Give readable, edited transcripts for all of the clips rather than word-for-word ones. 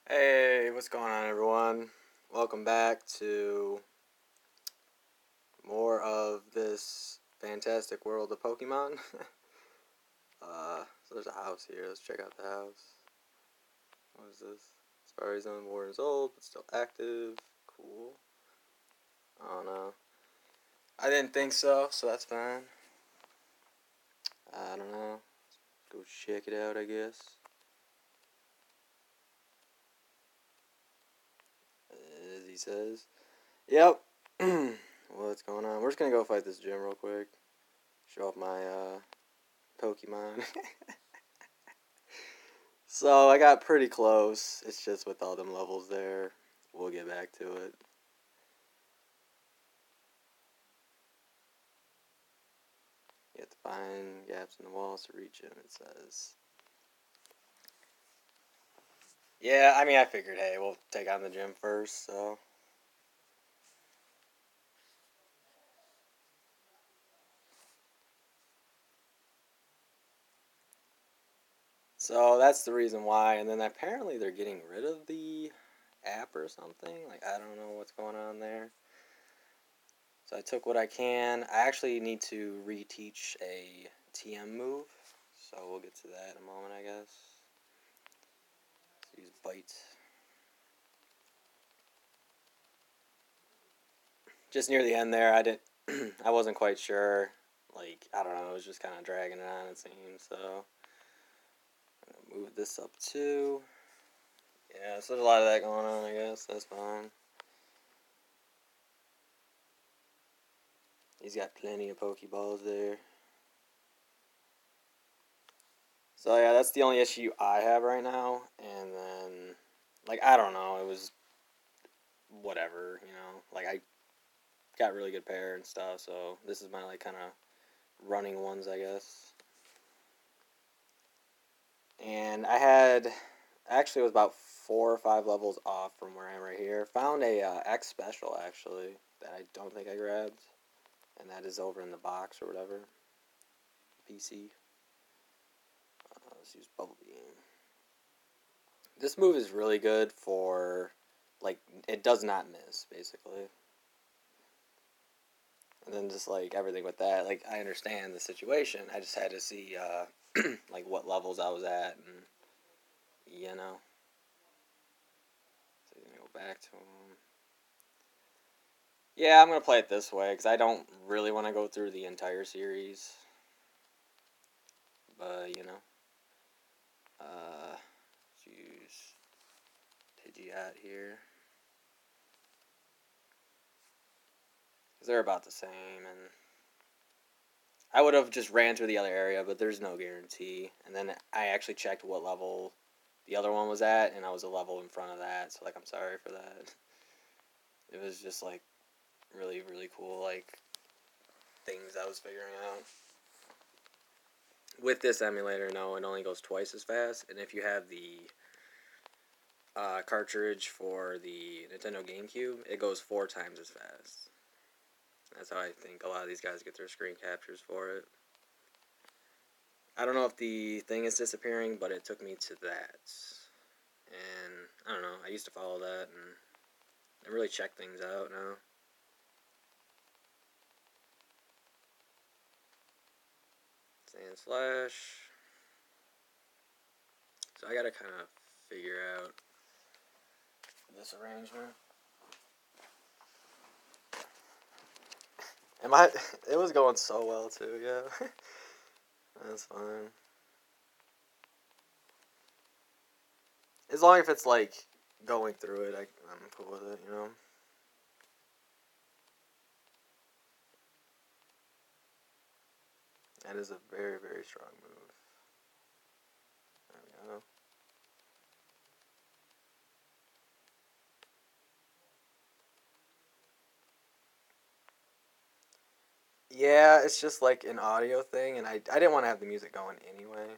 Hey, what's going on, everyone? Welcome back to more of this fantastic world of Pokemon. So there's a house here. Let's check out the house. What is this? Safari Zone War is old, but still active. Cool. I don't know. I didn't think so, so that's fine. I don't know. Go check it out, I guess. As he says. Yep. What's going on? We're just gonna go fight this gym real quick. Show off my Pokemon. So I got pretty close. It's just with all them levels there. We'll get back to it. You have to find gaps in the walls to reach him, it says. Yeah, I mean, I figured, hey, we'll take on the gym first, so. So that's the reason why. And then apparently they're getting rid of the app or something. Like, I don't know what's going on there. So I took what I can. I actually need to reteach a TM move. So we'll get to that in a moment, I guess. Let's use Bite. Just near the end there, I wasn't quite sure. Like, I don't know, it was just kind of dragging it on, it seems. So, I'm gonna move this up too. Yeah, so there's a lot of that going on, I guess. That's fine. He's got plenty of Pokeballs there. So, yeah, that's the only issue I have right now. And then, like, I don't know, it was whatever, you know. Like, I got really good pair and stuff, so this is my, like, kind of running ones, I guess. And I had actually was about 4 or 5 levels off from where I am right here. Found a X special actually that I don't think I grabbed, and that is over in the box or whatever. PC. Let's use Bubble Beam. This move is really good for, like, it does not miss basically. And then just like everything with that, like I understand the situation. I just had to see like what levels I was at, and you know. So you're gonna go back to him. Yeah, I'm gonna play it this way because I don't really want to go through the entire series. But you know, let's use Pidgeot here because they're about the same, and I would have just ran through the other area, but there's no guarantee. And then I actually checked what level the other one was at, and I was a level in front of that. So like, I'm sorry for that. It was just like really, really cool, like things I was figuring out. With this emulator, no, it only goes twice as fast, and if you have the cartridge for the Nintendo GameCube, it goes 4 times as fast. That's how I think a lot of these guys get their screen captures for it. I don't know if the thing is disappearing, but it took me to that. And I don't know, I used to follow that, and I really check things out now. Sand Slash. So I gotta kind of figure out this arrangement. It was going so well too, yeah. That's fine. As long as it's like going through it, I'm cool with it, you know. That is a very, very strong move. There we go. Yeah, it's just like an audio thing, and I didn't want to have the music going anyway.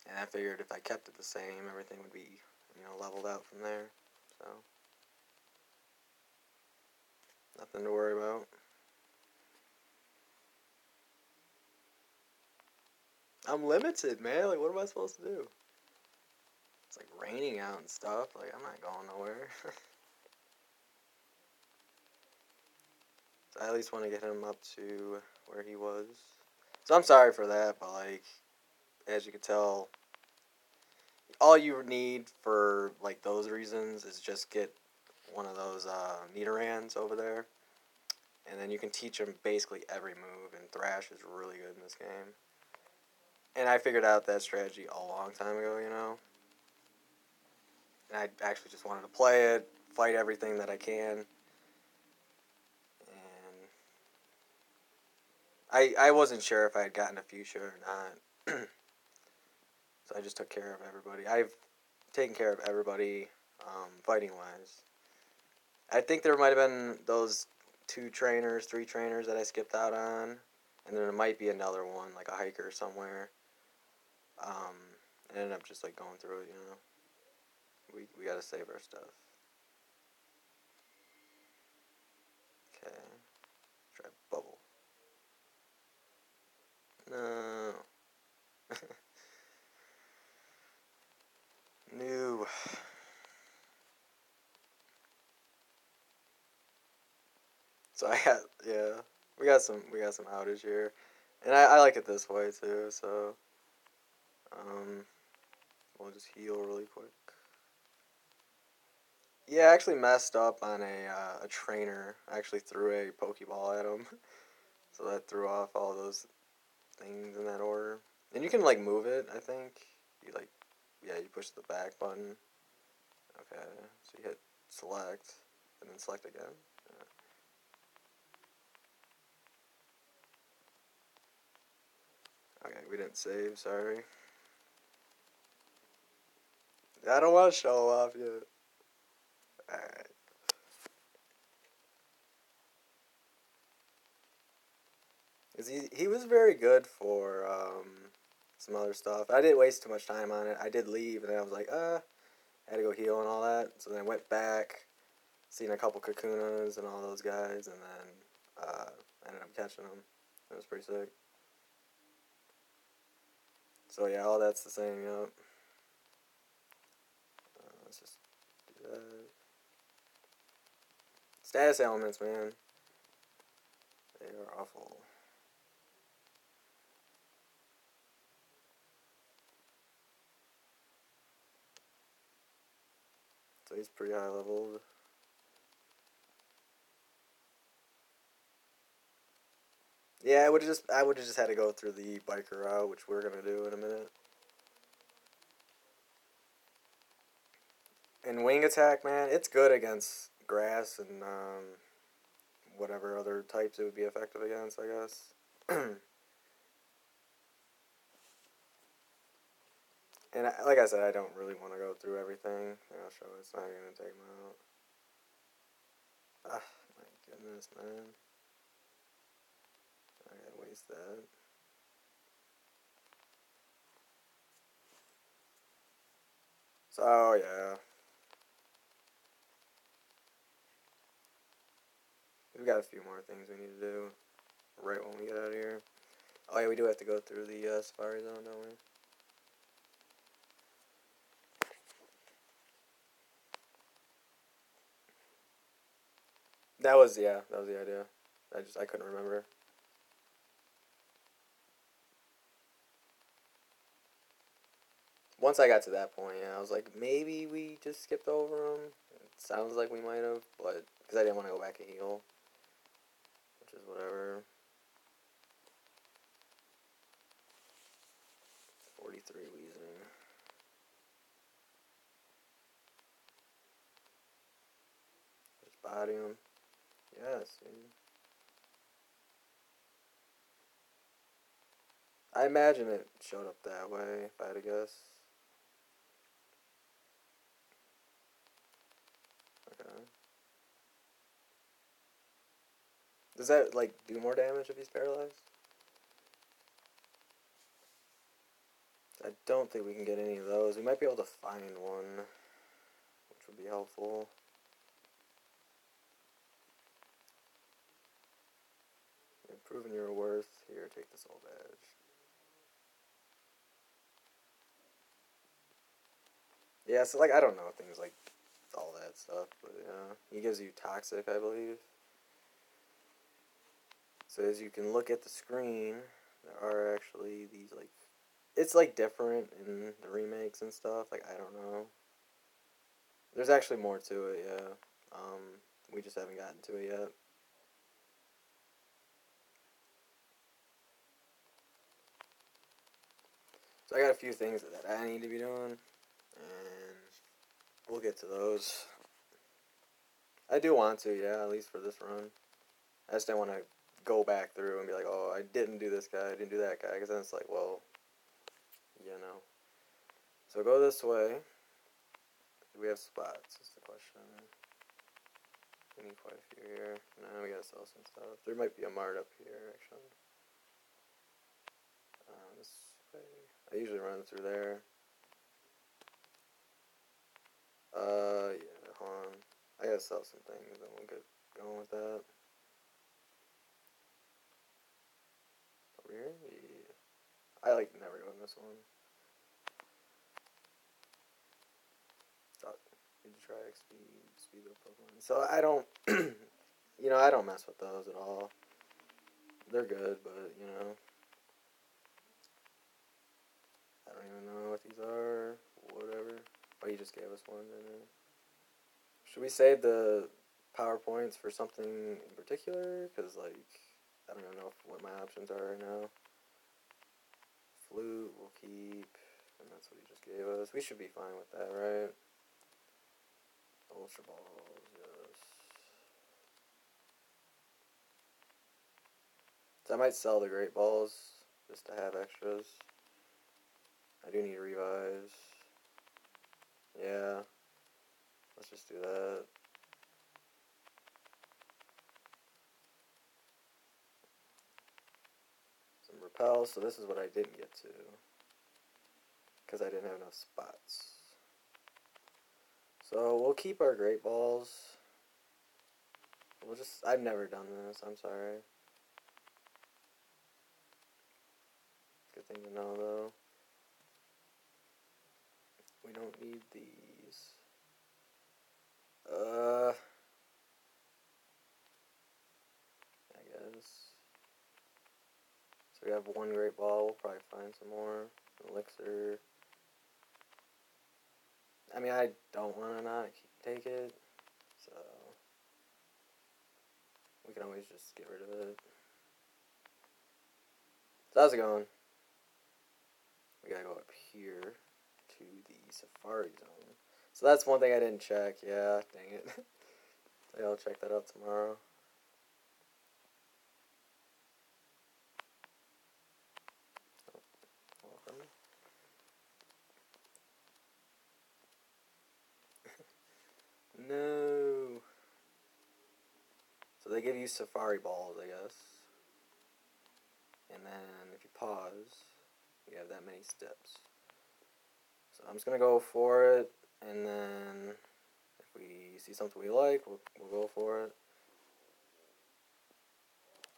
And I figured if I kept it the same, everything would be, leveled out from there. So, nothing to worry about. I'm limited, man. Like, what am I supposed to do? It's like raining out and stuff. Like, I'm not going nowhere. So I at least want to get him up to where he was. So I'm sorry for that, but like, as you can tell, all you need for like those reasons is just get one of those Nidorans over there, and then you can teach him basically every move. And Thrash is really good in this game. And I figured out that strategy a long time ago, you know. And I actually just wanted to play it, fight everything that I can. And I wasn't sure if I had gotten a fuchsia or not. So I just took care of everybody. I've taken care of everybody fighting wise. I think there might have been those 3 trainers that I skipped out on. And then there might be another one, like a hiker somewhere. Um, I ended up just like going through it, you know. We gotta save our stuff. Okay. Try bubble. No. New. So I got we got some outage here, and I like it this way too. So um, we'll just heal really quick. Yeah, I actually messed up on a trainer. I actually threw a Pokeball at him, so that threw off all those things in that order. And you can like move it. I think you like you push the back button. Okay, so you hit select and then select again. Okay, we didn't save. Sorry. I don't want to show off yet. Alright. He was very good for some other stuff. I didn't waste too much time on it. I did leave, and then I was like, I had to go heal and all that. So then I went back, seen a couple Kakunas and all those guys, and then I ended up catching them. It was pretty sick. So yeah, all that's the same, yep. Let's just do that. Status elements, man. They are awful. So he's pretty high leveled. Yeah, I would have just had to go through the biker route, which we're gonna do in a minute. And wing attack, man, it's good against grass and whatever other types it would be effective against, I guess. And like I said, I don't really want to go through everything. I'll show it's not even gonna take them out. Ah, my goodness, man. I gotta waste that. So yeah, we've got a few more things we need to do right when we get out of here. Oh yeah, we do have to go through the Safari Zone, don't we? That was the idea. I couldn't remember. Once I got to that point, yeah, I was like, maybe we just skipped over them. It sounds like we might have, but because I didn't want to go back and heal, which is whatever. 43 Weezing. Just body him. Yes, dude. I imagine it showed up that way, if I had to guess. Okay. Does that, like, do more damage if he's paralyzed? I don't think we can get any of those. We might be able to find one, which would be helpful. You've proven your worth. Here, take this old badge. Yeah, so like I don't know things like all that stuff, but yeah, he gives you toxic, I believe. So as you can look at the screen, there are actually these like it's like different in the remakes and stuff. Like I don't know. There's actually more to it, yeah. We just haven't gotten to it yet. So I got a few things that I need to be doing, and we'll get to those. I do want to, yeah, at least for this run. I just didn't want to go back through and be like, oh, I didn't do this guy, I didn't do that guy, because then it's like, well, you know. So go this way. Do we have spots? Is the question. We need quite a few here. No, we gotta sell some stuff. There might be a mart up here, actually. This way. I usually run through there. Yeah, hold on. I gotta sell some things, then we'll get going with that. Over here? Yeah. I like never go in this one. Thought you try XP, speed up Pokemon. So I don't, I don't mess with those at all. They're good, but, I don't even know what these are. Whatever. Oh, you just gave us one, didn't you? Should we save the PowerPoints for something in particular? Because, like, I don't even know what my options are right now. Flute, we'll keep. And that's what he just gave us. We should be fine with that, right? Ultra Balls, yes. So I might sell the Great Balls just to have extras. I do need revives. Yeah. Let's just do that. Some repel, so this is what I didn't get to. Because I didn't have enough spots. So we'll keep our Great Balls. I've never done this, I'm sorry. Good thing to know though. We don't need these. I guess. So we have one Great Ball, we'll probably find some more. Elixir. I mean, I don't want to not take it, so we can always just get rid of it. So how's it going? We gotta go up here to the Safari Zone. So that's one thing I didn't check. Yeah, dang it. Maybe I'll check that out tomorrow. No. So they give you Safari Balls, I guess. And then if you pause, you have that many steps. So I'm just gonna go for it, and then if we see something we like, we'll go for it.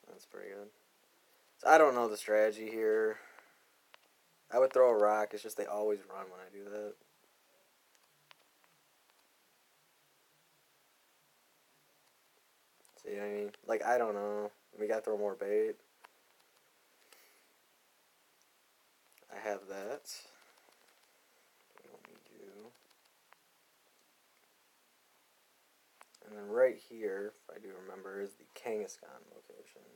That's pretty good. So I don't know the strategy here. I would throw a rock. It's just they always run when I do that. See what I mean? Like, I don't know. We gotta throw more bait. I have that. We don't need you. And then right here, if I do remember, is the Kangaskhan location.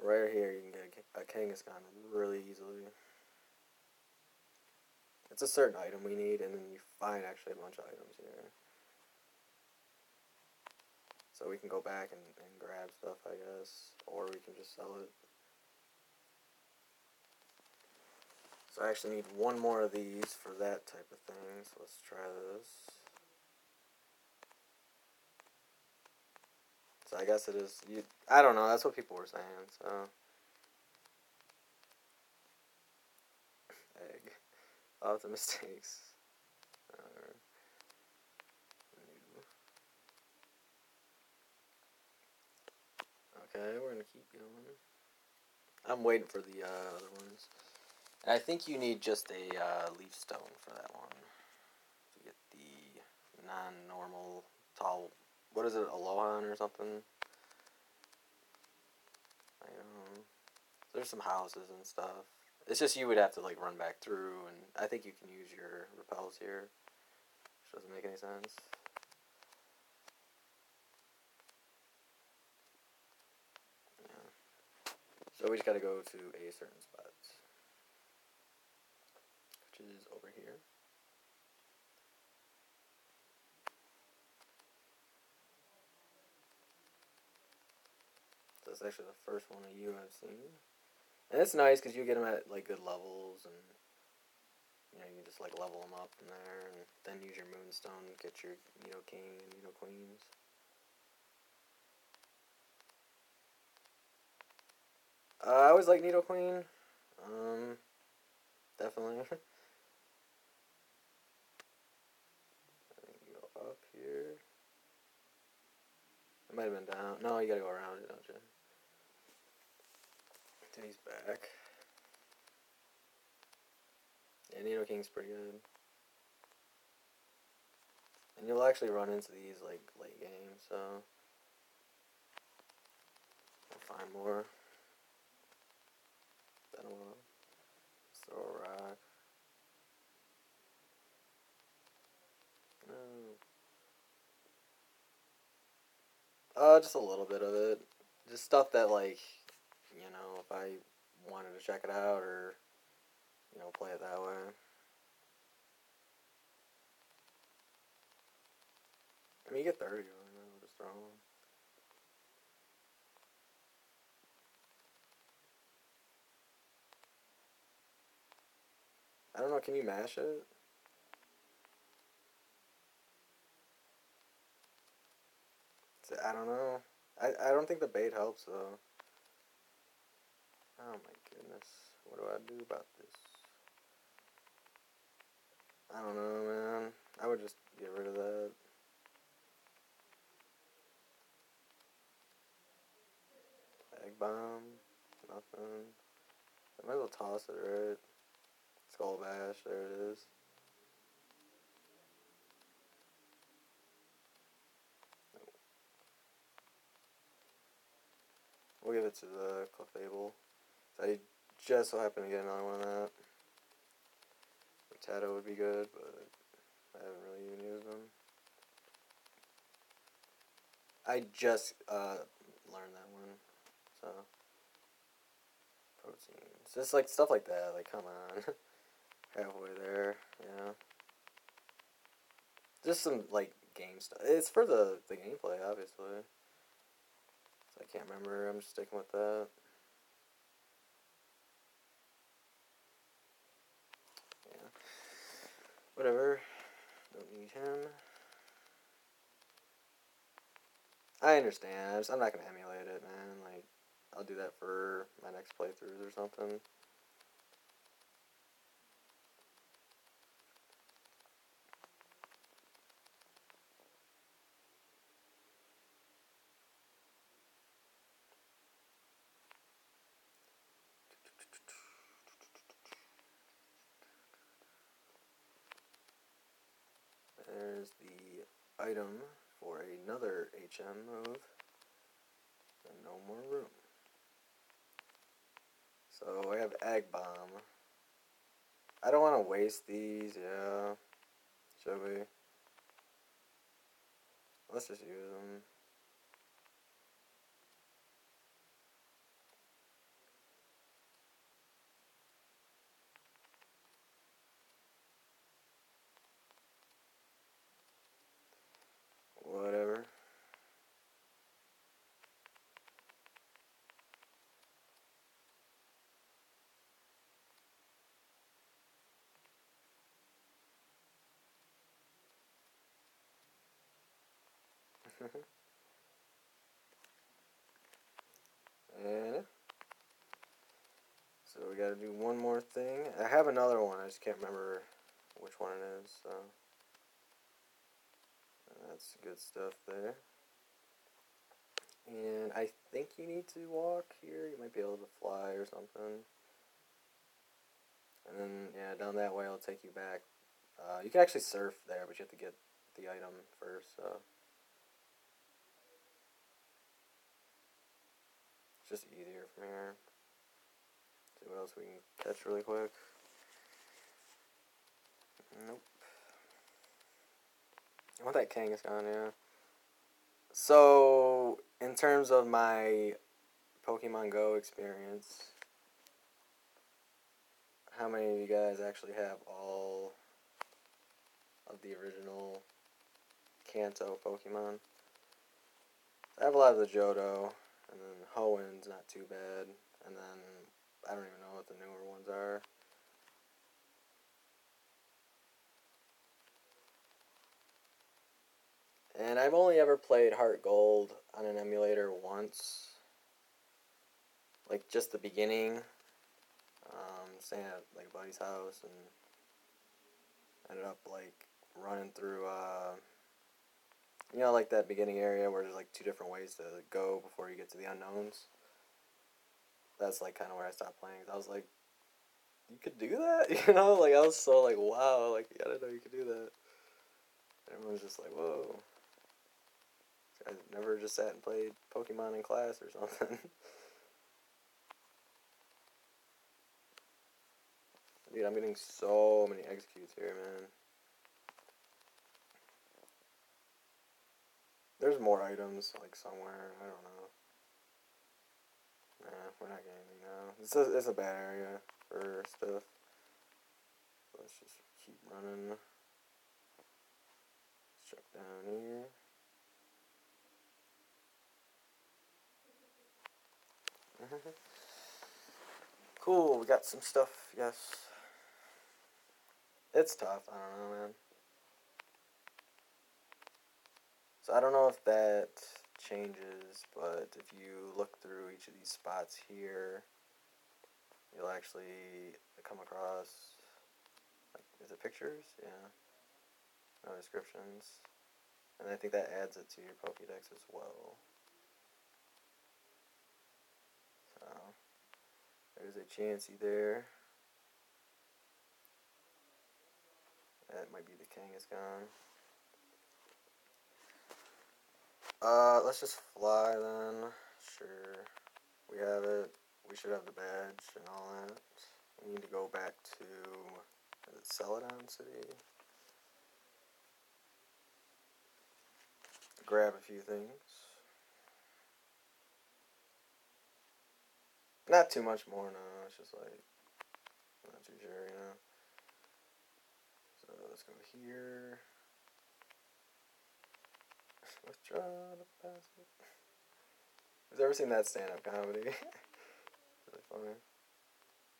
Right here, you can get a Kangaskhan really easily. It's a certain item we need, and then you find actually a bunch of items here. So we can go back and grab stuff, I guess, or we can just sell it. So I actually need one more of these for that type of thing, so let's try this. So I guess it is, I don't know, that's what people were saying, so. Egg. Lots of mistakes. Okay, we're gonna keep going. I'm waiting for the other ones. And I think you need just a leaf stone for that one. non-normal tall. What is it, Alohan or something? I don't know. There's some houses and stuff. It's just you would have to like run back through, and I think you can use your repels here, which doesn't make any sense. Yeah. So we just got to go to a certain spot, which is over here. So it's actually the first one of you I've seen. And it's nice because you get them at like good levels, and you know you just like level them up from there, and then use your Moonstone to get your Nidoking and Nidoqueens. I always like Nidoqueen. Definitely. I think you go up here. It might have been down. No, you gotta go around it, don't you? Then he's back. Yeah, Nidoking's pretty good. And you'll actually run into these like late game, so we'll find more. Then we'll throw a rock. No. Just a little bit of it. Just stuff that like, if I wanted to check it out or, play it that way. I mean, you get 30 on it, I'll just throw them. I don't know, can you mash it? I don't know. I don't think the bait helps, though. Oh my goodness. What do I do about this? I don't know, man. I would just get rid of that. Egg bomb. Nothing. I might as well toss it, right? Skull bash. There it is. We'll give it to the Clefable. I just so happen to get another one of that. Rattata would be good, but I haven't really even used them. I just learned that one, so proteins. Just like stuff like that. Like, come on, halfway there, yeah. Just some like game stuff. It's for the gameplay, obviously. So I can't remember. I'm just sticking with that. Yeah. Whatever. Don't need him. I understand. I'm not gonna emulate it, man. Like, I'll do that for my next playthroughs or something. There's the item for another HM move. And no more room. So I have Egg Bomb. I don't want to waste these, yeah. Should we? Let's just use them. Whatever. And so we gotta do one more thing. I have another one, I just can't remember which one it is, so that's good stuff there. And I think you need to walk here. You might be able to fly or something. And then, yeah, down that way I'll take you back. You can actually surf there, but you have to get the item first, so it's just easier from here. See what else we can catch really quick. Nope. I want that Kangaskhan, yeah. So, in terms of my Pokemon Go experience, how many of you guys actually have all of the original Kanto Pokemon? I have a lot of the Johto, and then Hoenn's not too bad, and then I don't even know what the newer ones are. And I've only ever played Heart Gold on an emulator once. Like, just the beginning. Staying at, like, a buddy's house, and ended up, like, running through, you know, like that beginning area where there's, like, 2 different ways to go before you get to the unknowns. That's, like, kind of where I stopped playing. I was like, you could do that? You know? Like, I was so, like, wow. Like, I didn't know you could do that. And everyone's just like, whoa. I never just sat and played Pokemon in class or something. Dude, I'm getting so many executes here, man. There's more items, like, somewhere. I don't know. Nah, we're not getting anything now. It's a bad area for stuff. Let's just keep running. Let's check down here. Cool, we got some stuff, yes. It's tough, I don't know, man. So I don't know if that changes, but if you look through each of these spots here, you'll actually come across, like, is it pictures? Yeah. No descriptions. And I think that adds it to your Pokédex as well. So, there's a Chansey there. That might be the Kangaskhan. Let's just fly then. Sure. We have it. We should have the badge and all that. We need to go back to Celadon City. Grab a few things. Not too much more, no. It's just like, I'm not too sure, you know. So let's go here. Withdraw the basket. Who's ever seen that stand-up comedy? Really funny.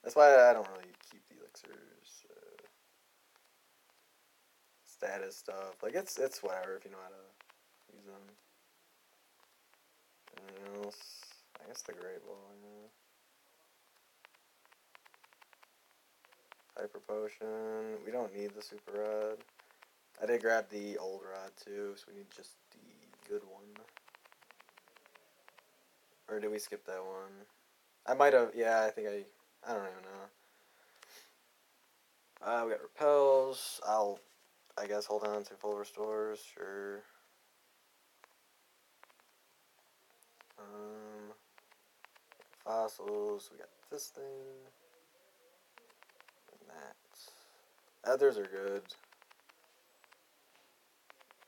That's why I don't really keep the elixirs. Status stuff. Like, it's whatever if you know how to use them. Anything else? I guess the Great Ball, yeah. Hyper Potion. We don't need the Super Rod. I did grab the old rod too, so we need just the good one. Or did we skip that one? I might have, yeah, I don't even know. We got repels. I guess, hold on to full restores, sure. Fossils, we got this thing. And that. Others are good.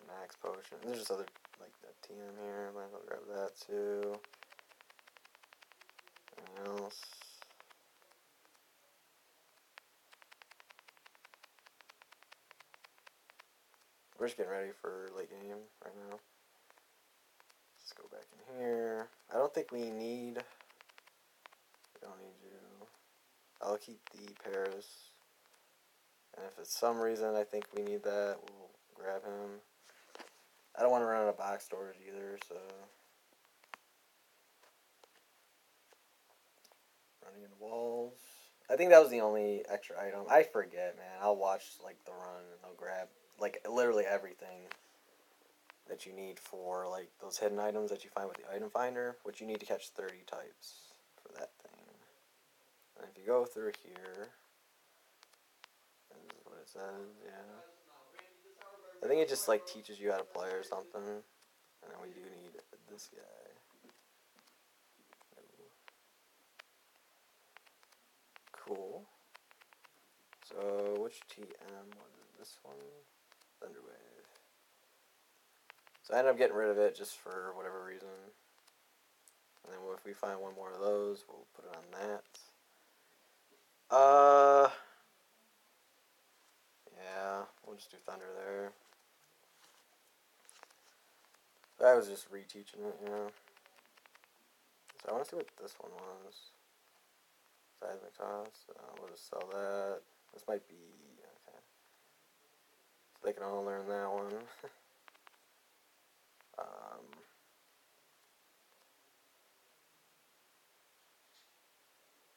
Max Potion. There's just other, like, that TM here. Might as well grab that too. Anything else? We're just getting ready for late game right now. Let's go back in here. I don't think we need... We don't need you. I'll keep the Paris. And if for some reason I think we need that, we'll grab him. I don't want to run out of box storage either, so... Running into walls. I think that was the only extra item. I forget, man. I'll watch, like, the run and I'll grab, like, literally everything that you need for, like, those hidden items that you find with the item finder, which you need to catch 30 types for that thing. And if you go through here, this is what it says, yeah. I think it just like teaches you how to play or something. And then we do need this guy. Cool. So which TM was it? This one? Thunderwave. So I ended up getting rid of it just for whatever reason. And then if we find one more of those, we'll put it on that. Yeah, we'll just do Thunder there. I was just reteaching it, you know. So I want to see what this one was. Seismic toss. We'll just sell that. This might be okay. So they can all learn that one.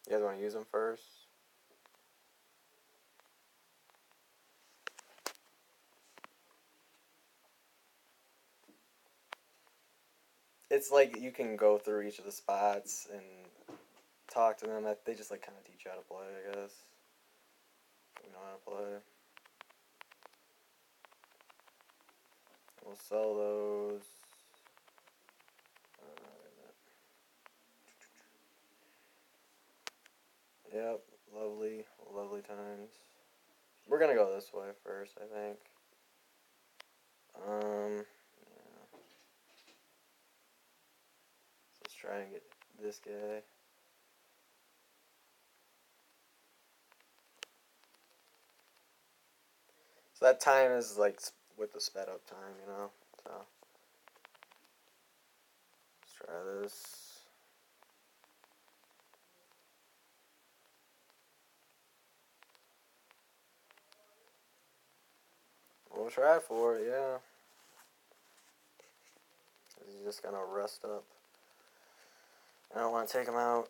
You guys want to use them first? It's like you can go through each of the spots and talk to them. They just like kind of teach you how to play, I guess. You know how to play. We'll sell those. Yep, lovely, lovely times. We're gonna go this way first, I think. Yeah. So let's try and get this guy. So that time is like with the sped up time, you know. So let's try this. We'll try for it, yeah. He's just gonna rest up. I don't want to take him out.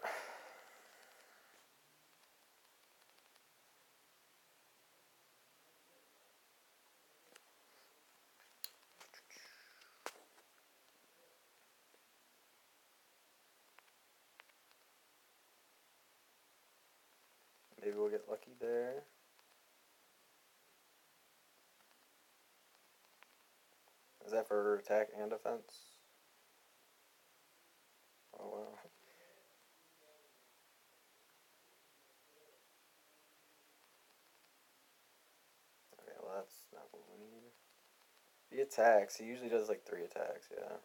Maybe we'll get lucky there. Is that for attack and defense? Oh wow. Okay, well that's not what we need. He attacks. He usually does like 3 attacks, yeah.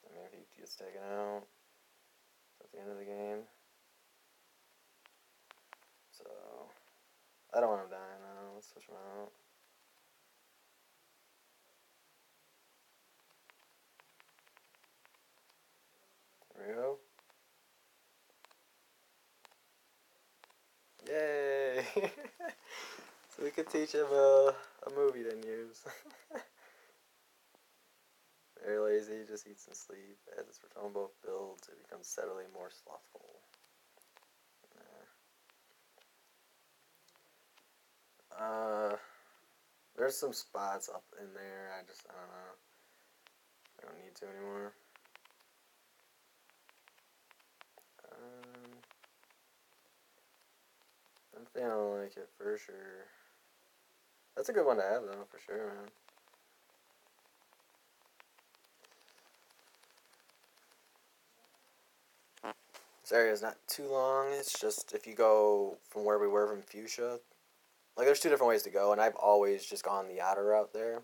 I mean, if he gets taken out at the end of the game. So, I don't want him dying now. Let's switch him out. There we go. Yay! So we could teach him a move he didn't use. Very lazy, just eats and sleep. As its return both builds, it becomes steadily more slothful. There's some spots up in there. I don't know. I don't need to anymore. I'm feeling like it for sure. That's a good one to have though, for sure, man. This area is not too long. It's just if you go from where we were from Fuchsia, like there's 2 different ways to go, and I've always just gone the outer route there.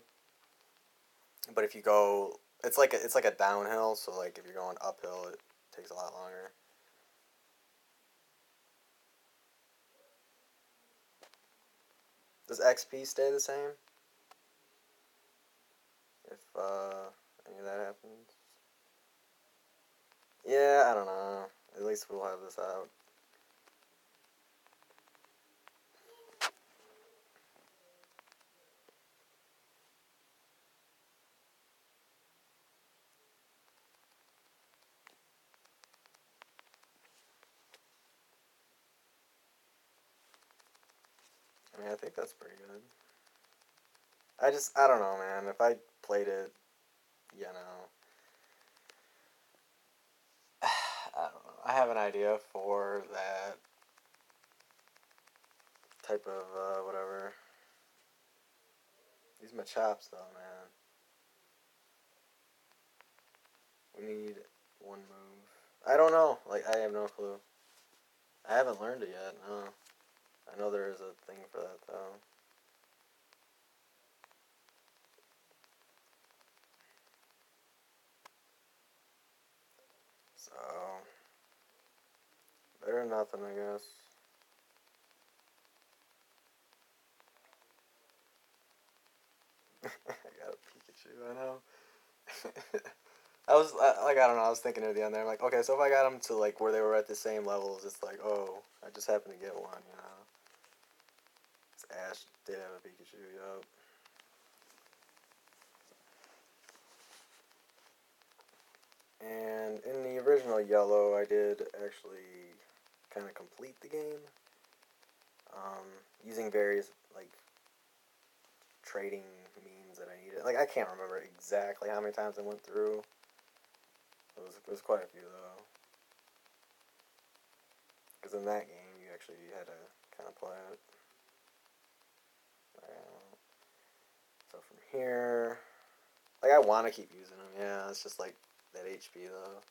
But if you go, it's like a downhill, so like if you're going uphill, it takes a lot longer. Does XP stay the same? If any of that happens? Yeah, I don't know. At least we'll have this out. I mean, I think that's pretty good. I don't know, man. If I played it, you know, I don't know. I have an idea for that type of, whatever. These are my chops, though, man. We need one move. I don't know. Like, I have no clue. I haven't learned it yet, no. I know there is a thing for that, though. So, better than nothing, I guess. I got a Pikachu, I know. I don't know, I was thinking near the end there, I'm like, okay, so if I got them to, like, where they were at the same levels, it's like, oh, I just happened to get one, you know? Ash did have a Pikachu, yup. And in the original Yellow, I did actually kind of complete the game. Using various, like, trading means that I needed. Like, I can't remember exactly how many times I went through. It was quite a few, though. Because in that game, you actually had to kind of play it. So from here, like, I want to keep using them. Yeah, it's just like that HP, though.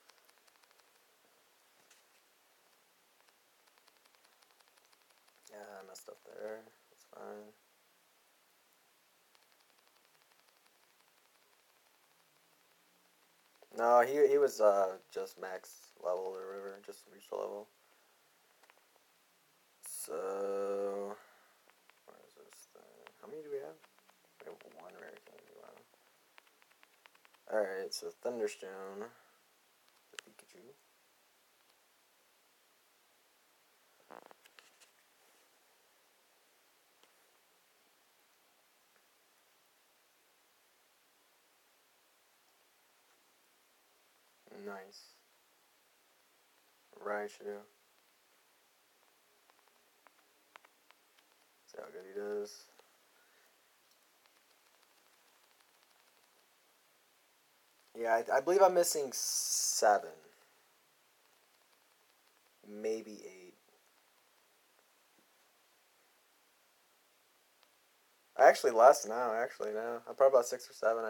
Yeah, I messed up there. It's fine. No, he was just max level or whatever, just reached the level. So where is this thing? How many do we have? We have one rare candy. Wow. All right, so Thunderstone, the Pikachu. Nice. Raichu. See how good he does. Yeah, I believe I'm missing 7. Maybe 8. Actually, less now. Actually, now I'm probably about 6 or 7.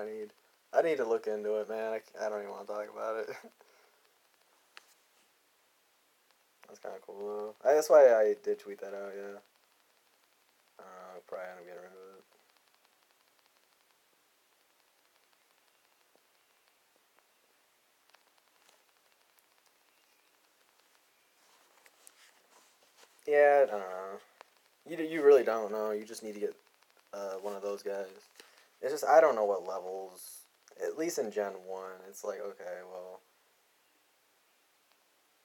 I need to look into it, man. I don't even want to talk about it. That's kind of cool though. That's why I did tweet that out. Yeah. Probably gonna get rid of it. Yeah, I don't know. You really don't know. You just need to get one of those guys. It's just I don't know what levels. At least in Gen 1, it's like okay, well,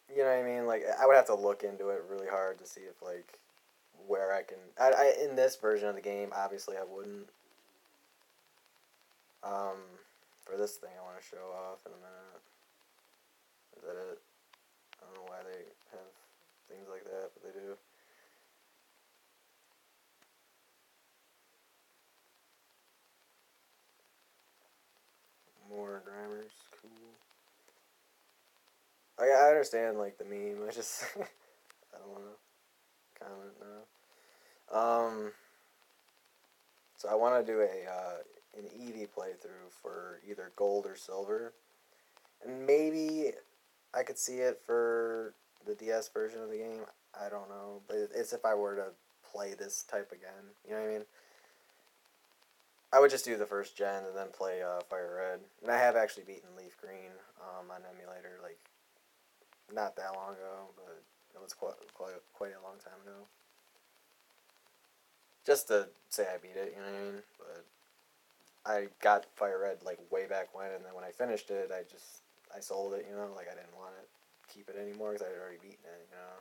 you know what I mean. Like I would have to look into it really hard to see if like where I can. In this version of the game, obviously I wouldn't. Um, for this thing, I want to show off in a minute. Is that it? I don't know why they have things like that, but they do. More grammars, cool. I understand like the meme. I just I don't want to comment now. So I want to do an Eevee playthrough for either gold or silver, and maybe I could see it for the DS version of the game. I don't know, but it's if I were to play this type again. You know what I mean? I would just do the first gen and then play Fire Red. And I have actually beaten Leaf Green on emulator, like not that long ago, but it was quite a long time ago. Just to say I beat it, you know what I mean? But I got Fire Red like way back when, and then when I finished it, I sold it, you know, like I didn't want to keep it anymore because I had already beaten it, you know.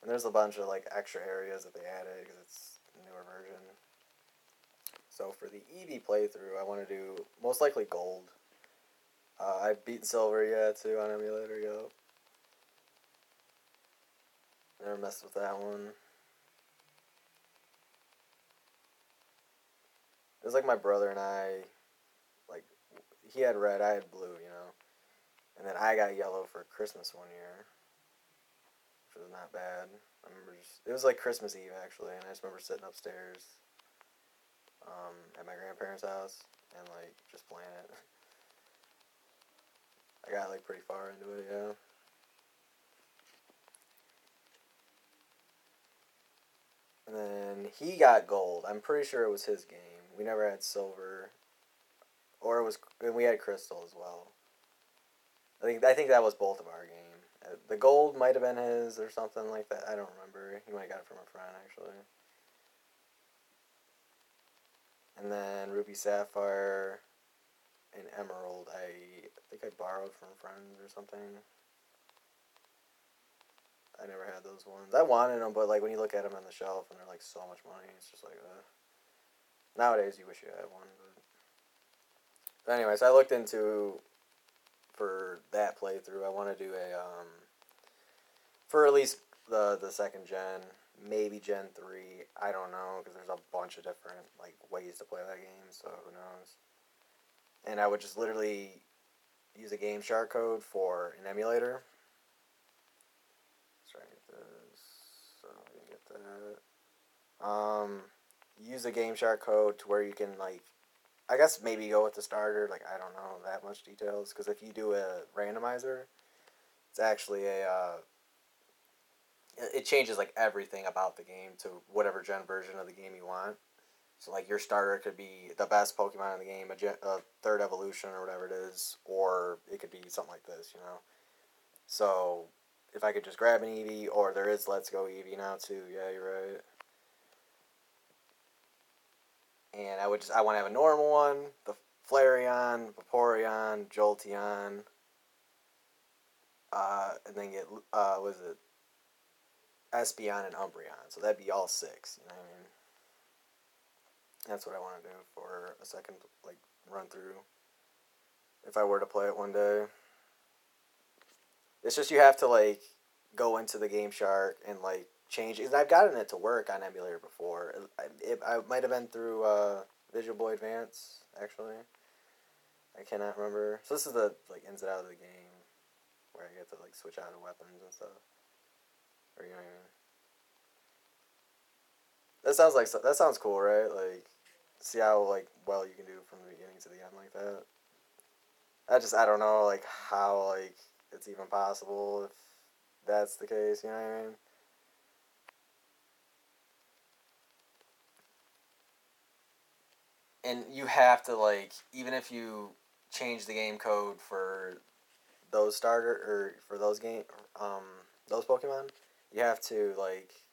And there's a bunch of like extra areas that they added because it's a newer version. So for the Eevee playthrough, I want to do most likely gold. I've beaten silver, yeah, too, on emulator, yo. Never messed with that one. It was like my brother and I, like, he had red, I had blue, you know. And then I got yellow for Christmas one year. which was not bad. I remember it was like Christmas Eve actually, and I just remember sitting upstairs at my grandparents' house and like just playing it. I got like pretty far into it, yeah. And then he got gold. I'm pretty sure it was his game. We never had silver, or it was. And we had crystal as well. I think that was both of our game. The gold might have been his or something like that. I don't remember. He might have got it from a friend actually. And then ruby sapphire and emerald. I think I borrowed from friends or something. I never had those ones. I wanted them, but like when you look at them on the shelf and they're like so much money, it's just like, nowadays you wish you had one. But anyways, I looked into for that playthrough. I want to do a for at least the second gen, maybe Gen 3. I don't know because there's a bunch of different like ways to play that game. So who knows? And I would just literally use a Game Shark code for an emulator. Let's try and get this. So we can get that. Use a Game Shark code to where you can like, I guess maybe go with the starter. Like I don't know that much details because if you do a randomizer, it's actually it changes like everything about the game to whatever gen version of the game you want. So like your starter could be the best Pokemon in the game, a third evolution or whatever it is, or it could be something like this, you know. So if I could just grab an Eevee, or there is Let's Go Eevee now too. Yeah, you're right. And I want to have a normal one, the Flareon, Vaporeon, Jolteon, and then get was it Espeon and Umbreon. So that'd be all 6. You know what I mean? That's what I want to do for a second like run through. If I were to play it one day, it's just you have to like go into the Game Shark and like change it. I've gotten it to work on emulator before. I might have been through Visual Boy Advance actually. I cannot remember. So this is the like ins and out of the game where I get to like switch out of weapons and stuff. Or you know what I mean? That sounds cool, right? Like see how like well you can do from the beginning to the end like that. I don't know like how like it's even possible if that's the case. You know what I mean? And you have to like even if you change the game code for those starter or for those Pokemon, you have to like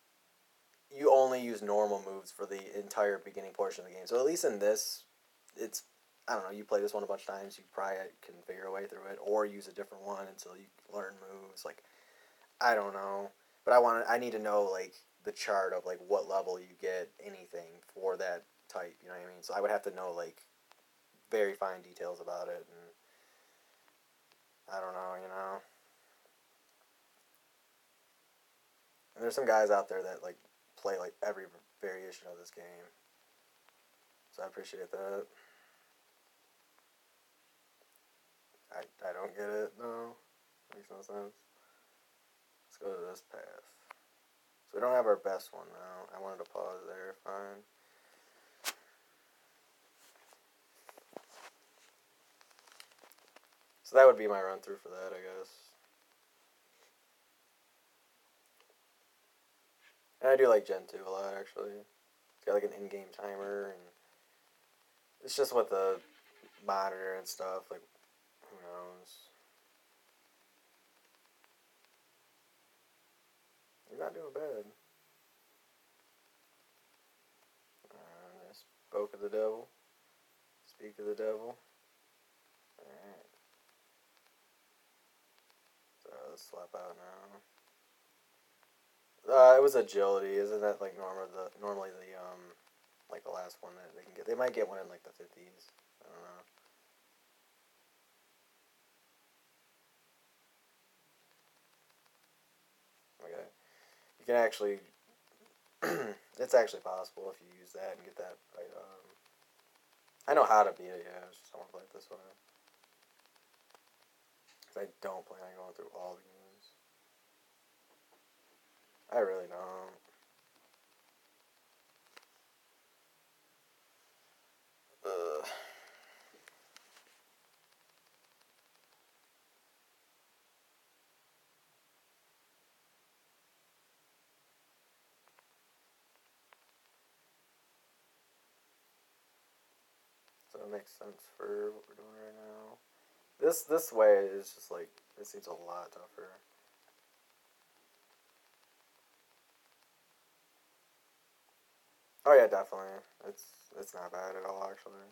you only use normal moves for the entire beginning portion of the game. So at least in this, it's I don't know. You play this one a bunch of times, you probably can figure a way through it, or use a different one until you learn moves. Like I don't know, but I need to know like the chart of like what level you get anything for that type. You know what I mean? So I would have to know like very fine details about it, and I don't know. You know, and there's some guys out there that like play like every variation of this game, so I appreciate that. I don't get it. No, makes no sense. Let's go to this path. So we don't have our best one now. I wanted to pause there. Fine. So that would be my run through for that, I guess. And I do like Gen 2 a lot, actually. It's got like an in-game timer, and it's just with the monitor and stuff. Like, who knows? You're not doing bad. I spoke of the devil. Speak of the devil. Alright. So let's swap out now. It was agility, isn't that like normally the like the last one that they can get? They might get one in like the 50s. I don't know. Okay, you can actually. It's actually possible if you use that and get that. I know how to beat it. Yeah, I just don't want to play it this way. Because I don't plan on going through all the games. I really don't. Ugh. So it makes sense for what we're doing right now. This way is just like, it seems a lot tougher. Oh yeah, definitely. It's not bad at all actually.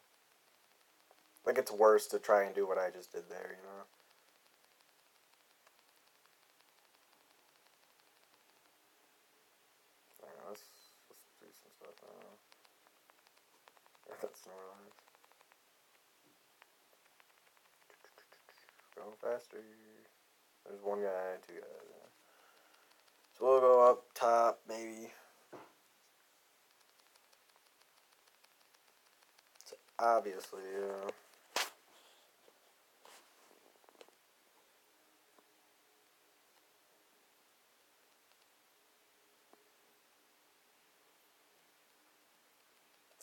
Like it's worse to try and do what I just did there, you know. Alright, let's do some stuff now. That's Snorlax. Go faster. There's one guy, two guys. Yeah. So we'll go up top, maybe. So obviously, yeah.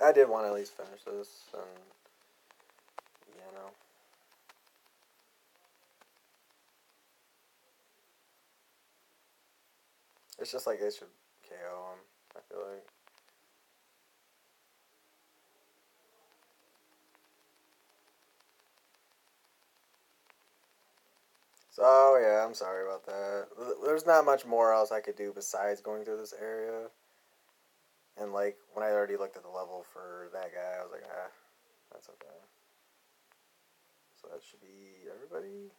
I did want to at least finish this, and you know, it's just like they should KO him. I feel like. So yeah, I'm sorry about that. There's not much more else I could do besides going through this area. And like when I already looked at the level for that guy, I was like, ah, that's okay. So that should be everybody.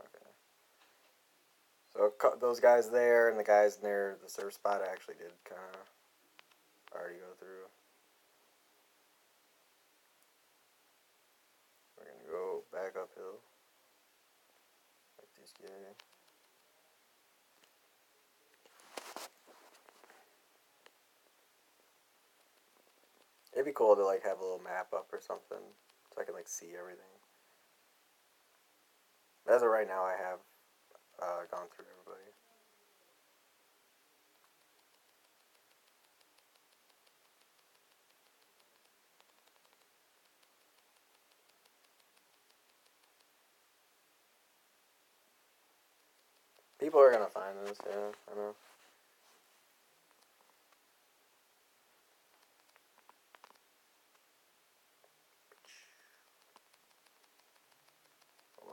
Okay. So those guys there and the guys near the surf spot I actually did kind of already go through. We're gonna go back uphill. Like this guy. It'd be cool to like have a little map up or something so I can like see everything. As of right now, I have gone through everybody. People are gonna find this, yeah, I know.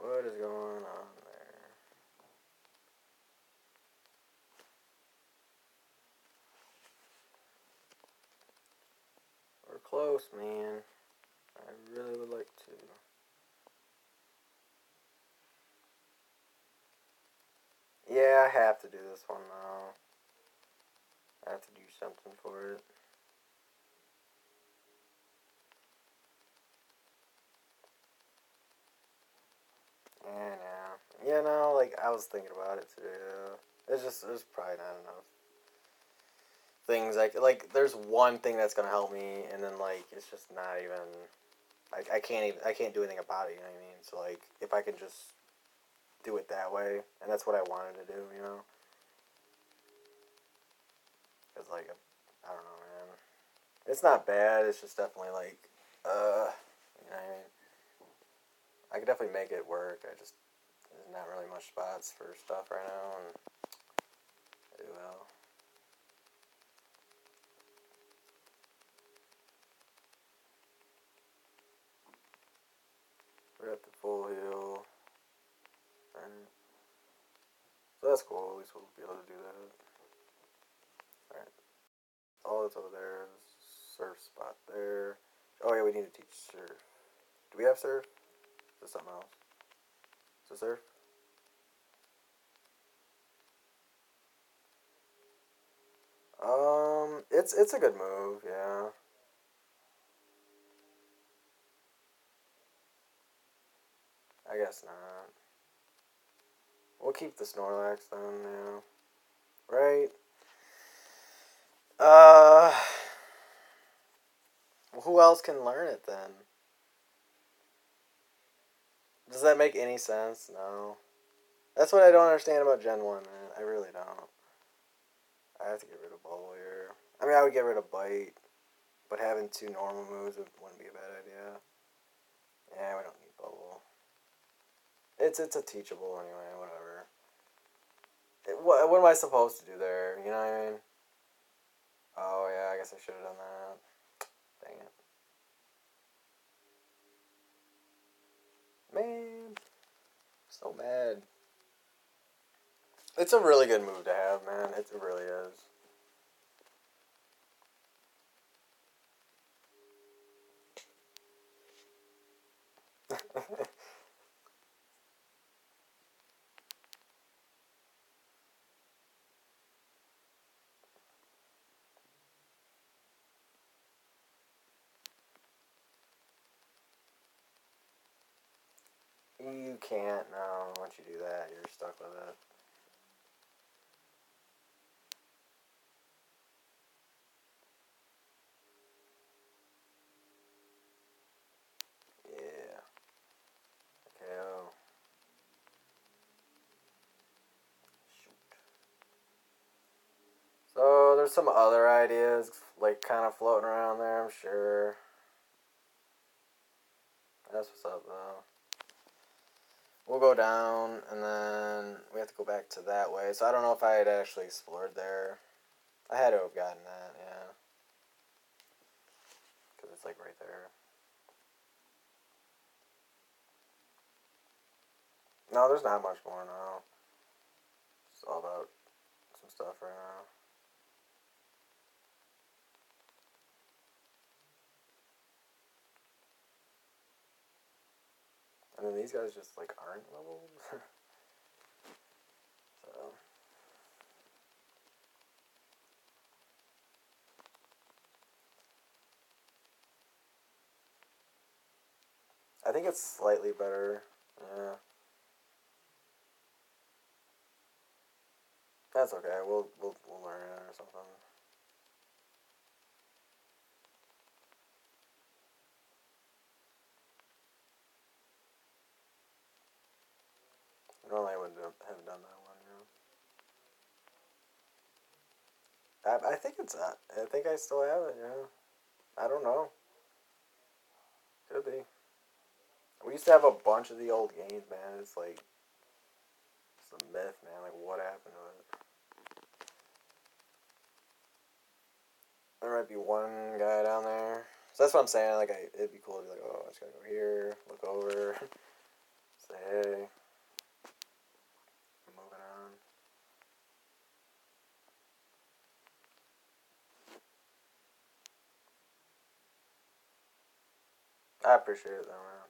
What is going on there? We're close, man. I really would like to. Yeah, I have to do this one now. I have to do something for it. Yeah, now. You know, like I was thinking about it too. There's probably not enough things like. There's one thing that's gonna help me, and then like it's just not even. I can't do anything about it. You know what I mean? So like, if I can just do it that way, and that's what I wanted to do. You know, because like I don't know, man. It's not bad. It's just definitely like, you know what I mean? I could definitely make it work. I just there's not really much spots for stuff right now, and well. We're at the full heal. Alright. So that's cool. At least we'll be able to do that. Alright. All that's over there is surf spot there. Oh yeah, we need to teach surf. Do we have surf? Is it something else? Is it surf? It's a good move, yeah. I guess not. We'll keep the Snorlax then, yeah. Right? Uh, who else can learn it then? Does that make any sense? No. That's what I don't understand about Gen 1, man. I really don't. I have to get rid of Bubble here. I mean, I would get rid of Bite, but having two normal moves wouldn't be a bad idea. Yeah, we don't need Bubble. It's a teachable anyway, whatever. What am I supposed to do there? You know what I mean? Oh, yeah, I guess I should have done that. Dang it. Man, so mad. It's a really good move to have, man. It really is. You can't, no. Once you do that, you're stuck with it. Yeah. KO. Shoot. So there's some other ideas, like kind of floating around there, I'm sure. That's what's up, though. We'll go down, and then we have to go back to that way. So I don't know if I had actually explored there. I had to have gotten that, yeah. Because it's like right there. No, there's not much more now. It's all about some stuff right now. And then these guys just like aren't leveled. So I think it's slightly better. Yeah. That's okay. We'll learn it or something. Normally I wouldn't have done that one, I think it's that. I think I still have it, yeah. I don't know. Could be. We used to have a bunch of the old games, man. It's like it's a myth, man. Like what happened to it? There might be one guy down there. So that's what I'm saying. Like it'd be cool to be like, oh, I just gotta go here, look over, say hey, I'm moving on. I appreciate it though, man.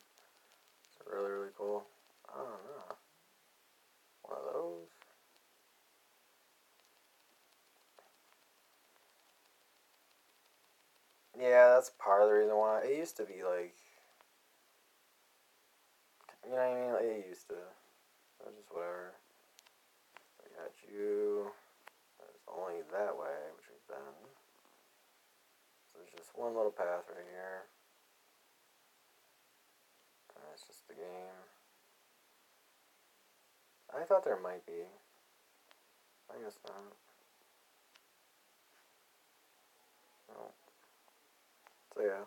It's really, really cool. I don't know. One of those. Yeah, that's part of the reason why. It used to be like, you know what I mean? Like, it used to. It was just whatever. I got you. There's only that way, which we've done. So there's just one little path right here. And that's just the game. I thought there might be. I guess not. No. So yeah.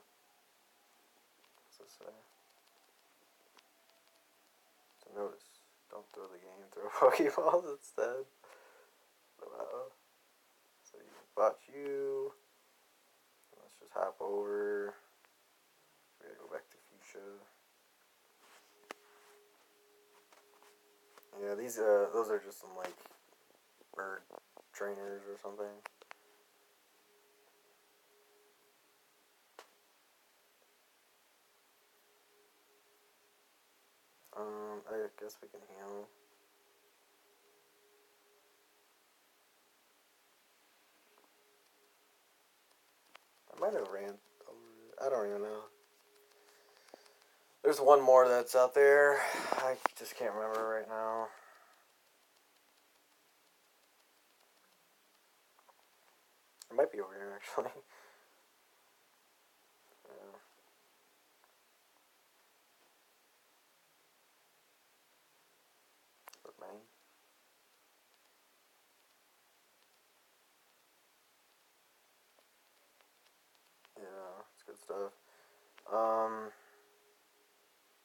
What's this say? So notice, don't throw the game, throw Pokeballs instead. So you bought you. Let's just hop over. We gotta go back to Fuchsia. Yeah, those are just some like bird trainers or something. I guess we can heal. I might have ran over. I don't even know. There's one more that's out there. I just can't remember right now. It might be over here actually. Yeah. man. Yeah, it's good stuff.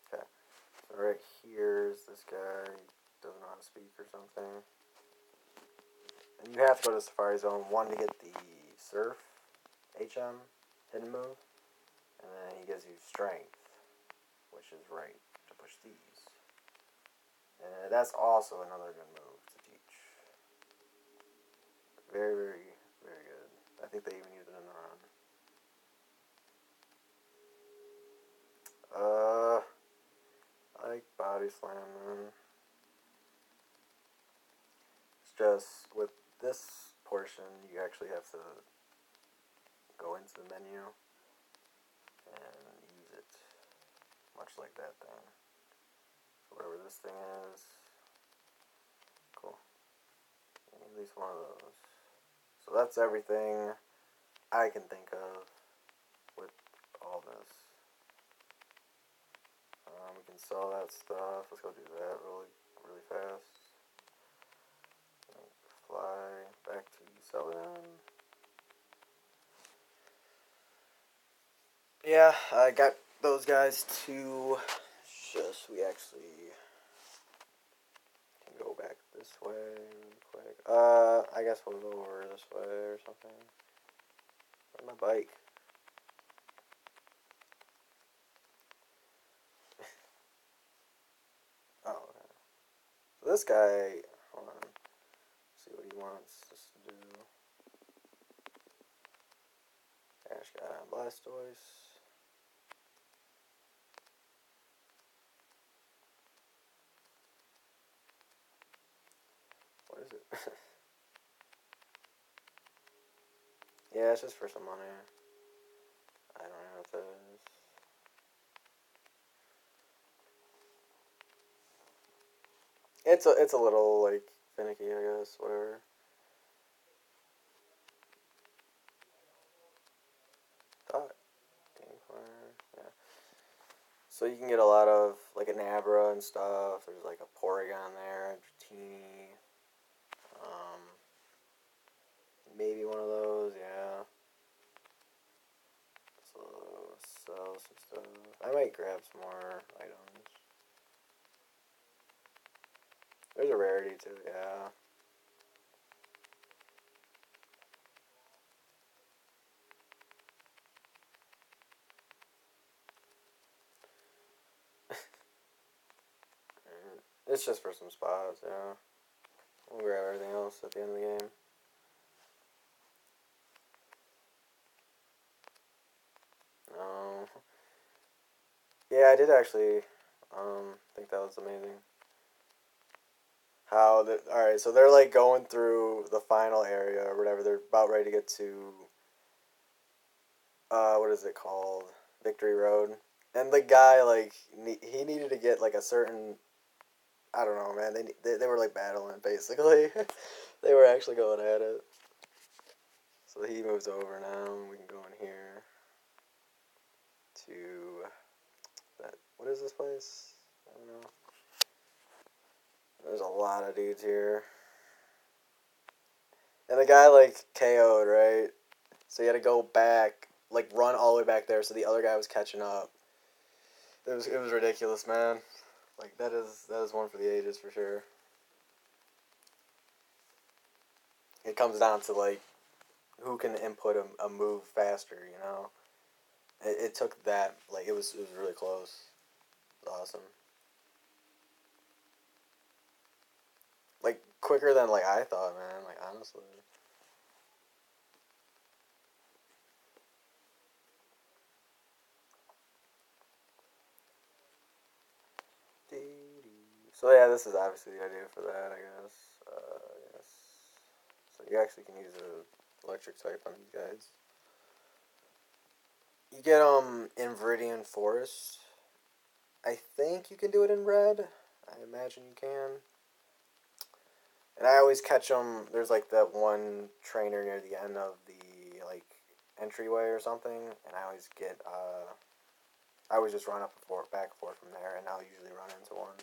Okay. So right here is this guy. He doesn't know how to speak or something. And you have to go to Safari Zone 1 to get the Surf HM hidden move. And then he gives you Strength, which is right to push these. And that's also another good move to teach. Very, very, very good. I think they even use it in the run. I like Body Slam, man. It's just, with this portion, you actually have to go into the menu and use it. Much like that thing. So whatever this thing is. Cool. At least one of those. So that's everything I can think of with all this. We can sell that stuff. Let's go do that really fast. Fly back to selling. Yeah, I got those guys too. We actually can go back this way really quick. I guess we'll go over this way or something. Where's my bike? Oh, okay. So this guy, hold on. See what he wants us to do. Ash guy on Blastoise. What is it? Yeah, it's just for some money. I don't know what that is. It's a little like finicky, I guess. Whatever. Thought game corner. Yeah. So you can get a lot of like an Abra and stuff. There's like a Porygon there, a Dratini. Maybe one of those. Yeah. So sell some stuff. I might grab some more items. There's a rarity too. Yeah. It's just for some spots, yeah. We'll grab everything else at the end of the game. No. Yeah, I did actually think that was amazing. Alright, so they're like going through the final area or whatever. They're about ready to get to, what is it called? Victory Road. And the guy, like, he needed to get like a certain, I don't know, man. They were like battling basically. They were actually going at it. So he moves over now. We can go in here to that. What is this place? I don't know. There's a lot of dudes here. And the guy like KO'd, right? So he had to go back, like run all the way back there so the other guy was catching up. It was ridiculous, man. Like that is one for the ages for sure. It comes down to like who can input a move faster, you know. It took that, like it was really close. It was awesome. Like quicker than like I thought, man. Like honestly. So yeah, this is obviously the idea for that, I guess. Yes. So you actually can use a electric type on these guys. You get in Viridian Forest. I think you can do it in red. I imagine you can. And I always catch them. There's like that one trainer near the end of the like entryway or something, and I always get I always just run up and forth, back and forth from there, and I'll usually run into one.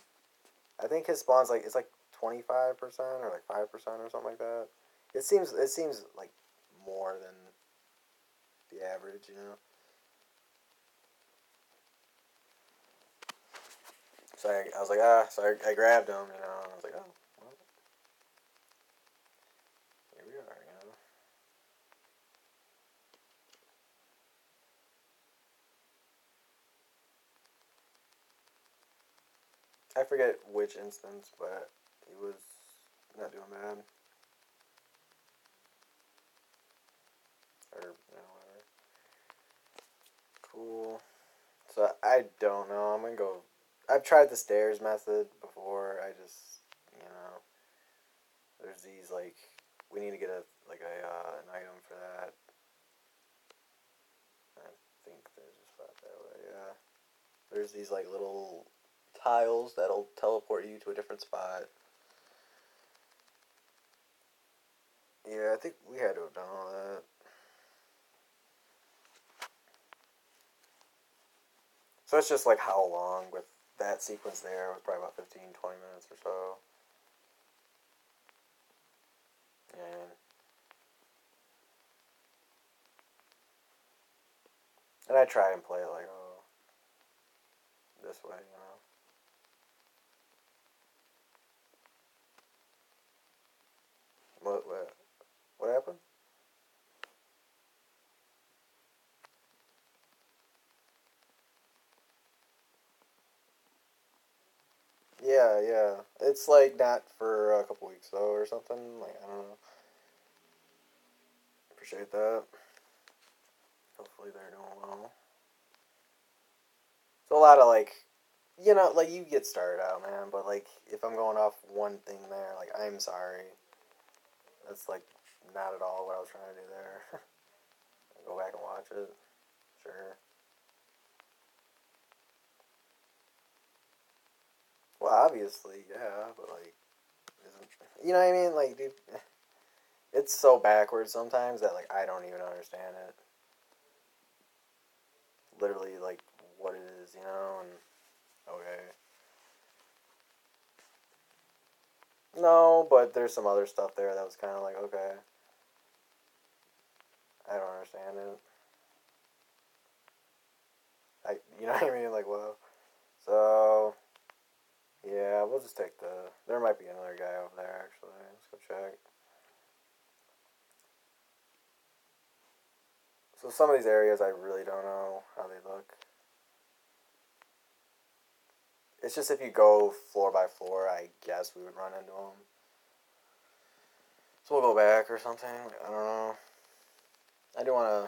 I think his spawn's like it's like 25% or like 5% or something like that. It seems like more than the average, you know. So I was like, so I grabbed him, you know, and I was like, oh, well, here we are, you know. I forget which instance, but he was not doing bad. Or, you know, whatever. Cool. So I don't know. I'm gonna go. I've tried the stairs method before. I just, you know, there's these like we need to get an item for that. I think there's a spot that way. Yeah. There's these like little tiles that'll teleport you to a different spot. Yeah, I think we had to have done all that. So it's just like how long with that sequence there was probably about 15, 20 minutes or so. And I try and play it like, oh, this way, you know. What happened? Yeah, yeah. It's like not for a couple weeks though, or something. Like I don't know. Appreciate that. Hopefully they're doing well. So a lot of like, you know, like you get started out, man. But like, if I'm going off one thing there, like I'm sorry. That's like not at all what I was trying to do there. Go back and watch it. Sure. Well, obviously, yeah, but like, isn't you know what I mean? Like, dude, it's so backwards sometimes that like I don't even understand it. Literally, like what it is, you know? And okay, no, but there's some other stuff there that was kind of like okay, I don't understand it. You know what I mean? Like, well, so yeah, we'll just take the. There might be another guy over there actually. Let's go check. So some of these areas I really don't know how they look. It's just if you go floor by floor, I guess we would run into them. So we'll go back or something. I don't know. I do want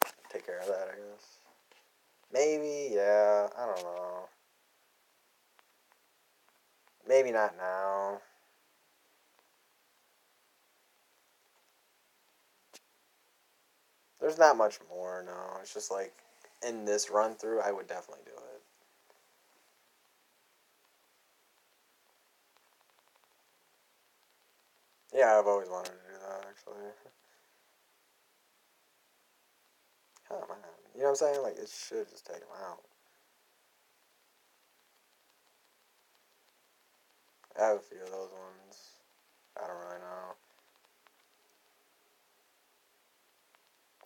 to take care of that, I guess. Maybe, yeah. I don't know. Maybe not now. There's not much more, no. It's just like in this run through, I would definitely do it. Yeah, I've always wanted to do that, actually. Come on. You know what I'm saying? Like, it should just take them out. I have a few of those ones. I don't really know.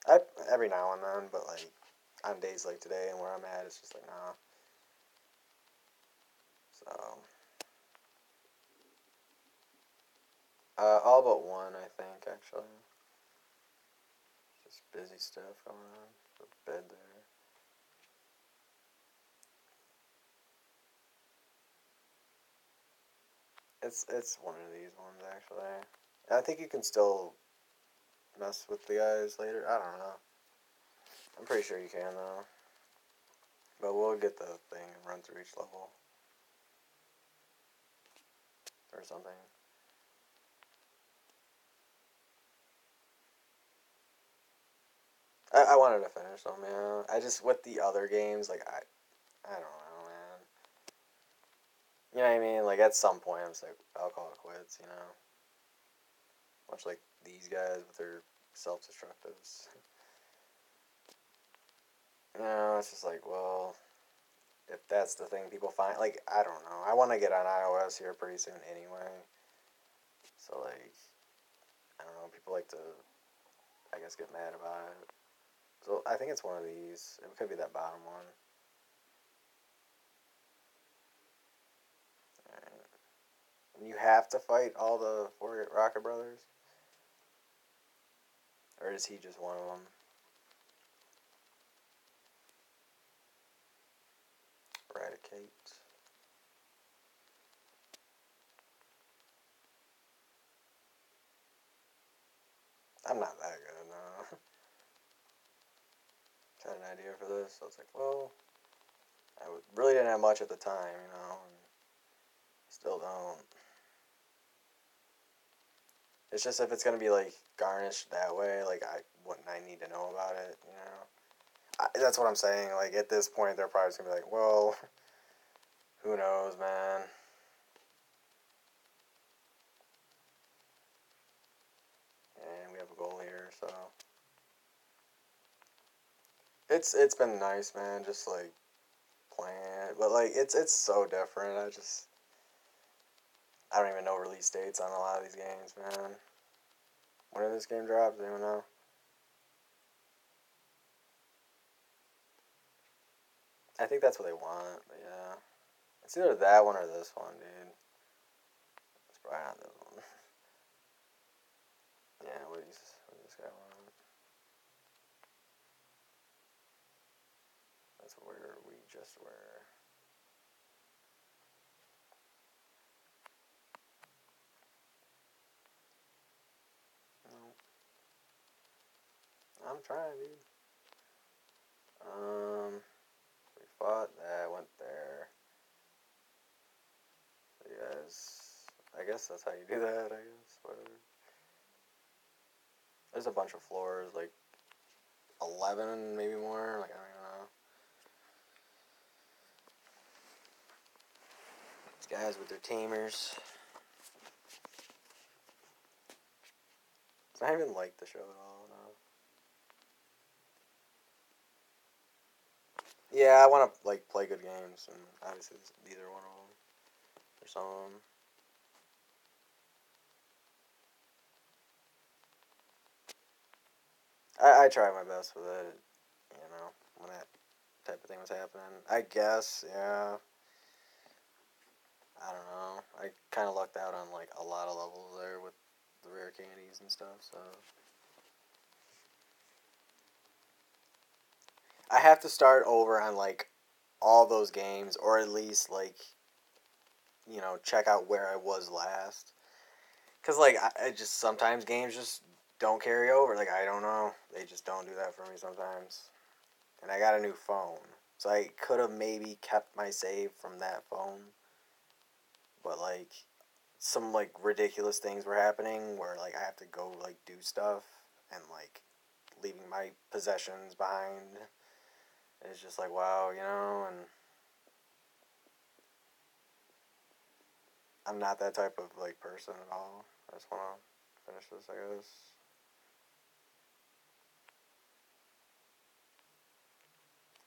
I Every now and then, but like on days like today and where I'm at, it's just like nah. So all but one, I think actually. Just busy stuff going on. The bed there. It's one of these ones actually. I think you can still mess with the guys later. I don't know. I'm pretty sure you can though. But we'll get the thing and run through each level or something. I wanted to finish them, yeah. I just with the other games, like I don't know, man. You know what I mean? Like at some point, I'm just like, I'll call it quits. You know, much like these guys with their self-destructives. You know, it's just like, well, if that's the thing people find. Like, I don't know. I want to get on iOS here pretty soon anyway. So, like, I don't know. People like to, I guess, get mad about it. So, I think it's one of these. It could be that bottom one. Alright. And you have to fight all the four Rocket Brothers? Or is he just one of them? Eradicate. I'm not that good, no. Had an idea for this, so it's like, well, really didn't have much at the time, you know, and still don't. It's just if it's gonna be like garnished that way, like wouldn't I need to know about it, you know? That's what I'm saying. Like at this point, they're probably just gonna be like, well, who knows, man. And we have a goal here, so it's been nice, man. Just like playing it, but like it's so different. I don't even know release dates on a lot of these games, man. When did this game drop? Does anyone know? I think that's what they want, but yeah. It's either that one or this one, dude. It's probably not this one. Yeah, what does this guy want? That's where we just were. No. I'm trying, dude. We fought that, went there. So you guys, I guess that's how you do that, I guess, whatever. There's a bunch of floors, like 11, maybe more, like I don't even know. These guys with their tamers. I don't even like the show at all, no. Yeah, I want to like play good games, and obviously these are one of them. There's some of them. I tried my best with it, you know, when that type of thing was happening. I guess, yeah. I don't know. I kind of lucked out on like a lot of levels there with the rare candies and stuff, so I have to start over on like all those games, or at least like, you know, check out where I was last. Cause like I just sometimes games just don't carry over. Like I don't know, they just don't do that for me sometimes. And I got a new phone, so I could have maybe kept my save from that phone, but like some like ridiculous things were happening where like I have to go like do stuff and like leaving my possessions behind. It's just like wow, you know, and I'm not that type of like person at all. I just want to finish this, I guess.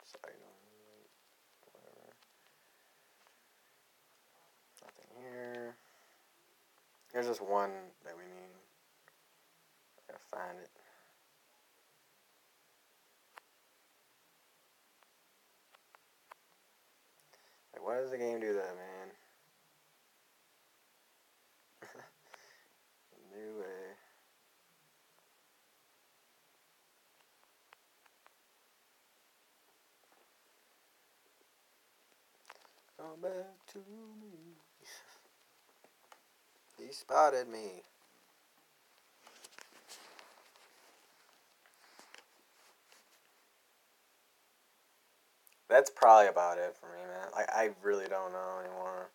Just item, whatever. Nothing here. There's just one that we need. I gotta find it. Like, why does the game do that, man? New way. Come back to me. He spotted me. That's probably about it for me, man. Like, I really don't know anymore.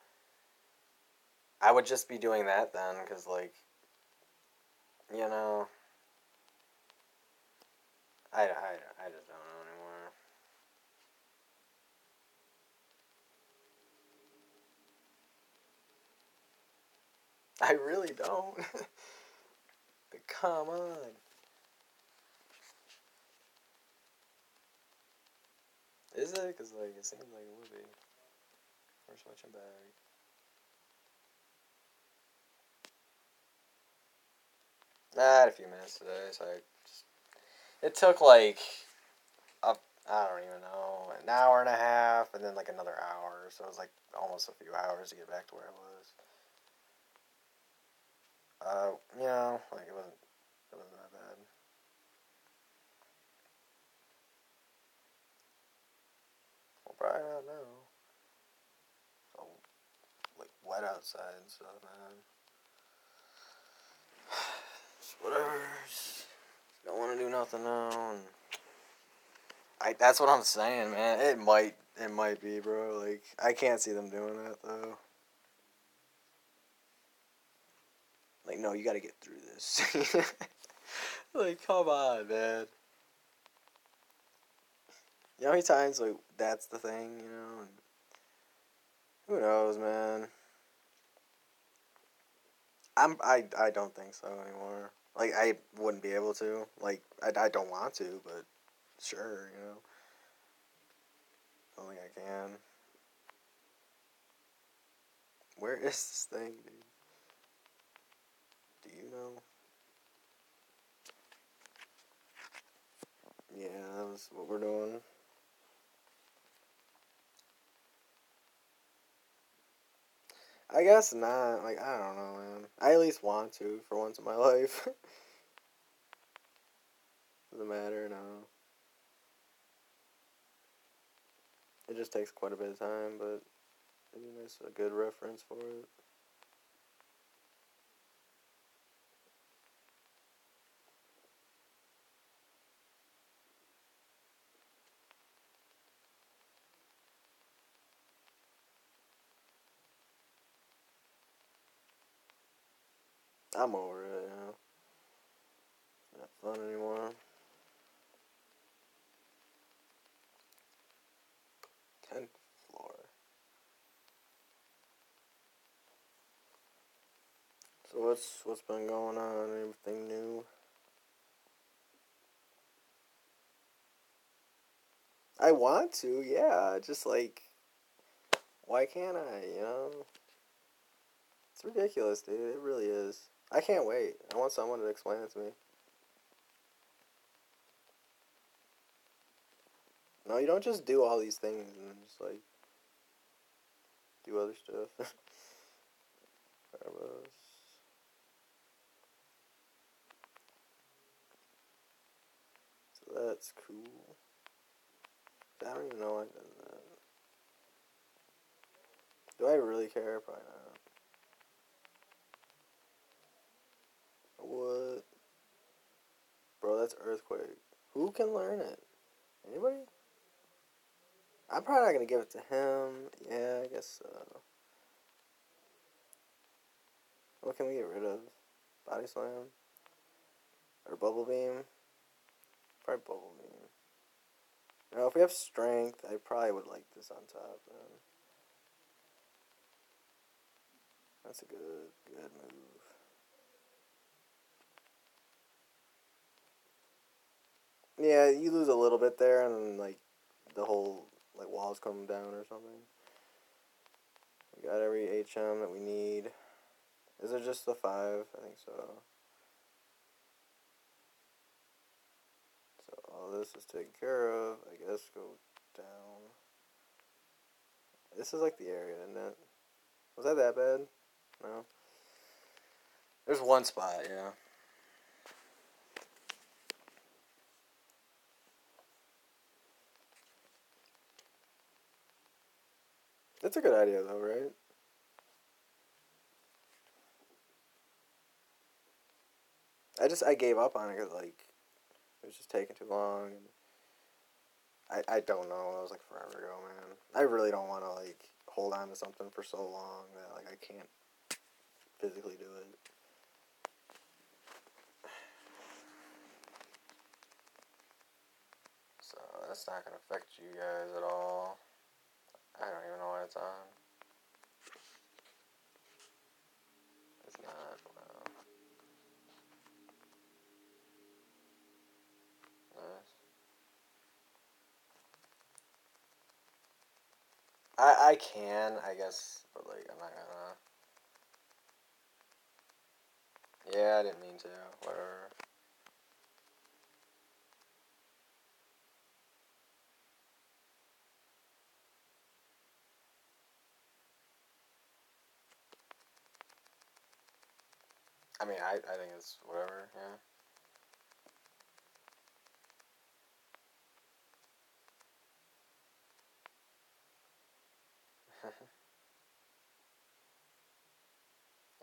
I would just be doing that then, because, like, you know, I just don't know anymore. I really don't. Come on. Is it? Because, like, it seems like it would be. We're switching back. I had a few minutes today, so it took like I don't even know, an hour and a half, and then like another hour. So it was like almost a few hours to get back to where I was. Like it wasn't that bad. Well, probably not now. It's all like wet outside and stuff, man. Whatever. Just don't want to do nothing now. And that's what I'm saying, man. It might be, bro. Like I can't see them doing that though. Like, no, you got to get through this. Like, come on, man. You know how many times like that's the thing, you know? And who knows, man? I don't think so anymore. Like I wouldn't be able to. Like I don't want to, but sure, you know. I don't think I can. Where is this thing, dude? Do you know? Yeah, that was what we're doing. I guess not. Like I don't know, man. I at least want to for once in my life. Doesn't matter, no. It just takes quite a bit of time, but it'd be nice a good reference for it. I'm over it, you know. It's not fun anymore. 10th floor. So what's been going on? Anything new? I want to, yeah. Just like, why can't I? You know, it's ridiculous, dude. It really is. I can't wait. I want someone to explain it to me. No, you don't just do all these things and just like do other stuff. So that's cool. I don't even know why it does that. Do I really care? Probably not. What? Bro, that's Earthquake. Who can learn it? Anybody? I'm probably not gonna give it to him. Yeah, I guess so. What can we get rid of? Body Slam? Or Bubble Beam? Probably Bubble Beam. Now, if we have Strength, I probably would like this on top, then. That's a good move. Yeah, you lose a little bit there, and then, like, the whole, like, walls come down or something. We got every HM that we need. Is it just the 5? I think so. So all this is taken care of. I guess go down. This is like the area, isn't it? Was that bad? No. There's one spot, yeah. That's a good idea, though, right? I gave up on it because, like, it was just taking too long. And I don't know. It was, like, forever ago, man. I really don't want to, like, hold on to something for so long that, like, I can't physically do it. So that's not going to affect you guys at all. I don't even know why it's on. It's not. Wow. Nice. I can, I guess, but like I'm not gonna. Yeah, I didn't mean to. Whatever. I mean, I think it's whatever. Yeah.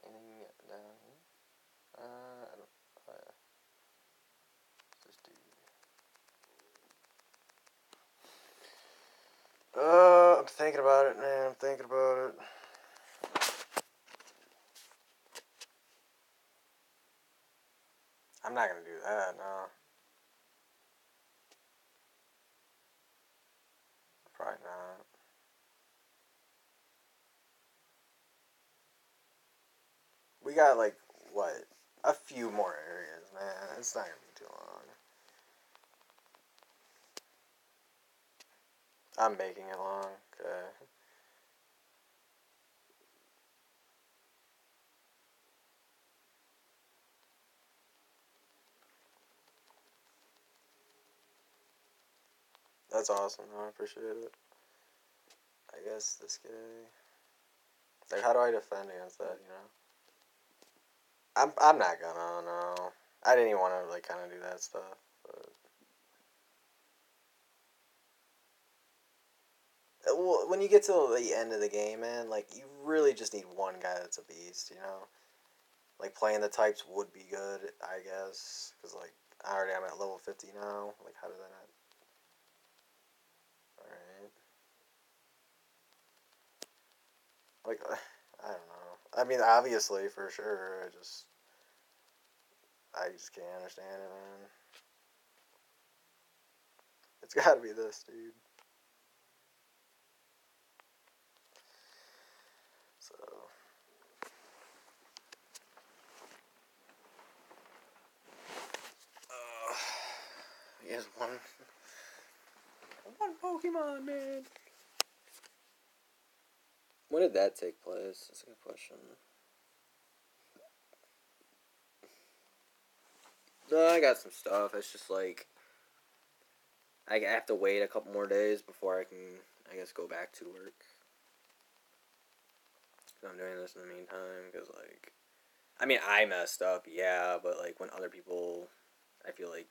Anything down here? I don't. Just do. I'm thinking about it, man. I'm thinking about it. I'm not gonna do that. No, probably not. We got like what? A few more areas, man. It's not gonna be too long. I'm making it long. Okay. That's awesome. I appreciate it. I guess this guy. Like, how do I defend against that? You know. I'm not gonna. No. I didn't even want to like kind of do that stuff. But when you get to the end of the game, man, like you really just need one guy that's a beast. You know. Like playing the types would be good, I guess, because like I already am at level 50 now. Like, how did that not? All right. Like, I don't know. I mean, obviously, for sure. I just can't understand it, man. It's got to be this, dude. So, he has one Pokemon, man. When did that take place? That's a good question. No, I got some stuff. It's just like I have to wait a couple more days before I can, I guess, go back to work. Cause I'm doing this in the meantime. Because like, I mean, I messed up, yeah, but like when other people, I feel like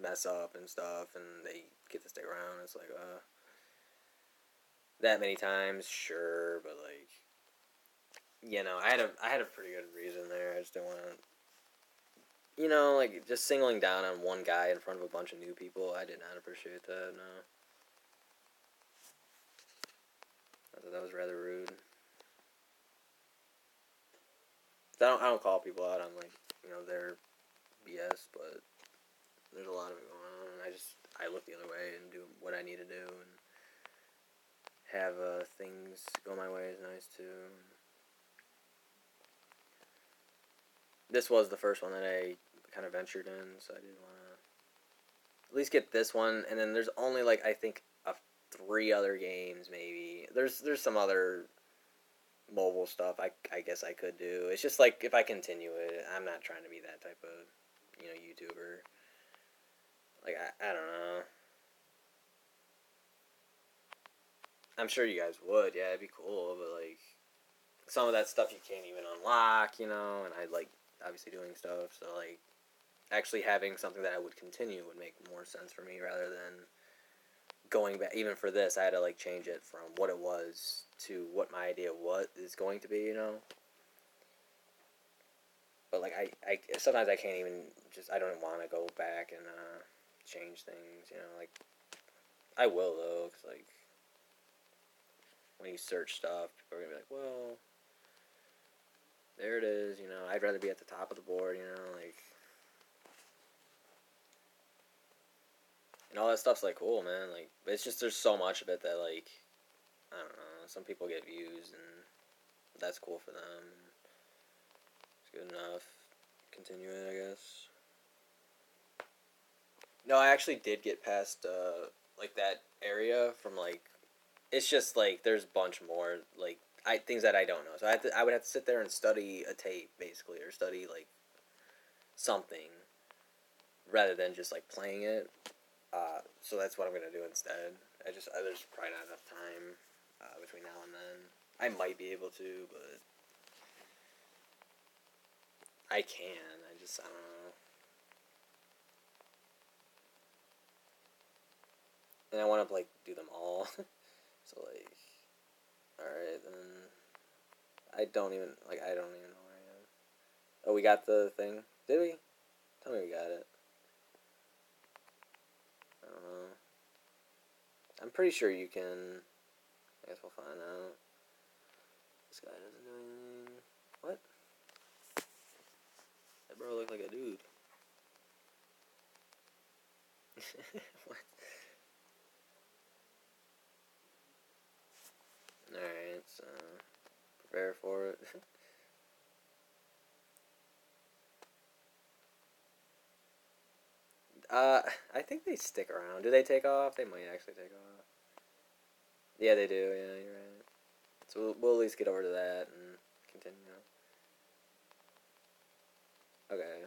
mess up and stuff, and they get to stay around, it's like, that many times, sure, but like, I had a pretty good reason there. I just didn't want to, like just singling down on one guy in front of a bunch of new people. I did not appreciate that. No, I thought that was rather rude. I don't call people out on like their BS, but there's a lot of it going on. And I look the other way and do what I need to do and have things go my way is nice too. This was the first one that I kind of ventured in, so I did want to at least get this one. And then there's only like I think 3 other games maybe. There's some other mobile stuff I guess I could do. It's just like if I continue it, I'm not trying to be that type of YouTuber. Like I don't know. I'm sure you guys would. Yeah, it'd be cool, but like some of that stuff you can't even unlock, and I like obviously doing stuff, so like actually having something that I would continue would make more sense for me rather than going back. Even for this, I had to like change it from what it was to what my idea of what is going to be. But like I sometimes I can't even I don't want to go back and change things. Like I will though, cause like when you search stuff, people are gonna be like, well, there it is. I'd rather be at the top of the board. Like and all that stuff's like cool, man. Like, but it's just there's so much of it that like I don't know. Some people get views and that's cool for them. It's good enough. Continue it, I guess. No, I actually did get past like that area from like it's just like there's a bunch more like things that I don't know. So I would have to sit there and study a tape basically, or study like something rather than just like playing it. So that's what I'm gonna do instead. There's probably not enough time between now and then. I might be able to, but I can. I don't know. And I want to like do them all. So like, all right, then I don't even know where I am. Oh, we got the thing. Did we? Tell me we got it. I don't know. I'm pretty sure you can. I guess we'll find out. This guy doesn't do anything. What? That bro looked like a dude. What? Alright, so prepare for it. I think they stick around. Do they take off? They might actually take off. Yeah, they do. Yeah, you're right. So we'll at least get over to that and continue. Okay.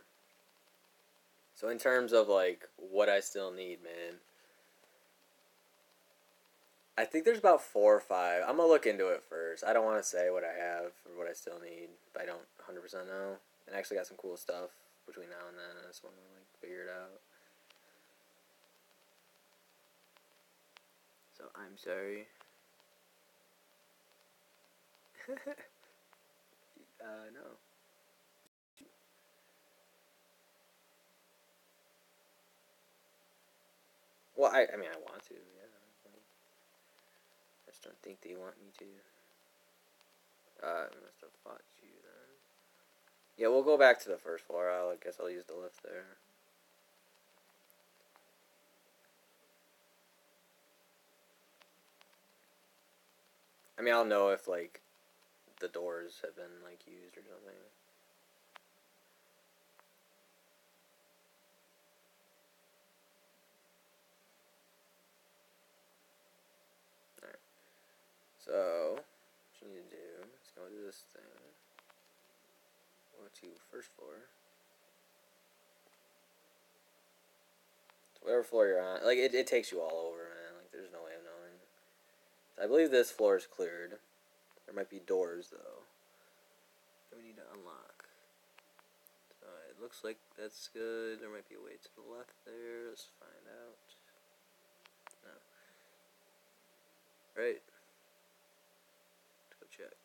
So in terms of like what I still need, man, I think there's about 4 or 5. I'm gonna look into it first. I don't want to say what I have or what I still need, but I don't 100% know. And I actually got some cool stuff between now and then. I just want to like figure it out. So I'm sorry. No. Well, I mean, I want to. Yeah. I just don't think they want me to. I must have fought you then. Yeah, we'll go back to the first floor. I guess I'll use the lift there. I mean, I'll know if like the doors have been like used or something. Alright. So, what you need to do is go to this thing. Go to first floor. So whatever floor you're on, like it takes you all over, man. Like there's no way of knowing. So I believe this floor is cleared. There might be doors though that we need to unlock. So it looks like that's good. There might be a way to the left there. Let's find out. No. Right. Let's go check.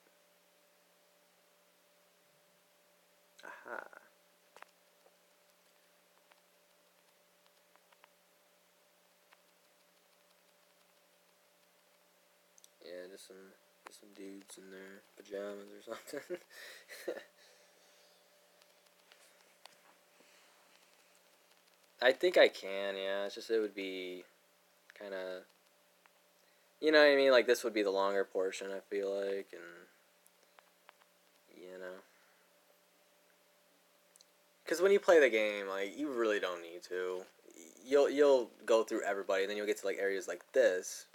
Aha. Yeah, just some dudes in their pajamas or something. I think I can, yeah. It's just it would be kind of, you know what I mean? Like this would be the longer portion. I feel like, and you know, because when you play the game, like you really don't need to. You'll go through everybody, and then you'll get to like areas like this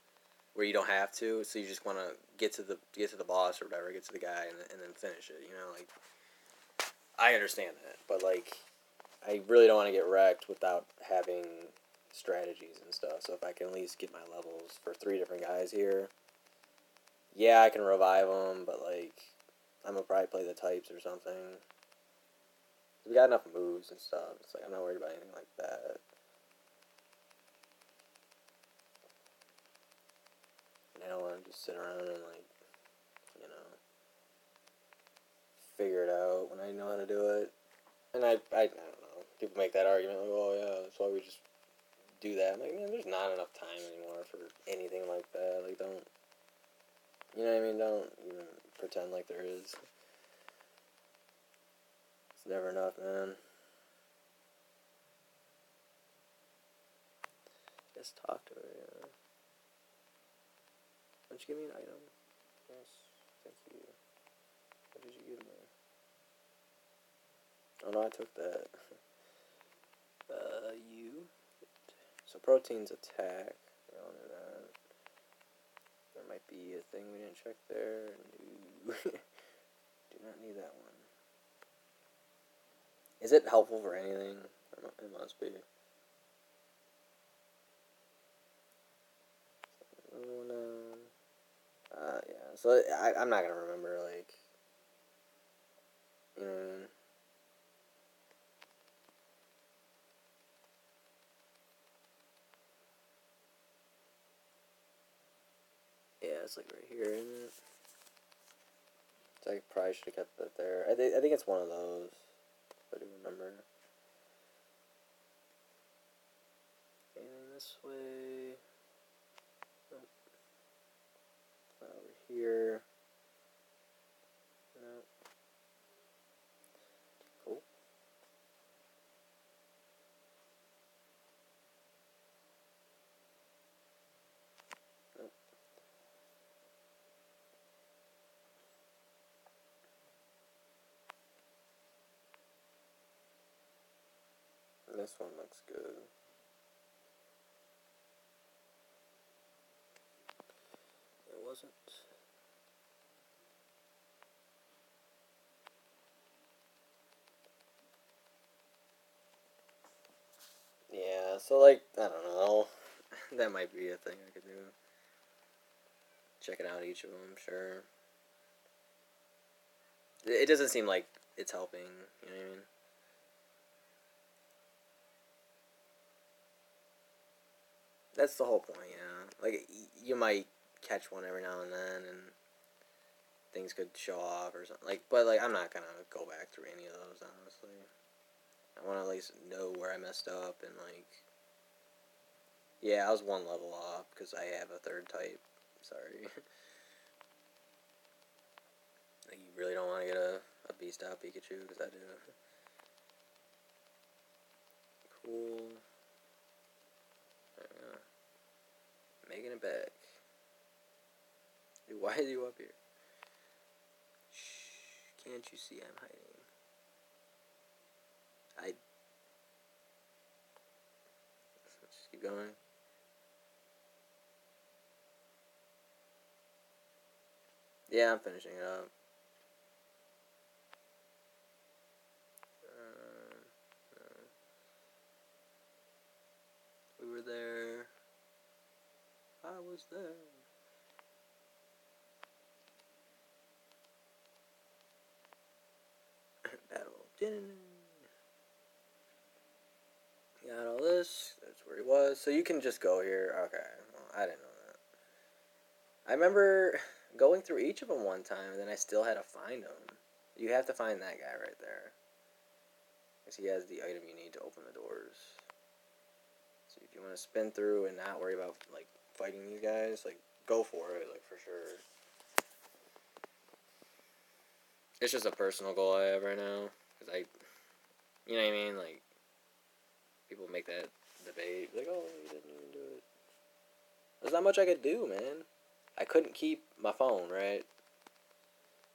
where you don't have to. So you just want to get to the boss or whatever, get to the guy, and then finish it. You know, like I understand that, but like I really don't want to get wrecked without having strategies and stuff. So if I can at least get my levels for 3 different guys here, yeah, I can revive them, but like I'm gonna probably play the types or something. We got enough moves and stuff. It's like I'm not worried about anything like that. And I don't want to just sit around and like, you know, figure it out when I know how to do it. And I don't know. People make that argument like, oh yeah, that's why we just do that. I'm like, man, there's not enough time anymore for anything like that. Like, don't, you know what I mean? Don't even pretend like there is. It's never enough, man. Just talk to her, yeah. Why don't you give me an item? Yes, thank you. What did you give me? Oh no, I took that. You. So protein's attack. We all knew that. might be a thing we didn't check there. No. Do not need that one. Is it helpful for anything? It must be. Oh no. Yeah. So I'm not gonna remember, like, you know what I mean? Yeah, it's like right here, isn't it? So I probably should have kept that there. I think it's one of those. If I do remember. Anything this way? Nope. Not over here. Nope. Cool. Nope. This one looks good. It wasn't. Yeah, so like, I don't know. That might be a thing I could do. Checking out each of them, sure. It doesn't seem like it's helping, you know what I mean? That's the whole point, yeah. Like, you might catch one every now and then, and things could show off or something. Like, but like, I'm not gonna go back through any of those, honestly. I want to at least know where I messed up and like, yeah, I was one level off because I have a third type. Sorry. Like, you really don't want to get a beast out Pikachu because I do. Cool. There we go. Making it back. Dude, why is you up here? Shh, can't you see I'm hiding? Let's just keep going. Yeah, I'm finishing it up. We were there. I was there. Battle. Got all this. That's where he was. So you can just go here. Okay. Well, I didn't know that. I remember going through each of them one time, and then I still had to find them. You have to find that guy right there. Because he has the item you need to open the doors. So if you want to spin through and not worry about, like, fighting these guys, like, go for it, like, for sure. It's just a personal goal I have right now. Because you know what I mean? Like, people make that debate. Like, oh, you didn't even do it. There's not much I could do, man. I couldn't keep my phone, right?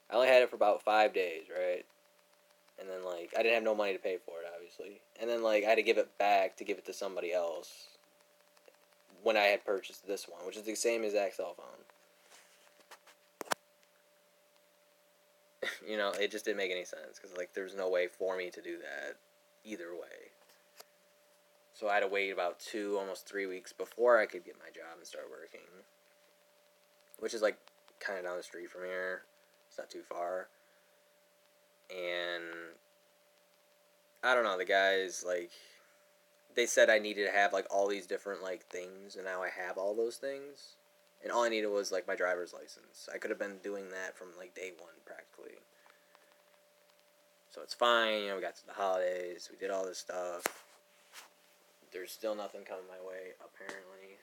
I only had it for about 5 days, right? And then, like, I didn't have no money to pay for it, obviously. And then, like, I had to give it back to give it to somebody else when I had purchased this one, which is the same exact cell phone. You know, it just didn't make any sense because, like, there's no way for me to do that either way. So I had to wait about 2, almost 3 weeks before I could get my job and start working, which is, like, kind of down the street from here. It's not too far. And I don't know, the guys, like, they said I needed to have, like, all these different, like, things, and now I have all those things. And all I needed was, like, my driver's license. I could have been doing that from, like, day one, practically. So it's fine, you know, we got to the holidays, we did all this stuff. There's still nothing coming my way, apparently.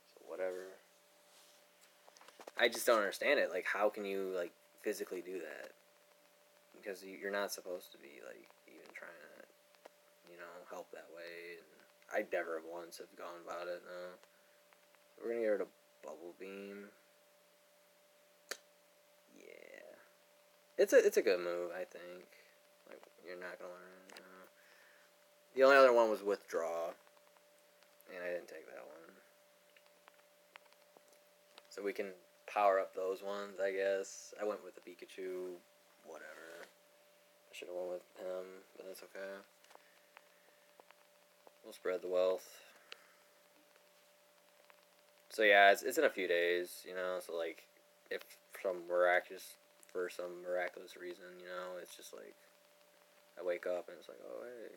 So whatever. I just don't understand it. Like, how can you, like, physically do that? Because you're not supposed to be, like, even trying to, you know, help that way. And I never once have gone about it, no. We're gonna get rid of Bubble Beam. Yeah. It's a good move, I think. Like, you're not gonna learn, no. The only other one was Withdraw. And I didn't take that one. So we can power up those ones, I guess. I went with the Pikachu, whatever. I should have went with him, but that's okay. We'll spread the wealth. So yeah, it's in a few days, you know. So like, if for some miraculous reason, you know, it's just like I wake up and it's like, oh hey,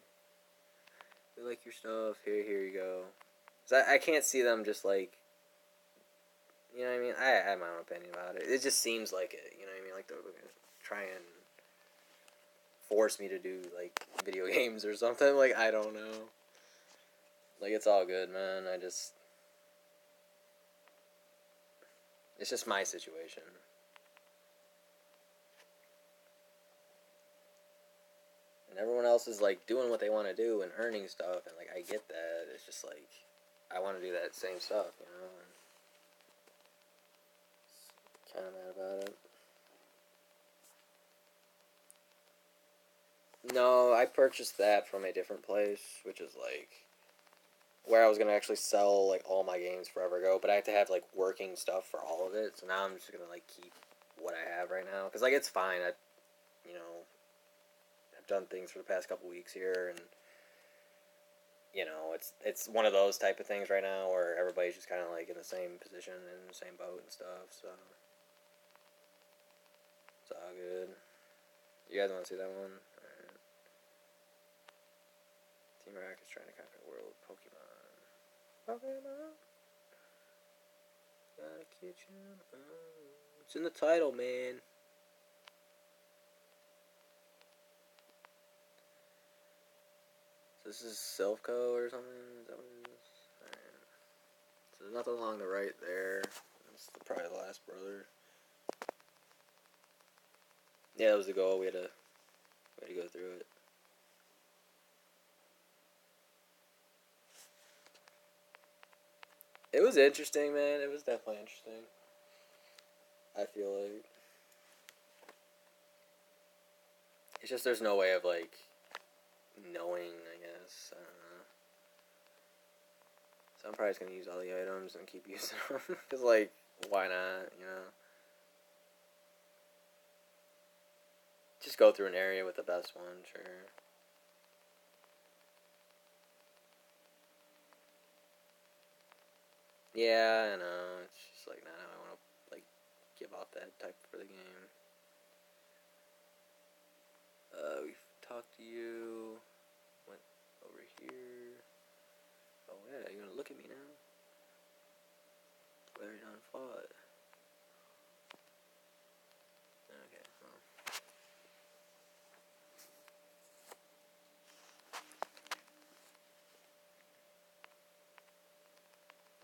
we like your stuff. Here you go. So I can't see them just like, you know what I mean. I have my own opinion about it. It just seems like it, you know what I mean. Like they're try and force me to do like video games or something. Like I don't know. Like it's all good, man. It's just my situation. And everyone else is like doing what they want to do and earning stuff, and like I get that. It's just like I want to do that same stuff, you know. And kind of mad about it. No, I purchased that from a different place, which is like where I was gonna actually sell like all my games forever ago, but I have to have like working stuff for all of it. So now I'm just gonna like keep what I have right now because like it's fine. You know, I've done things for the past couple weeks here, and you know, it's one of those type of things right now where everybody's just kind of like in the same position and the same boat and stuff. So it's all good. You guys want to see that one? Alright. Team Rocket is trying to conquer the world of Pokemon. Pokemon. Got a kitchen. Oh, it's in the title, man. So this is Silpho or something? Is that what it is? Alright. So there's nothing along the right there. That's probably the last brother. Yeah, that was the goal. We had to go through it. It was interesting, man. It was definitely interesting. I feel like it's just there's no way of like knowing. I guess I don't know. So I'm probably just gonna use all the items and keep using them because like why not? You know. Just go through an area with the best one, sure. Yeah, I know. It's just like not how I want to like give out that type for the game. We've talked to you. Went over here. Oh yeah, you gonna look at me now? Very done fought. Okay. Well.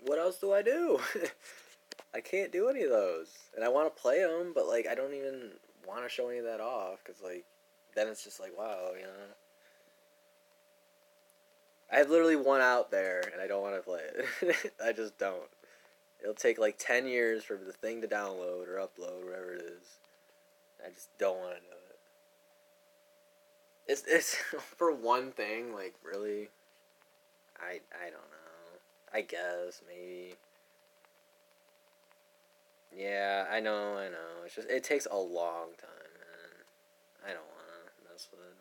What else do I do? I can't do any of those, and I want to play them, but like I don't even want to show any of that off because like then it's just like wow, you know. I have literally one out there, and I don't want to play it. I just don't. It'll take like 10 years for the thing to download or upload, whatever it is. I just don't want to do it. It's for one thing, like really. I don't know. I guess maybe. Yeah, I know. It's just it takes a long time, man. I don't want to mess with it.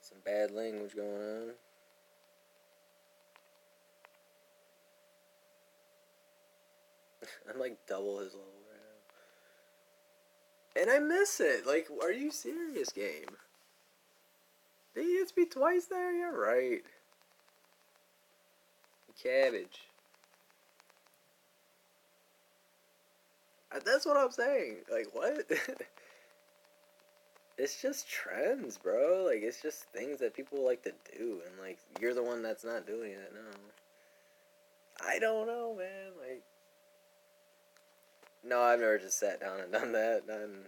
Some bad language going on. I'm like double his level right now. And I miss it. Like, are you serious, game? Did he hit me twice there? You're right. Cabbage. That's what I'm saying. Like, what? It's just trends, bro. Like, it's just things that people like to do. And, like, you're the one that's not doing it now. I don't know, man. Like, no, I've never just sat down and done that. None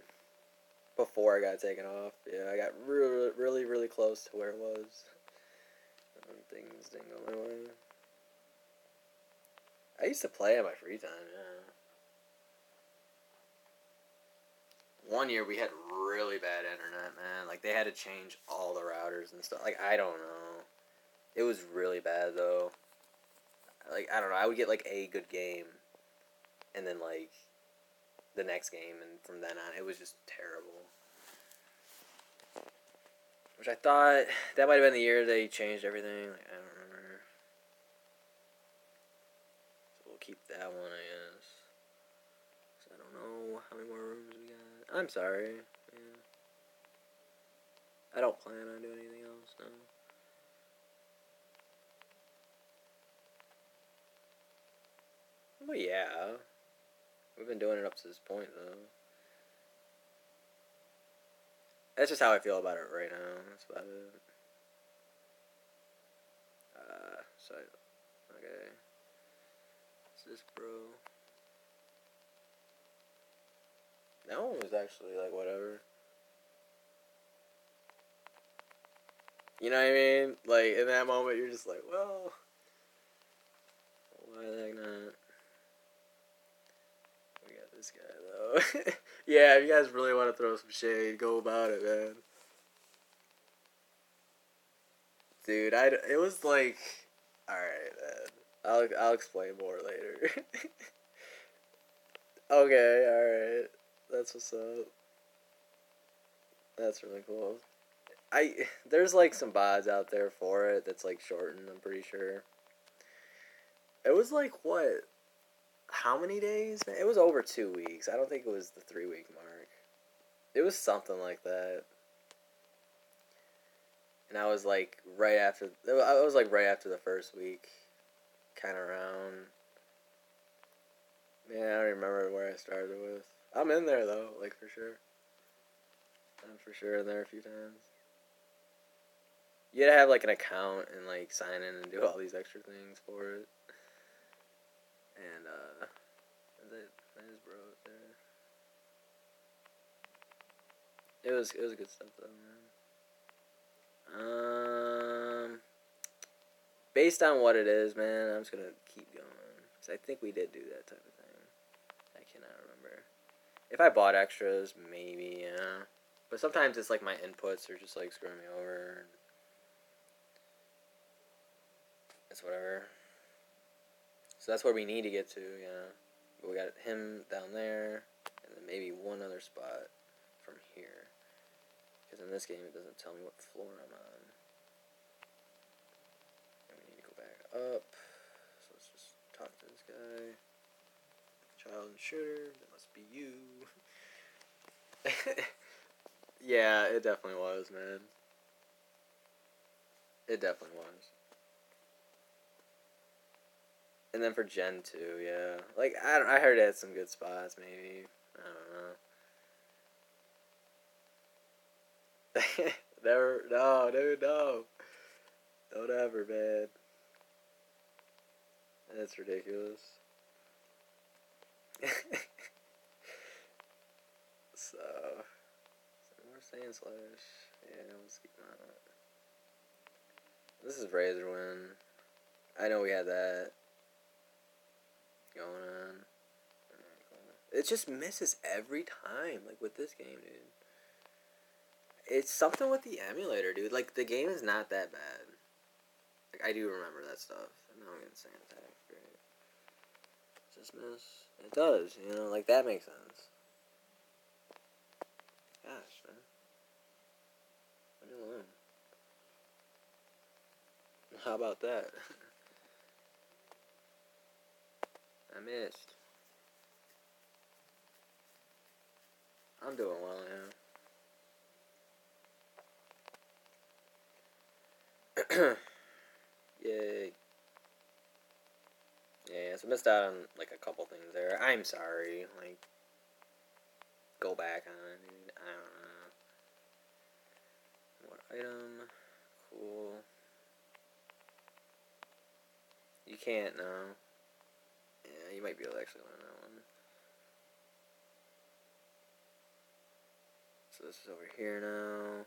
before I got taken off. Yeah, I got really, really, really close to where it was. And things didn't go my way. I used to play in my free time, yeah. one year we had really bad internet, man. Like, they had to change all the routers and stuff. Like, I don't know. It was really bad, though. Like, I don't know. I would get, like, a good game. And then, like, the next game. And from then on, it was just terrible. Which I thought... That might have been the year they changed everything. Like, I don't remember. So we'll keep that one, I guess. So I don't know how many more rooms we got. I'm sorry. Yeah. I don't plan on doing anything else, no. Well, yeah. We've been doing it up to this point, though. That's just how I feel about it right now. That's about it. So, okay. What's this, bro? That one was actually, like, whatever. You know what I mean? Like, in that moment, you're just like, well, why the heck not? We got this guy, though. Yeah, if you guys really want to throw some shade, go about it, man. Dude, it was like... Alright, man. I'll explain more later. Okay, alright. That's what's up. That's really cool. There's like some VODs out there for it that's like shortened, I'm pretty sure. It was like what? How many days? Man, it was over 2 weeks. I don't think it was the 3-week mark. It was something like that. And I was like right after the first week, kind of around. Man, I don't remember where I started with. I'm in there though, like for sure. I'm for sure in there a few times. You had to have like an account and like sign in and do all these extra things for it. And that is bro up there. It was good stuff though, man. Based on what it is, man, I'm just gonna keep going. Cause I think we did do that type of thing. I cannot remember. If I bought extras, maybe, yeah. But sometimes it's like my inputs are just like screwing me over. It's whatever. So that's where we need to get to, yeah. But we got him down there, and then maybe one other spot from here. Because in this game it doesn't tell me what floor I'm on. And we need to go back up. So let's just talk to this guy. Child and shooter, that must be you. Yeah, it definitely was, man. It definitely was. And then for Gen 2, yeah. Like, I heard it had some good spots, maybe. I don't know. Never, no, dude, no. Don't ever, man. That's ridiculous. So, some more Sand Slash. Yeah, let's keep on it. This is Razorwind. I know we had that going on. It just misses every time, like with this game, dude. It's something with the emulator, dude. Like, the game is not that bad. Like, I do remember that stuff. Now I'm getting Sand Attack. Great. Does this miss? It does, you know, like, that makes sense. Gosh, man. Leave me alone. How about that? I missed. I'm doing well, yeah. Yay. Yeah, so missed out on, like, a couple things there. I'm sorry. Like, go back on it, dude. I don't know. What item? Cool. You can't, no. Yeah, you might be able to actually learn that one. So this is over here now.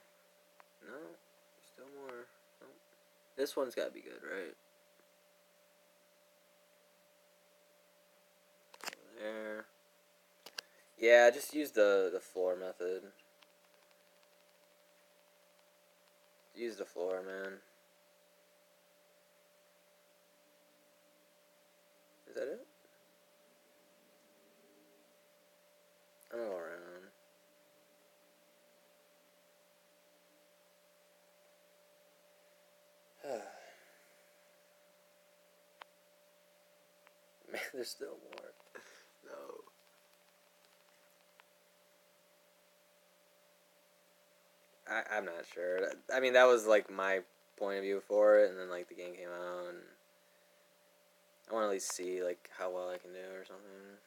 No, still more. Nope. This one's gotta be good, right? Over there. Yeah, just use the floor method. Use the floor, man. Is that it? I'm gonna go around. Man, there's still more. No. I'm not sure. I mean, that was like my point of view for it, and then like the game came out, and I want to at least see like how well I can do or something.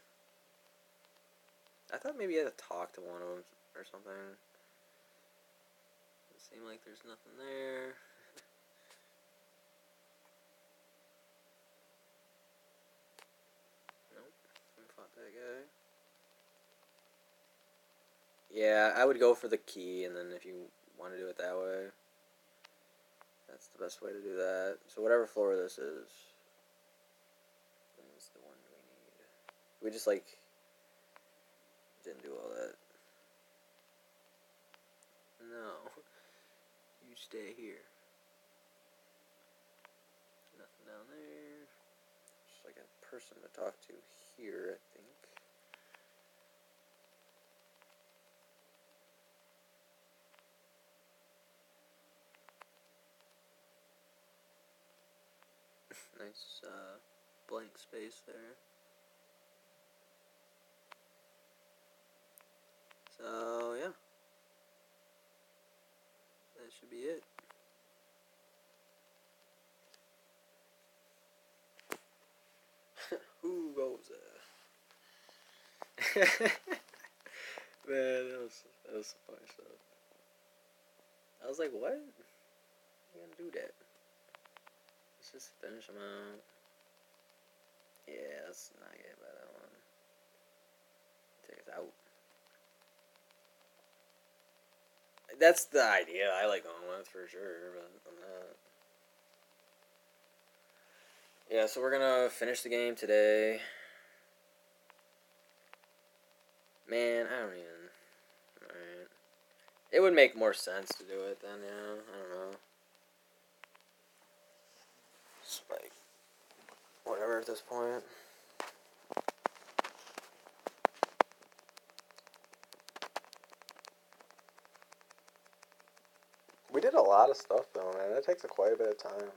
I thought maybe I had to talk to one of them or something. It seemed like there's nothing there. Nope. I fought that guy. Yeah, I would go for the key, and then if you want to do it that way, that's the best way to do that. So whatever floor this is the one we need. We just like didn't do all that. No, you stay here. Nothing down there. Just like a person to talk to here, I think. Nice blank space there. So yeah, that should be it. Who goes there? Man, that was some funny stuff. I was like, what? You gonna do that? Let's just finish them out. Yeah, let's not get by that one. Take us out. That's the idea I like going with for sure, but I'm not. Yeah, so we're gonna finish the game today. Man, I don't even. Alright. It would make more sense to do it then, yeah. I don't know. It's like, whatever at this point. We did a lot of stuff though, man. That takes quite a bit of time.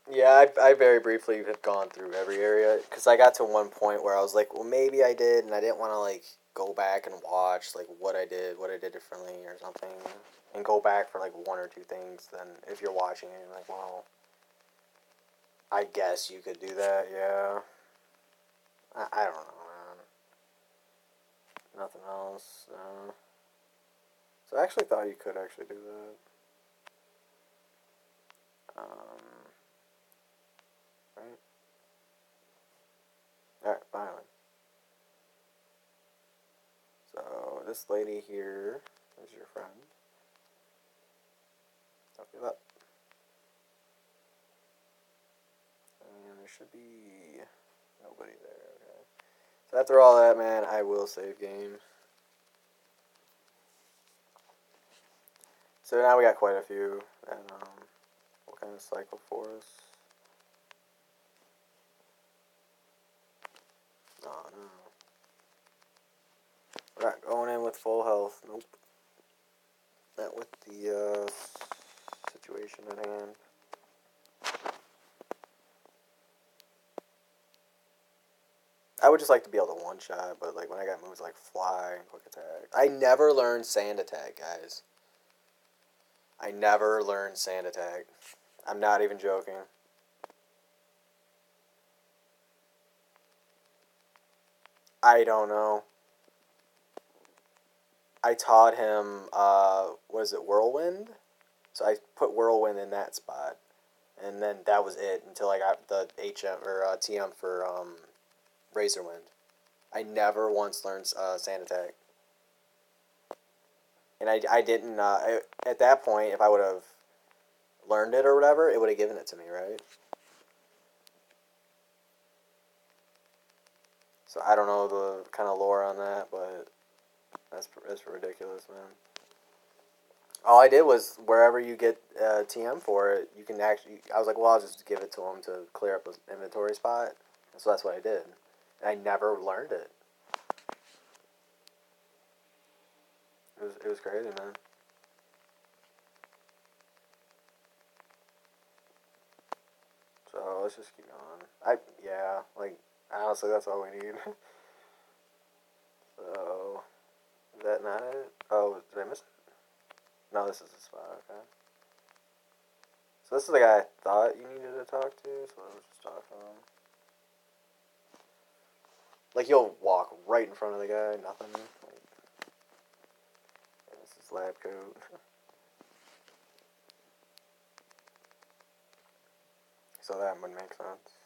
Yeah, I very briefly have gone through every area because I got to one point where I was like, well, maybe I did, and I didn't want to like go back and watch like what I did differently or something, and go back for like one or two things. Then if you're watching it, you're like, well, I guess you could do that. Yeah, I don't know, man. Nothing else. So I actually thought you could actually do that. Right. All right, finally. So this lady here is your friend. Don't give up. And there should be nobody there. Okay. So after all that, man, I will save game. So now we got quite a few, and we'll kind of cycle for us. Oh no. We're not going in with full health. Nope. Not with the situation at hand. I would just like to be able to one shot, but like when I got moves like fly and quick attack, I never learned sand attack, guys. I never learned sand attack. I'm not even joking. I don't know. I taught him, was it Whirlwind? So I put Whirlwind in that spot. And then that was it until I got the HM or TM for Razorwind. I never once learned Sand Attack. And I didn't, at that point, if I would have learned it or whatever, it would have given it to me, right? So I don't know the kind of lore on that, but that's ridiculous, man. All I did was wherever you get TM for it, you can actually. I was like, well, I'll just give it to him to clear up his inventory spot. So that's what I did. And I never learned it. It was crazy, man. So let's just keep going. Like honestly, that's all we need. So is that not it? Oh, did I miss it? No, this is the spot. Okay. So this is the guy I thought you needed to talk to. So let's just talk to him. Like you'll walk right in front of the guy, nothing. Like, this is lab coat. So that would make sense.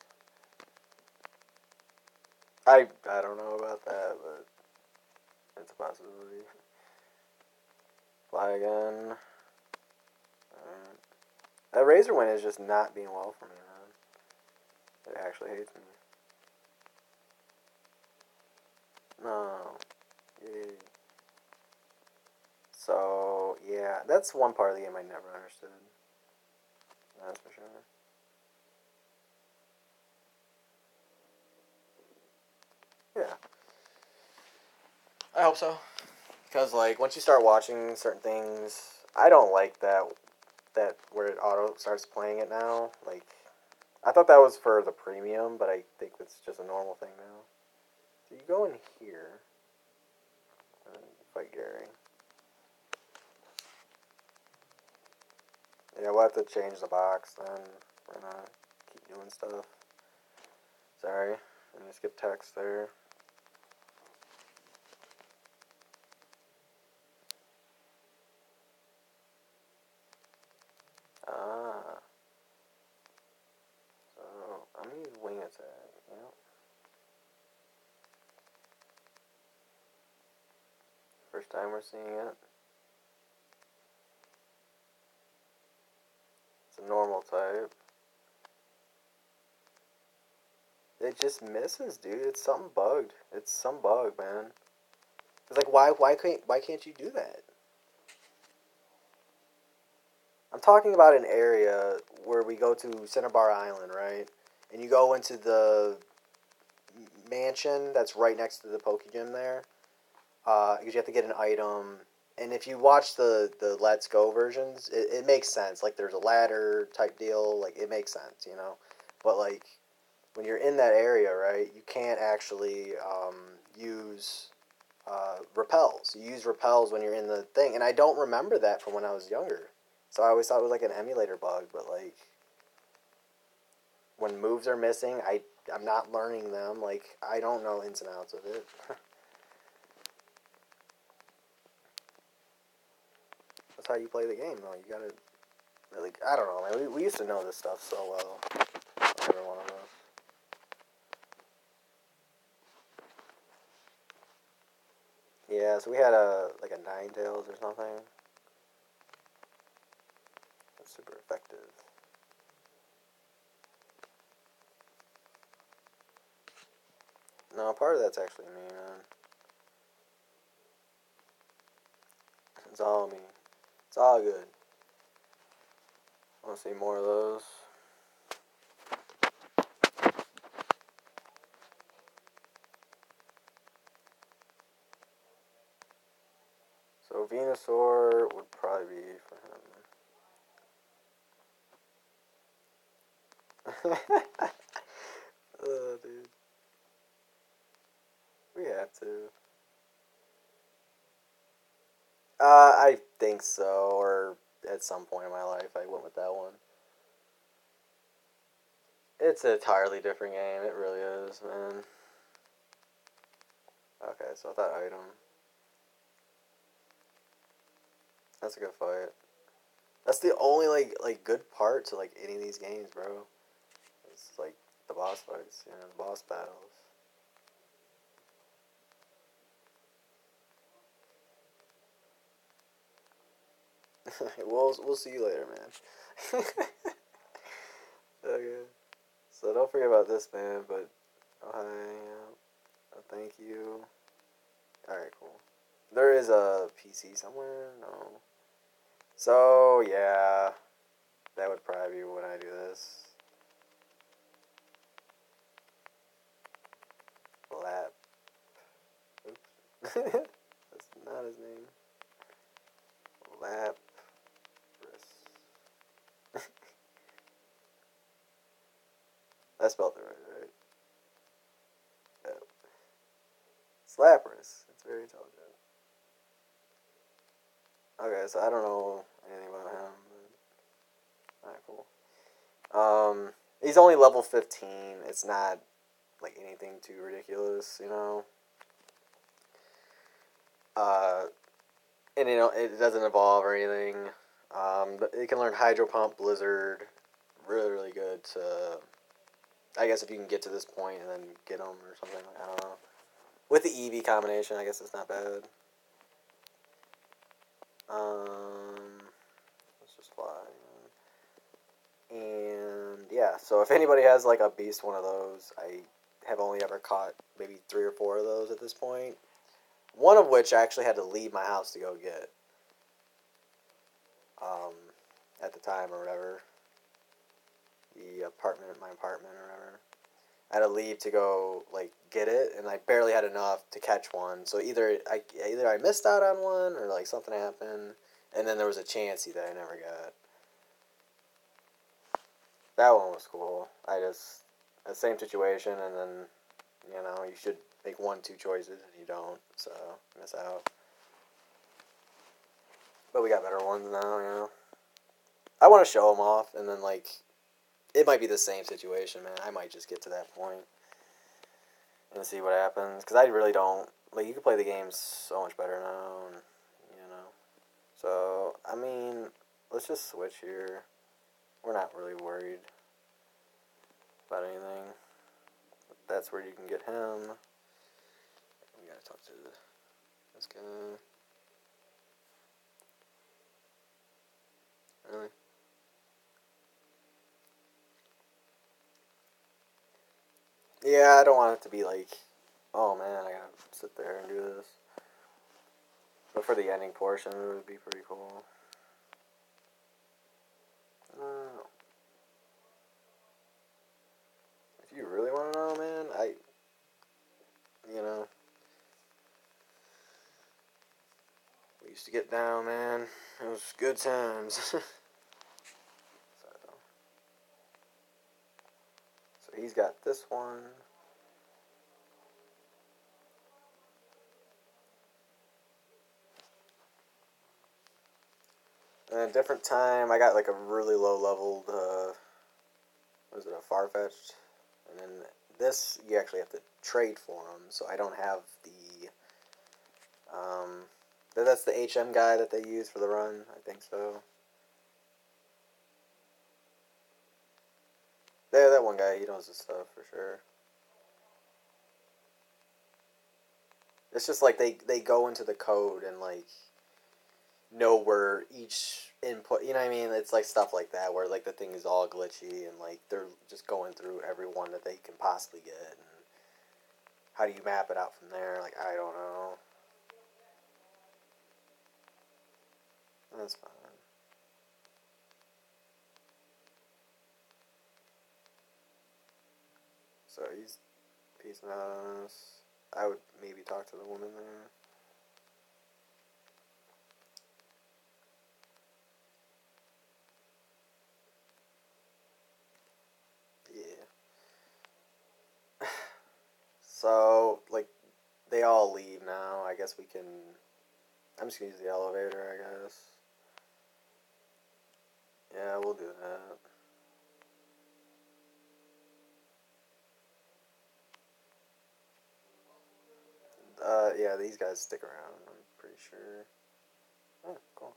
I don't know about that, but it's a possibility. Fly again. That razor wind is just not being well for me, man. It actually hates me. No. Yay. So, yeah, that's one part of the game I never understood. That's for sure. Yeah. I hope so. Because, like, once you start watching certain things, I don't like that where it auto starts playing it now. Like, I thought that was for the premium, but I think it's just a normal thing now. So you go in here and fight Gary. Yeah, we'll have to change the box then. We're gonna keep doing stuff. Sorry, I'm gonna skip text there. Ah. So, I'm gonna use wing attack. Yep. First time we're seeing it. It's a normal type. It just misses, dude. It's something bugged. It's some bug, man. It's like why can't you do that? I'm talking about an area where we go to Cinnabar Island, right? And you go into the mansion that's right next to the Poke Gym there, because you have to get an item. And if you watch the Let's Go versions, it makes sense. Like there's a ladder type deal. Like it makes sense, you know. But like when you're in that area, right, you can't actually use repels. You use repels when you're in the thing, and I don't remember that from when I was younger. So I always thought it was like an emulator bug, but like when moves are missing, I'm not learning them. Like I don't know ins and outs of it. That's how you play the game, though. You gotta really. I don't know, man. We used to know this stuff so well. Every one of us. Yeah, so we had a Ninetales or something. That's super effective. No, part of that's actually me, man. It's all me. It's all good. I want to see more of those. So Venusaur would probably be for him. Oh, dude. We have to. I think so, or at some point in my life I went with that one. It's an entirely different game. It really is, man. Okay, so that item. That's a good fight. That's the only like good part to like any of these games, bro. It's like the boss fights, you know, the boss battles. We'll see you later, man. Okay. So don't forget about this, man. But oh, hi, Thank you. Alright, cool. There is a PC somewhere? No. So, yeah. That would probably be when I do this. Lap. Oops. That's not his name. Lapras. I spelled it right? Yeah. Slapras. It's very intelligent. Okay, so I don't know anything about him. Alright, cool. He's only level 15. It's not like anything too ridiculous, you know. And you know it doesn't evolve or anything. But it can learn Hydro Pump, Blizzard, really good to. I guess if you can get to this point and then get them or something, I don't know. With the EV combination, I guess it's not bad. Let's just fly. And yeah, so if anybody has like a beast one of those, I have only ever caught maybe 3 or 4 of those at this point. One of which I actually had to leave my house to go get. At the time or whatever. My apartment or whatever. I had to leave to go like get it, and I barely had enough to catch one. So either I missed out on one or like something happened, and then there was a chancey that I never got. That one was cool. The same situation, and then you know you should make 1-2 choices, and you don't, so you miss out. But we got better ones now, you know. I want to show them off, and then like it might be the same situation, man. I might just get to that point and see what happens, because I really don't like. You can play the game so much better now, and you know. So I mean, let's just switch here. We're not really worried about anything. But that's where you can get him. We gotta talk to this guy. Really? Yeah, I don't want it to be like, oh man, I gotta sit there and do this. But for the ending portion, it would be pretty cool. If you really want to know, man, you know, we used to get down, man. It was good times. So he's got this one. And at a different time, I got like a really low leveled, was it a Farfetch'd? And then this, you actually have to trade for them, so I don't have the, that's the HM guy that they use for the run, I think so. Yeah, that one guy, he knows his stuff for sure. It's just like they go into the code and like know where each input, you know what I mean? It's like stuff like that where like the thing is all glitchy and like they're just going through every one that they can possibly get. And how do you map it out from there? Like, I don't know. That's fine. So he's piecing out on us. I would maybe talk to the woman there. Yeah. So, like, they all leave now. I guess we can. I'm just gonna use the elevator, I guess. Yeah, we'll do that. Yeah, these guys stick around, I'm pretty sure. Oh, cool.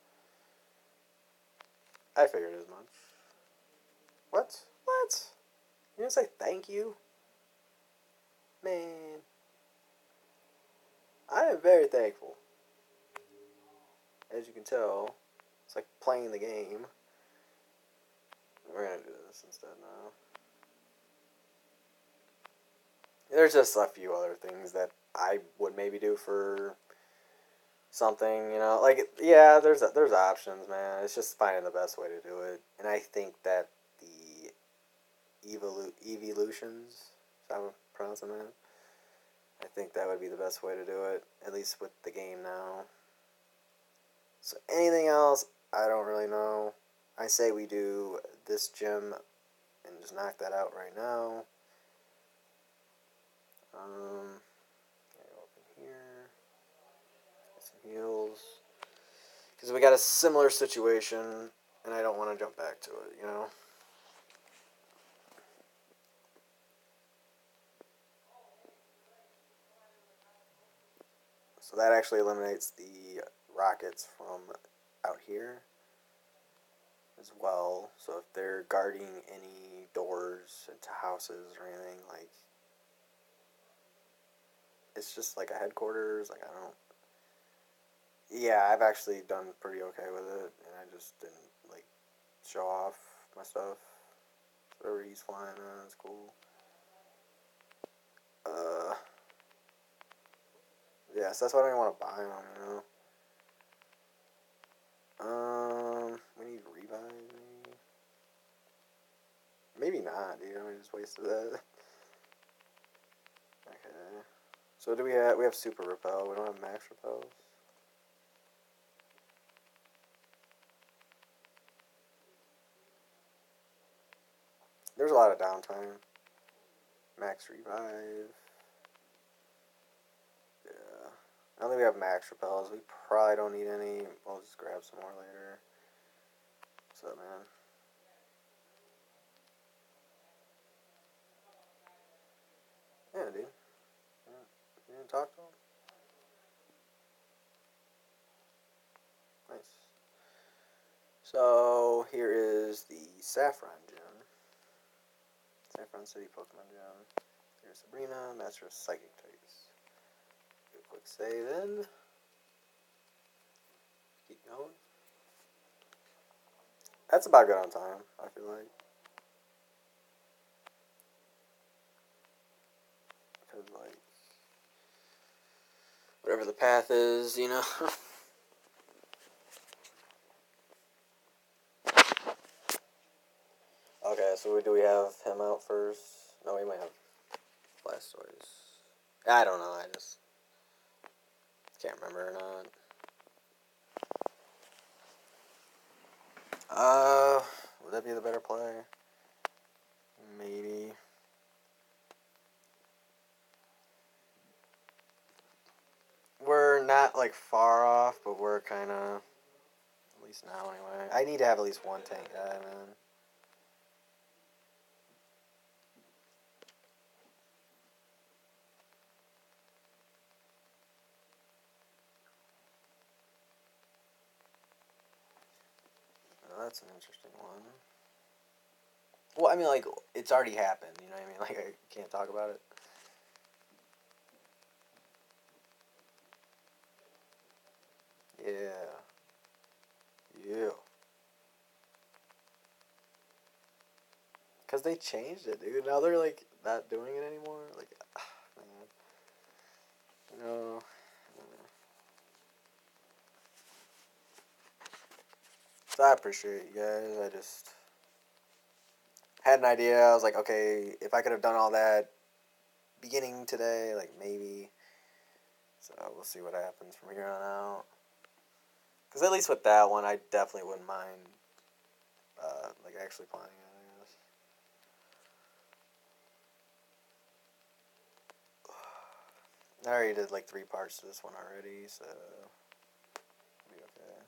I figured as much. What? What? You didn't say thank you? Man. I am very thankful. As you can tell, it's like playing the game. We're gonna do this instead now. There's just a few other things that I would maybe do for something, like, yeah, there's options, man. It's just finding the best way to do it. And I think that the evolutions, is that how I'm pronouncing that? I think that would be the best way to do it, at least with the game now. So anything else, I don't really know. I say we do this gym and just knock that out right now. Open here. Get some heals. Because we got a similar situation, and I don't want to jump back to it. So that actually eliminates the rockets from out here as well. So if they're guarding any doors into houses or anything, like, it's just like a headquarters. Like, I don't. Yeah, I've actually done pretty okay with it, and I just didn't like show off my stuff. Whatever he's flying on, it's cool. Yeah, so that's why I don't want to buy them. We need revive, maybe not, dude. I just wasted that. Okay. So do we have? We have super repel. We don't have max repels. There's a lot of downtime. Max revive. Yeah. I don't think we have max repels. We probably don't need any. We'll just grab some more later. What's up, man? Yeah, dude. You didn't talk to him? Nice. So here is the Saffron Gym. Saffron City Pokemon Gym. Here's Sabrina, Master of Psychic types. Do a quick save in. Keep going. That's about good on time, I feel like. Because, like, whatever the path is. Okay, so do we have him out first? No, we might have Blastoise. I don't know, I just can't remember or not. Would that be the better play? Maybe. We're not, like, far off, but we're kind of, at least now anyway. I need to have at least one tank guy, man. Oh, that's an interesting one. Well, I mean, like, it's already happened, you know what I mean? Like, I can't talk about it. Yeah. Yeah. Because they changed it, dude. Now they're, like, not doing it anymore. Like, man. No. So I appreciate you guys. I just had an idea. I was like, okay, if I could have done all that beginning today, like, maybe. So we'll see what happens from here on out. Because at least with that one, I definitely wouldn't mind, like, actually playing it, I guess. I already did, like, 3 parts to this one already, so it'll be okay.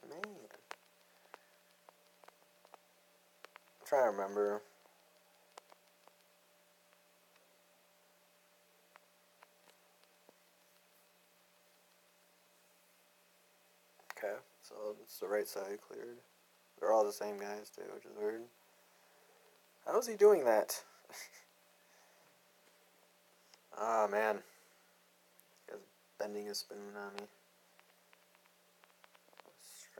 Man. I'm trying to remember. Okay, so it's the right side cleared. They're all the same guys, too, which is weird. How is he doing that? Oh, man. He's bending his spoon on me.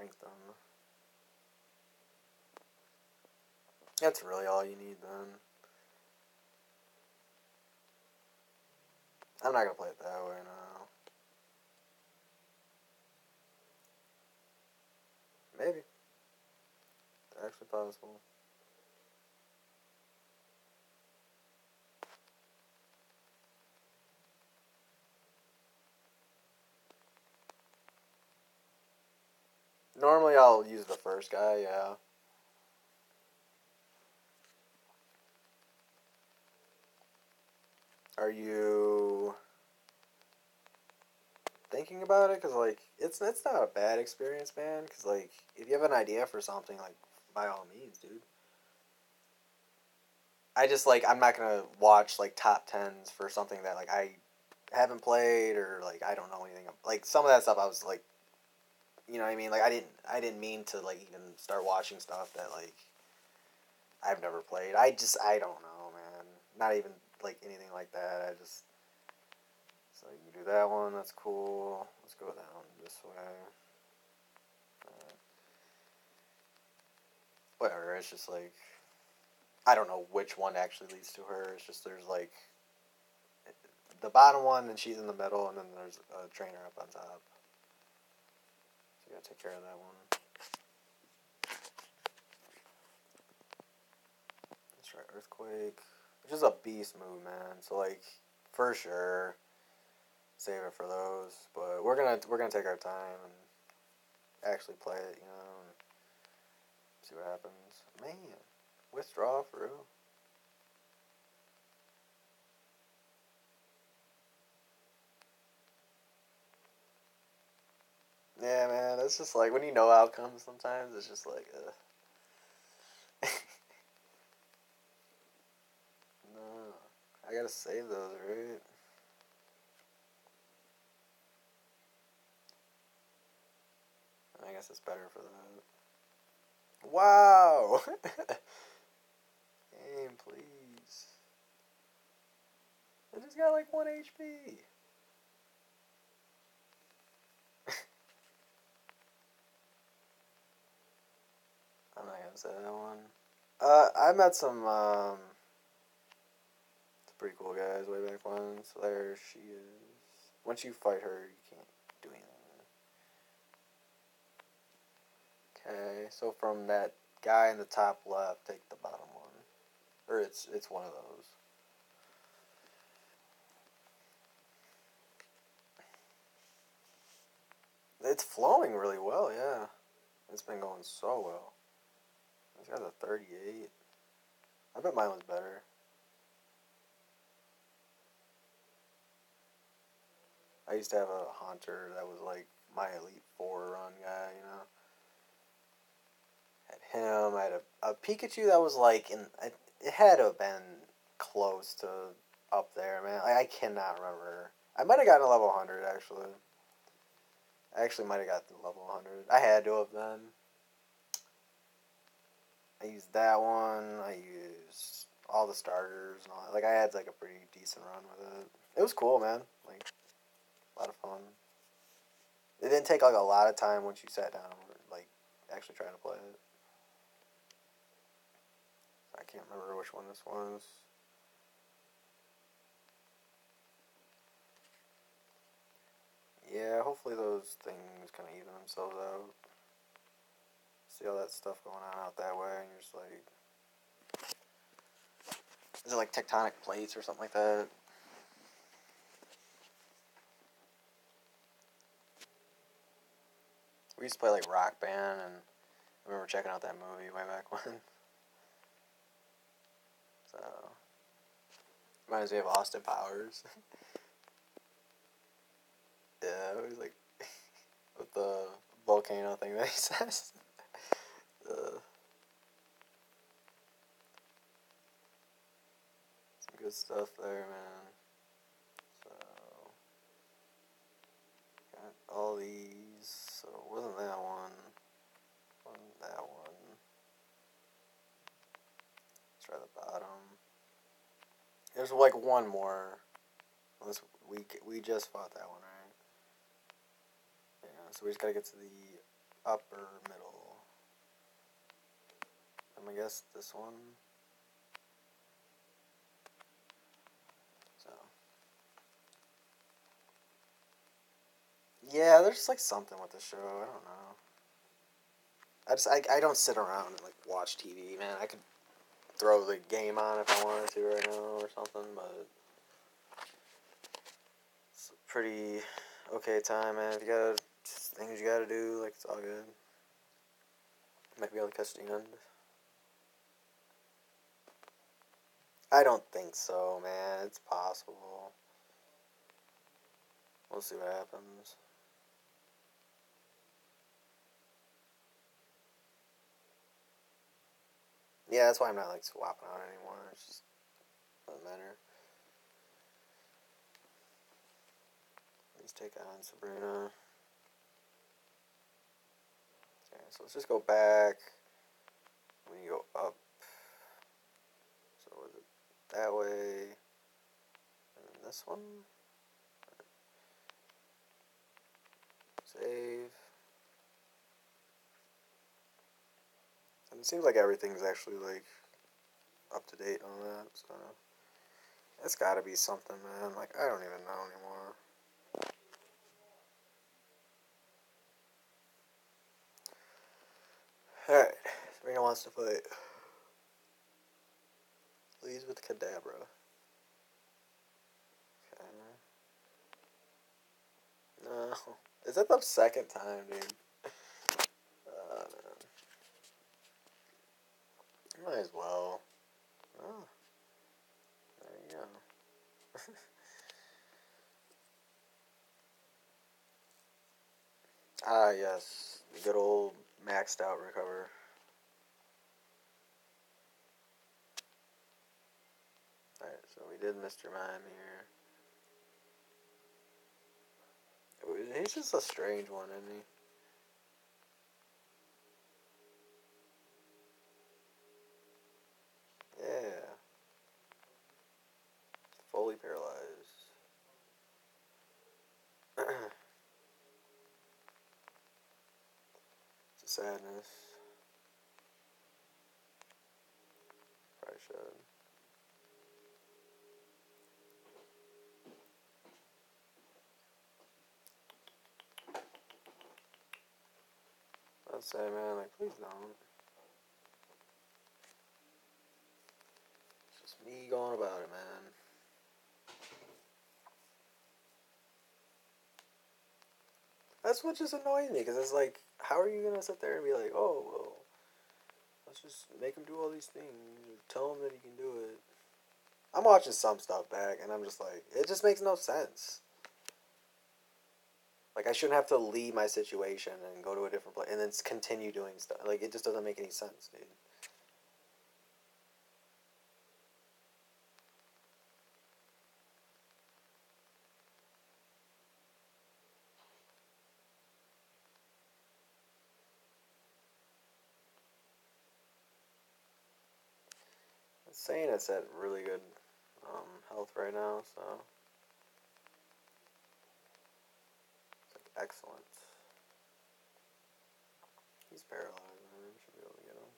Strengthen. That's really all you need then. I'm not gonna play it that way now. Maybe. It's actually possible. Normally I'll use the first guy, yeah. Are you thinking about it? Because, like, it's not a bad experience, man. Because, like, if you have an idea for something, like, by all means, dude. I just, like, I'm not going to watch, like, top 10s for something that, like, I haven't played or, like, I don't know anything. Like, some of that stuff I was, like, you know what I mean? Like, I didn't mean to, like, even start watching stuff that, like, I've never played. I don't know, man. Not even, like, anything like that. I just, so you can do that one. That's cool. Let's go down this way. Whatever. It's just like I don't know which one actually leads to her. It's just there's like the bottom one, and she's in the middle, and then there's a trainer up on top. So you gotta take care of that one. Let's try Earthquake, which is a beast move, man. So like for sure, save it for those. But we're gonna take our time and actually play it, you know, and see what happens. Man, withdraw for real. Yeah, man, it's just like when you know outcomes. Sometimes it's just like, no, I gotta save those, right? I guess it's better for that. Wow! Game, please. I just got like 1 HP. I'm not gonna say that one. I met some pretty cool guys way back when. So there she is. Once you fight her, you can't do anything. Okay, so from that guy in the top left, take the bottom one, or it's one of those. It's flowing really well, yeah. It's been going so well. This guy's a 38. I bet mine was better. I used to have a hunter that was like my elite 4 run guy, you know. Had him. I had a Pikachu that was like it had to have been close to up there, man. I cannot remember. I might have gotten a level 100 actually. I actually might have got the level 100. I had to have been. I used that one. I used all the starters and all that. Like I had like a pretty decent run with it. It was cool, man. Like a lot of fun. It didn't take like a lot of time once you sat down and like actually trying to play it. I can't remember which one this was. Yeah, hopefully those things kind of even themselves out. See all that stuff going on out that way, and you're just like, is it like tectonic plates or something like that? We used to play like Rock Band, and I remember checking out that movie way back when. So, reminds me of Austin Powers. Yeah, it was like with the volcano thing that he says. Some good stuff there, man. So, got all these. So, it wasn't that one. Wasn't that one. Let's try the bottom. There's like one more. Unless we just fought that one, right? Yeah, so we just gotta get to the upper middle. I'm gonna guess this one. So yeah, there's like something with the show. I don't know. I don't sit around and like watch TV, man. I could throw the game on if I wanted to right now or something, but it's a pretty okay time, man. If you got things you gotta do, like it's all good. Might be able to catch the end. I don't think so, man. It's possible. We'll see what happens. Yeah, that's why I'm not like swapping out anymore. It just doesn't matter. Let's take on Sabrina. Okay, so let's just go back. When you go up, so was it that way? And then this one. Save. And it seems like everything's actually like up to date on that, so it's gotta be something, man. Like I don't even know anymore. Alright, Serena wants to fight. Leads with Kadabra. Okay. No. Is that the second time, dude? Man. Might as well. Oh, there you go. Ah, yes. The good old maxed out recover. Alright, so we did Mr. Mime here. He's just a strange one, isn't he? Yeah. Fully paralyzed. It's a sadness. Probably should. I'd say, man, like, please don't. It's just me going about it, man. That's what just annoys me, because it's like, how are you going to sit there and be like, oh, well, let's just make him do all these things, or tell him that he can do it. I'm watching some stuff back, and I'm just like, it just makes no sense. Like, I shouldn't have to leave my situation and go to a different place, and then continue doing stuff. Like, it just doesn't make any sense, dude. It's saying it's at really good health right now, so it's like excellent. He's paralyzed, man. Should be able to get him.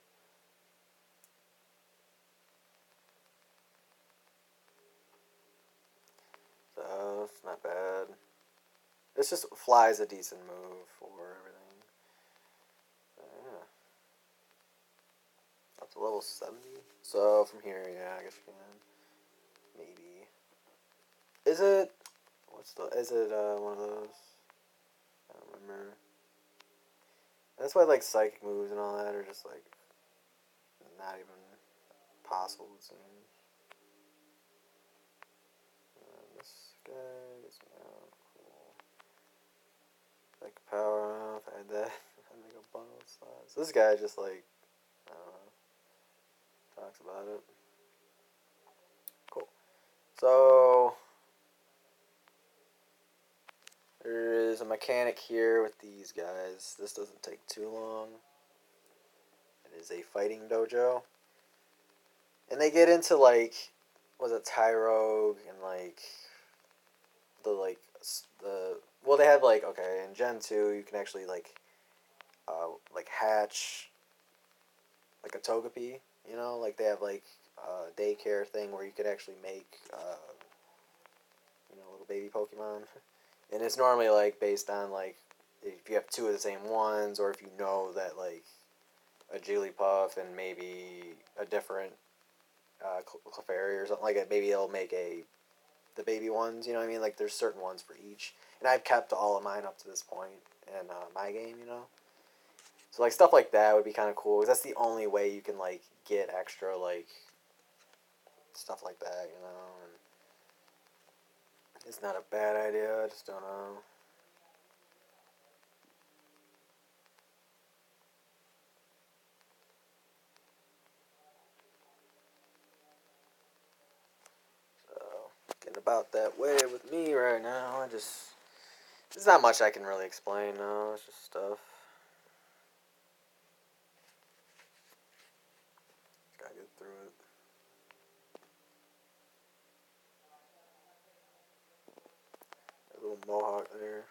So it's not bad. It's just fly's a decent move for everything. Yeah. Up to level 70. So from here, yeah, I guess you can. Maybe. Is it? Is it one of those? I don't remember. That's why like psychic moves and all that are just like not even possible, it seems. This guy gets me out. Cool. Like power off, add that. I make a bundle of slots. This guy just like, I don't know, talks about it. Cool. So there is a mechanic here with these guys. This doesn't take too long. It is a fighting dojo. And they get into like, was it Tyrogue and like the well they have like, okay, in Gen 2 you can actually like like hatch like a Togepi. You know, like they have like a daycare thing where you could actually make little baby Pokemon, and it's normally like based on like if you have two of the same ones, or if you know that like a Jigglypuff and maybe a different Clefairy or something like that. Maybe it'll make the baby ones. You know what I mean? Like there's certain ones for each, and I've kept all of mine up to this point in my game. You know, so like stuff like that would be kind of cool because that's the only way you can like get extra like stuff like that. You know, and it's not a bad idea. I just don't know. So getting about that way with me right now. There's not much I can really explain. No, it's just stuff. Gotta get through it. A little mohawk there.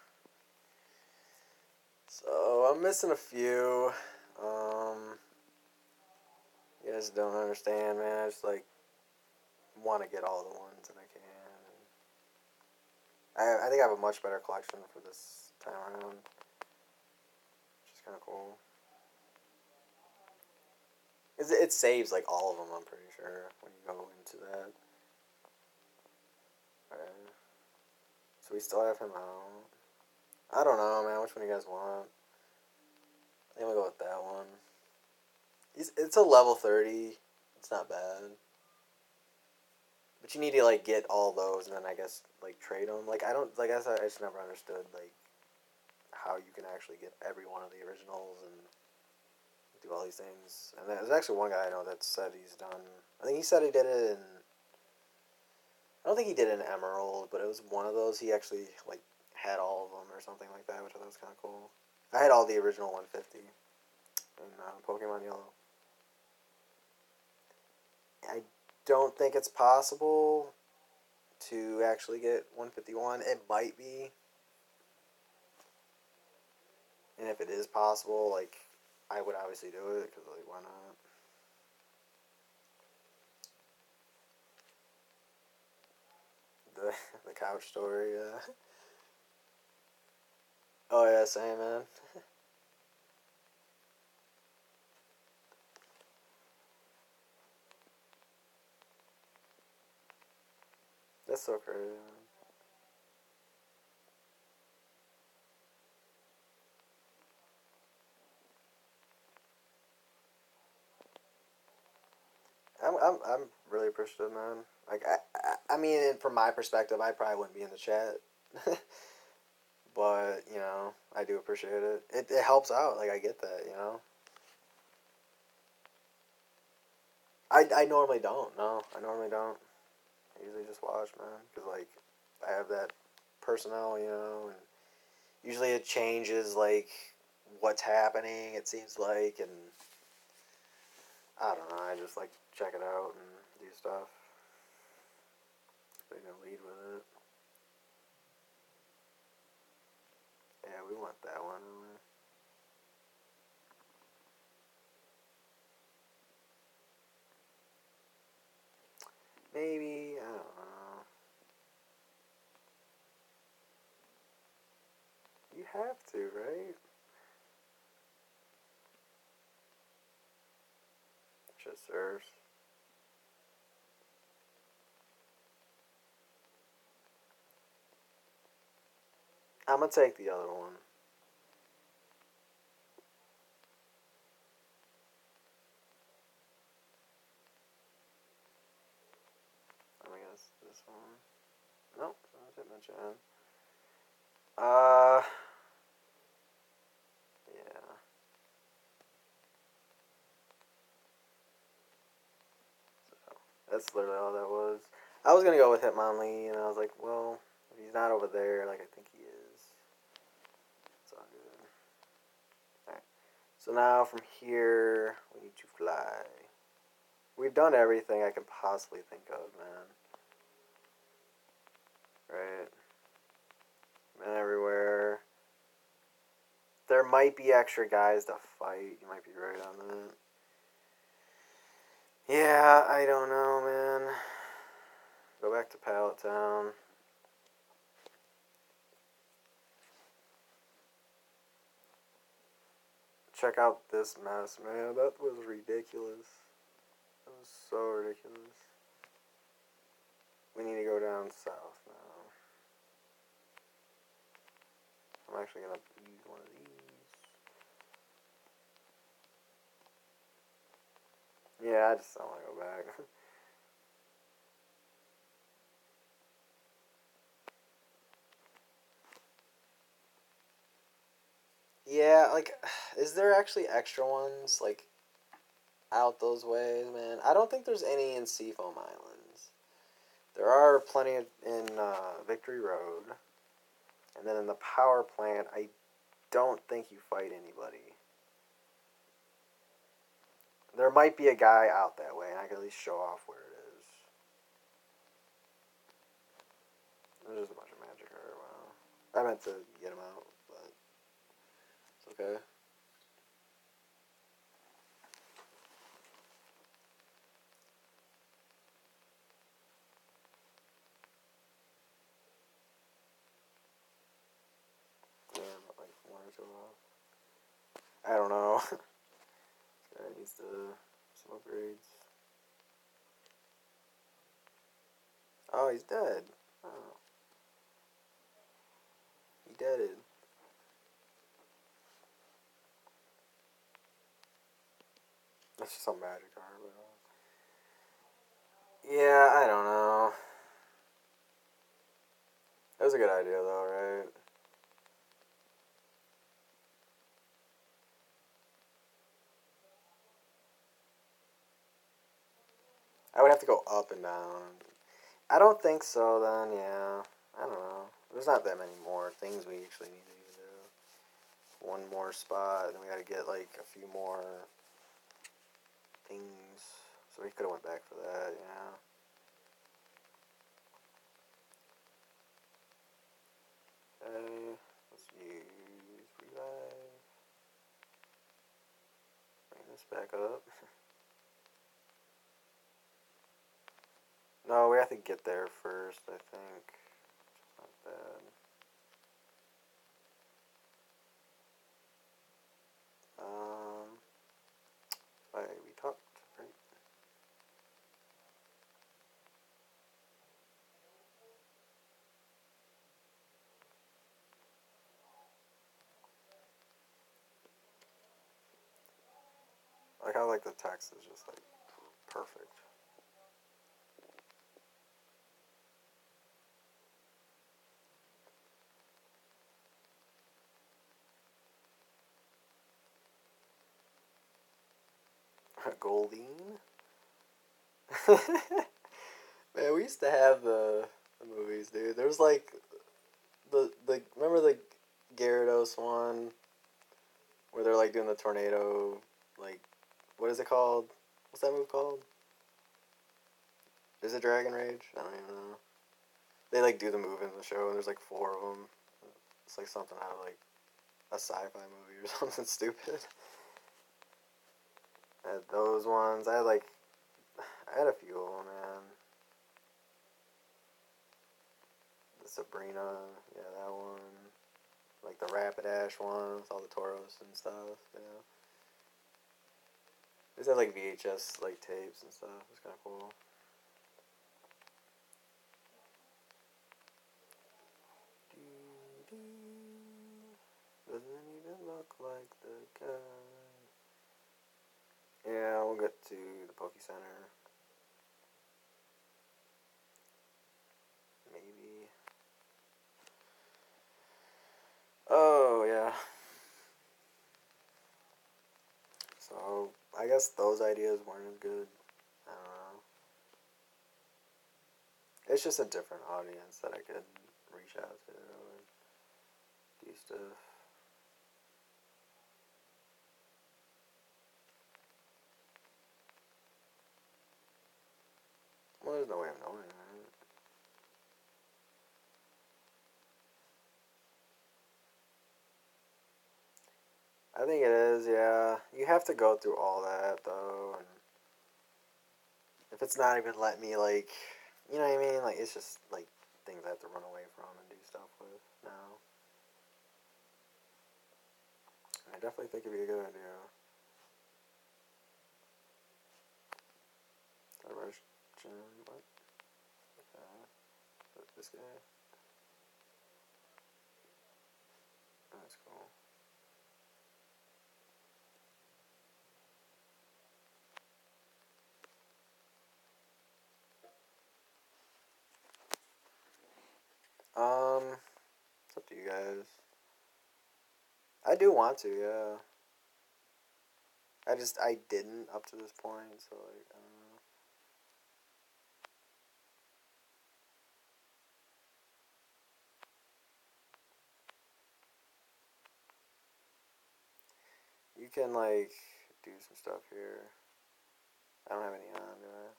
So I'm missing a few. You guys don't understand, man. I just like want to get all the ones that I can. I think I have a much better collection for this time around, which is kind of cool. It saves like all of them. I'm pretty sure when you go into that. Right. So we still have him out. I don't know, man. Which one do you guys want? I think we'll go with that one. It's a level 30. It's not bad. But you need to like get all those and then I guess like trade them. Like I don't like I just never understood like how you can actually get every one of the originals and do all these things. And there's actually one guy I know that said he's done. I think he said he did it in. I don't think he did it in Emerald, but it was one of those. He actually like had all of them or something like that, which I thought was kind of cool. I had all the original 150 in Pokemon Yellow. I don't think it's possible to actually get 151. It might be. And if it is possible, like, I would obviously do it, because, like, why not? The, the couch story, yeah. Oh, yeah, same, man. That's so crazy, man. I'm really appreciative, man. Like, I mean, from my perspective, I probably wouldn't be in the chat. But, I do appreciate it. It helps out. Like, I get that, I normally don't. No, I normally don't. I usually just watch, man. Because, like, I have that personnel, and usually it changes, like, what's happening, it seems like, and I don't know. I just, like, check it out and do stuff. They're going to lead with it. Yeah, we want that one. Maybe, I don't know. You have to, right? Just serves. I'm gonna take the other one. I guess this one. Nope, that's it, mention. Uh, yeah. So that's literally all that was. I was gonna go with Hitmonlee, and I was like, well, if he's not over there, like I think he is. It's all good. All right. So now from here, we need to fly. We've done everything I can possibly think of, man. Right? Been everywhere. There might be extra guys to fight. You might be right on that. Yeah, I don't know, man. Go back to Pallet Town. Check out this mess, man. That was ridiculous. That was so ridiculous. We need to go down south now. I'm actually going to use one of these. Yeah, I just don't want to go back. Yeah, like, is there actually extra ones, like, out those ways, man? I don't think there's any in Seafoam Islands. There are plenty in Victory Road. And then in the power plant, I don't think you fight anybody. There might be a guy out that way, and I can at least show off where it is. There's just a bunch of magic art. Wow. I meant to get him out, but it's okay. Yeah, but like one or two off. I don't know. This guy needs some upgrades. Oh, he's dead. Oh. He deaded. That's just some magic art, but yeah, I don't know. That was a good idea, though, right? I would have to go up and down. I don't think so, then, yeah. I don't know. There's not that many more things we actually need to even do. One more spot, and then we gotta get, like, a few more things. So we could have went back for that, yeah. Okay, let's use revive. Bring this back up. No, we have to get there first, I think. It's not bad. We talked, right? Like how like the text is just like perfect. Goldine. Man, we used to have the movies, dude. There was like the remember the Gyarados one where they're like doing the tornado, like what is it called? What's that move called? Is it Dragon Rage? I don't even know. They like do the move in the show, and there's like four of them. It's like something out of like a sci-fi movie or something stupid. I had those ones. I had a few of them, man. The Sabrina, yeah, that one. Like the Rapidash one with all the Tauros and stuff, yeah. These had like VHS like tapes and stuff. It's kind of cool. Doesn't even look like the guy. Yeah, we'll get to the Poke Center. Maybe. Oh, yeah. So, I guess those ideas weren't as good. I don't know. It's just a different audience that I could reach out to and do stuff. Well, there's no way of knowing that. I think it is, yeah. You have to go through all that, though, and if it's not even letting me, like, you know what I mean? Like, it's just, like, things I have to run away from and do stuff with now. And I definitely think it'd be a good idea. Rush Jim, what? This guy? That's cool. It's up to you guys. I do want to, yeah. I didn't up to this point, so, like, I don't know. You can, like, do some stuff here. I don't have any on, do I?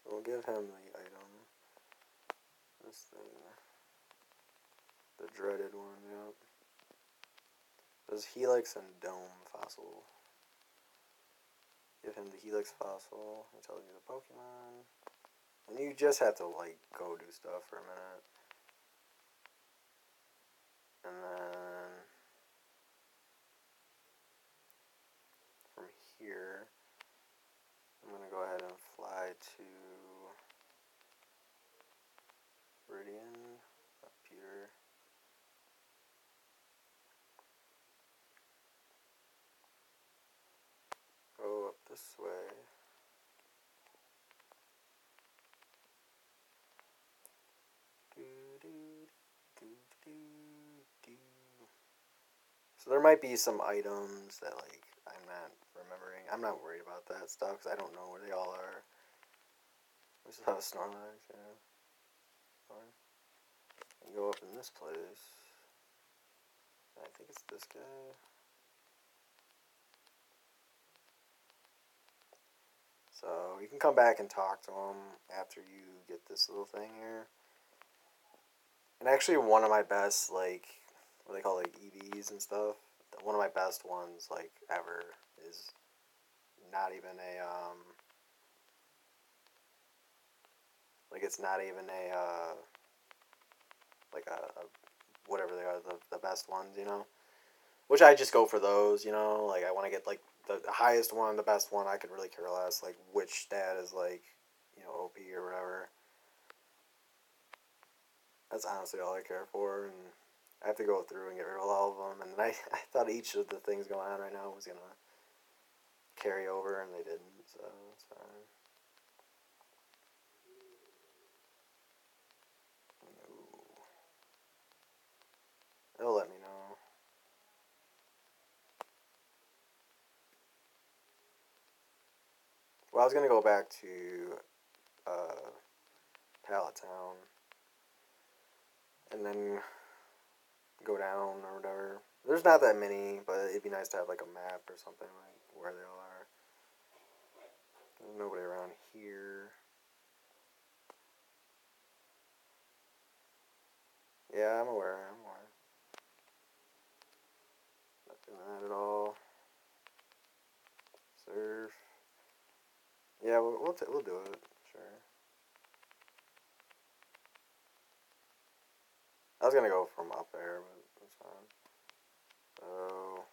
We'll give him the item. This thing. The dreaded one, yep. Does Helix and Dome Fossil. Give him the Helix Fossil. It tells you the Pokemon. And you just have to, like, go do stuff for a minute. And then from here, I'm going to go ahead and fly to Viridian, up here. Go up this way. So there might be some items that, like, I'm not remembering. I'm not worried about that stuff because I don't know where they all are. We still have a Snorlax, yeah. And go up in this place. I think it's this guy. So you can come back and talk to him after you get this little thing here. And actually, one of my best, like, what they call, like, EVs and stuff. One of my best ones, like, ever is not even a like, it's not even a like a whatever they are, the best ones, you know. Which I just go for those, you know. Like, I want to get, like, the highest one, the best one. I could really care less, like, which stat is, like, you know, OP or whatever. That's honestly all I care for, and I have to go through and get rid of all of them. And I thought each of the things going on right now was gonna carry over, and they didn't. So it's fine. No. It'll let me know. Well, I was gonna go back to Pallet Town, and then go down or whatever. There's not that many, but it'd be nice to have, like, a map or something, like, where they all are. There's nobody around here. Yeah, I'm aware. Not doing that at all. Surf. Yeah, we'll do it. Sure. I was gonna go from up there, but that's fine. So,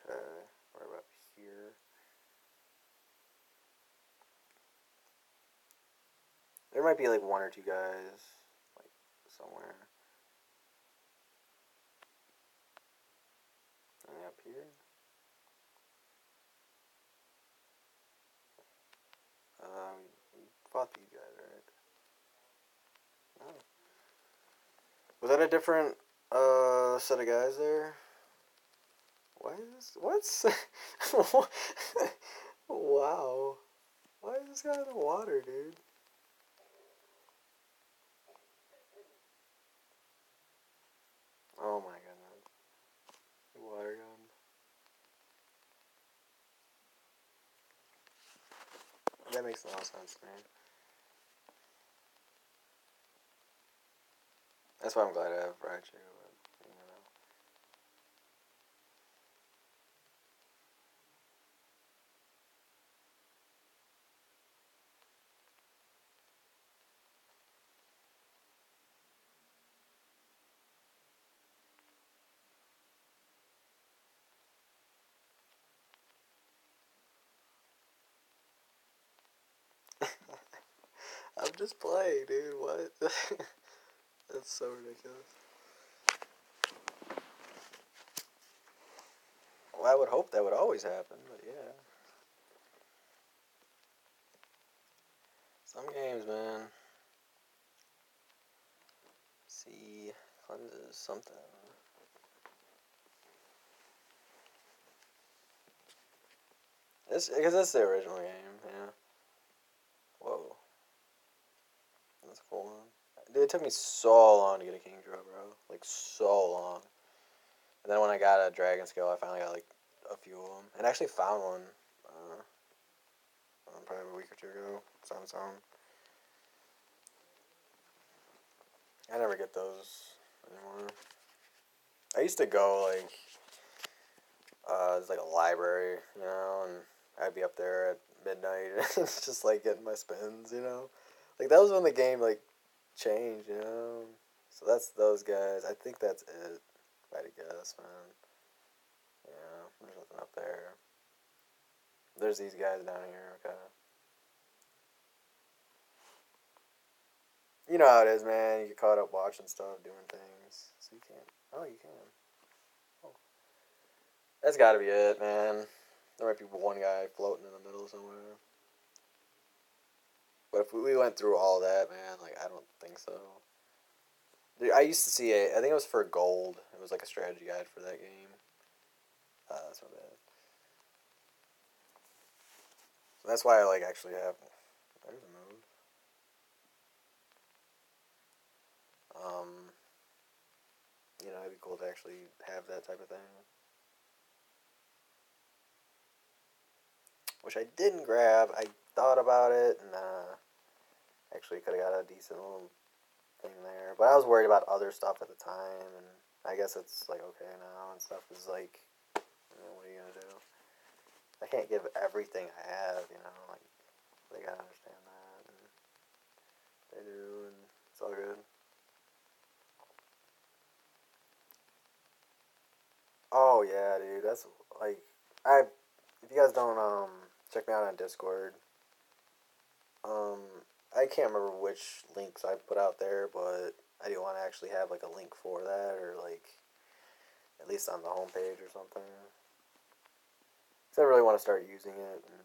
okay, we're about here. There might be, like, one or two guys, like, somewhere. Any up here? We fought these guys, right? No. Was that a different set of guys there? Why is this? What's wow? Why is this guy in the water, dude? Oh my goodness. Water gun. That makes no sense to me. That's why I'm glad I have Raichu. But, you know. I'm just playing, dude. What? That's so ridiculous. Well, I would hope that would always happen, but yeah. Some games, man. See, cleanses something. This because that's the original game, yeah. Whoa, that's a cool one. Dude, it took me so long to get a King Draw, bro. Like so long. And then when I got a Dragon Scale, I finally got like a few of them, and I actually found one. Probably a week or two ago. It's on its own. I never get those anymore. I used to go like it's like a library, you know, and I'd be up there at midnight and it's just like getting my spins, you know. Like that was when the game like changed, you know. So that's those guys. I think that's it. If I had to guess, man. Yeah, there's nothing up there. There's these guys down here. Okay. You know how it is, man. You get caught up watching stuff, doing things, so you can't. Oh, you can. Oh. That's got to be it, man. There might be one guy floating in the middle somewhere. But if we went through all that, man, like I don't think so. Dude, I used to see I think it was for gold. It was like a strategy guide for that game. That's not bad. So that's why I like actually have. There's a move. Um, it'd be cool to actually have that type of thing. Which I didn't grab. I thought about it and actually could have got a decent little thing there. But I was worried about other stuff at the time, and I guess it's like okay now and stuff is like, what are you gonna do? I can't give everything I have, you know. Like they gotta understand that, and they do, and it's all good. Oh yeah, dude. That's like I. If you guys don't check me out on Discord, um, I can't remember which links I put out there, but I do want to actually have like a link for that, or like at least on the homepage or something. Cause I really want to start using it and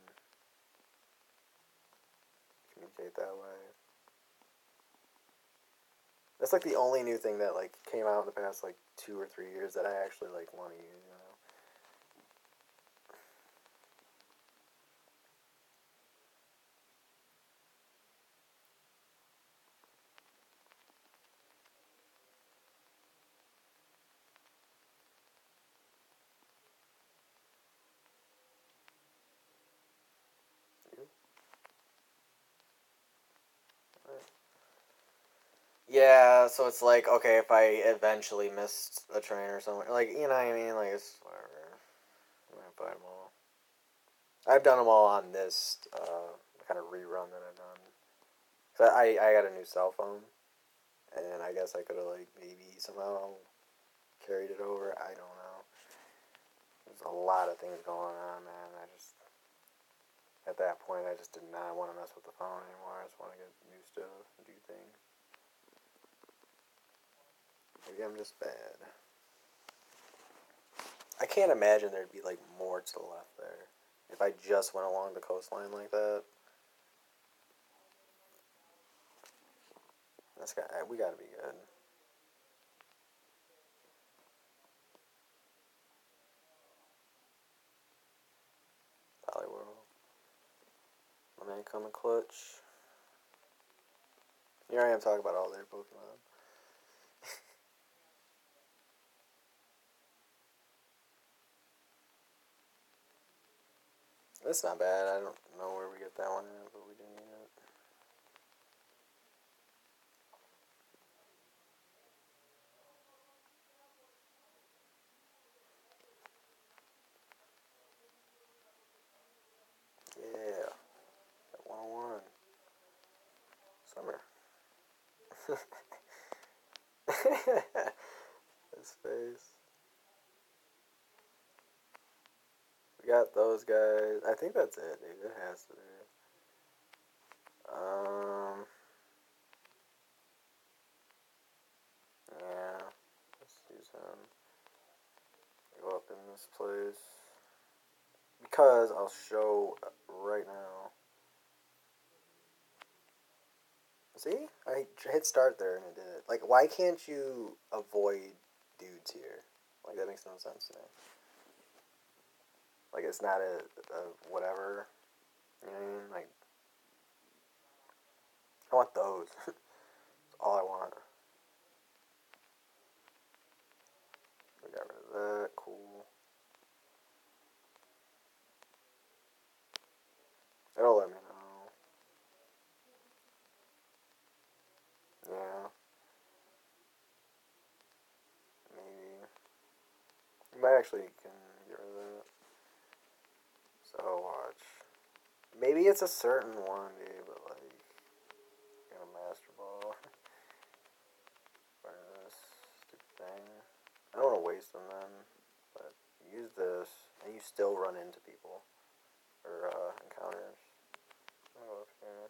communicate that way. That's like the only new thing that like came out in the past like 2 or 3 years that I actually like want to use. You know. Yeah, so it's like okay, if I eventually missed a train or something, like you know what I mean, like it's whatever. I'm gonna buy them all. I've done them all on this kind of rerun that I've done. So I got a new cell phone, and I guess I could have like maybe somehow carried it over. I don't know. There's a lot of things going on, man. I just at that point I just did not want to mess with the phone anymore. I just want to get new stuff and do things. Maybe I'm just bad. I can't imagine there'd be like more to the left there. If I just went along the coastline like that, we gotta be good. Hollywood. My man coming clutch. Here I am talking about all their Pokemon. That's not bad. I don't know where we get that one at, but we do need it. got those guys. I think that's it, dude. It has to be. Yeah. Let's use him. Go up in this place. Because I'll show right now. See? I hit start there and it did it. Like, why can't you avoid dudes here? Like, that makes no sense to me. Like, it's not a whatever. You know what I mean? Like, I want those. That's all I want. We got rid of that. Cool. It'll let me know. Yeah. Maybe. You might actually can get rid of that. So, watch. Maybe it's a certain one, dude, but like, got a master ball. Burn this stupid thing. I don't want to waste them then, but use this, and you still run into people or encounters. I'll go up here.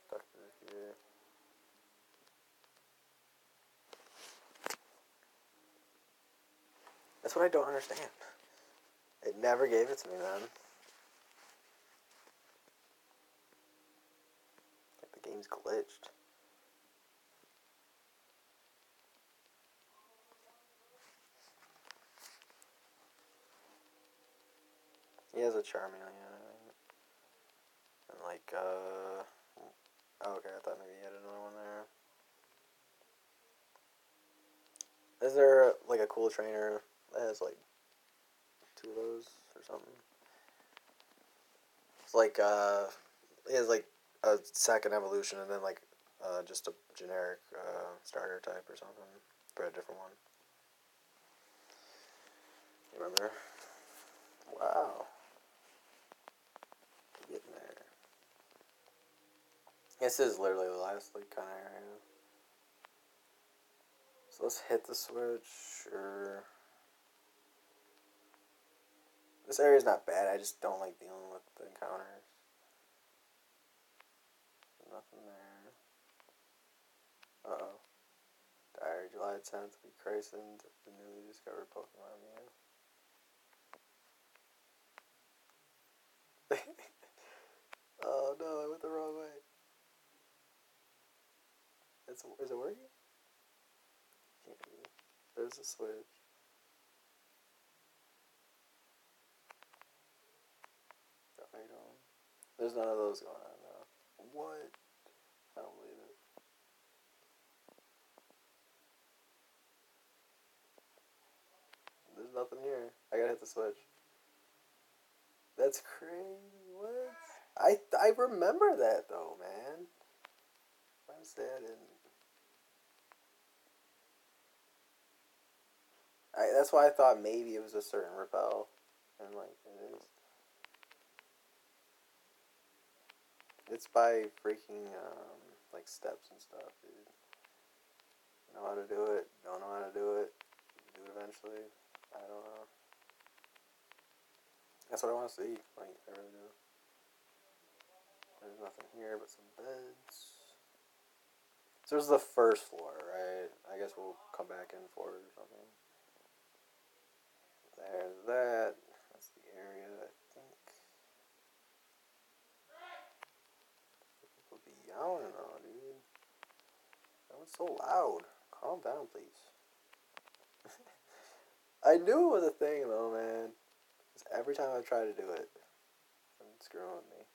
Talk to this dude. That's what I don't understand. It never gave it to me then. Like the game's glitched. He has a Charmeleon, and like, oh, okay, I thought maybe he had another one there. Is there like a cool trainer that has like 2 of those or something? It's like, he has like a second evolution and then like just a generic starter type or something for a different one. You remember? Wow. Getting there. This is literally the last like kind of area. So let's hit the switch. Sure. This area's not bad. I just don't like dealing with the encounters. Nothing there. Uh-oh. Diary, July 10th. We christened the newly discovered Pokemon Mew. Oh no, I went the wrong way. Is it working? Can't be. There's a switch. The item. There's none of those going on now. What? I don't believe it. There's nothing here. I gotta hit the switch. That's crazy. What? I remember that though, man. I'm sad I didn't. That's why I thought maybe it was a certain repel, and like it is. It's by freaking like steps and stuff, dude. Know how to do it. Don't know how to do it. Do it eventually. I don't know. That's what I want to see. Like I really do. There's nothing here but some beds. So this is the first floor, right? I guess we'll come back in for it or something. There's that. That's the area, I think. People be yelling though, dude. That was so loud. Calm down, please. I knew it was a thing though, man. Every time I try to do it, it's screwing with me.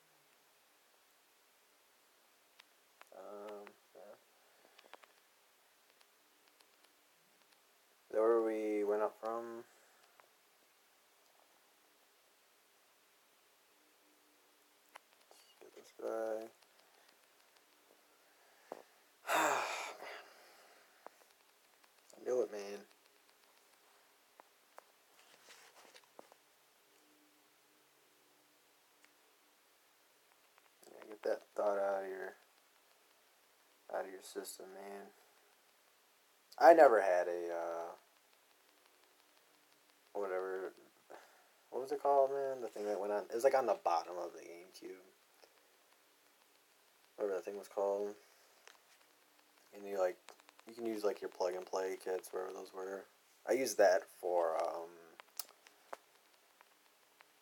Yeah. Is that where we went up from? Let's get this guy. I knew it, man. Yeah, get that thought out of your system, man. I never had a whatever was it called, man? The thing that went on. It was like on the bottom of the GameCube. Whatever that thing was called. And you can use like your plug and play kits, wherever those were. I used that for.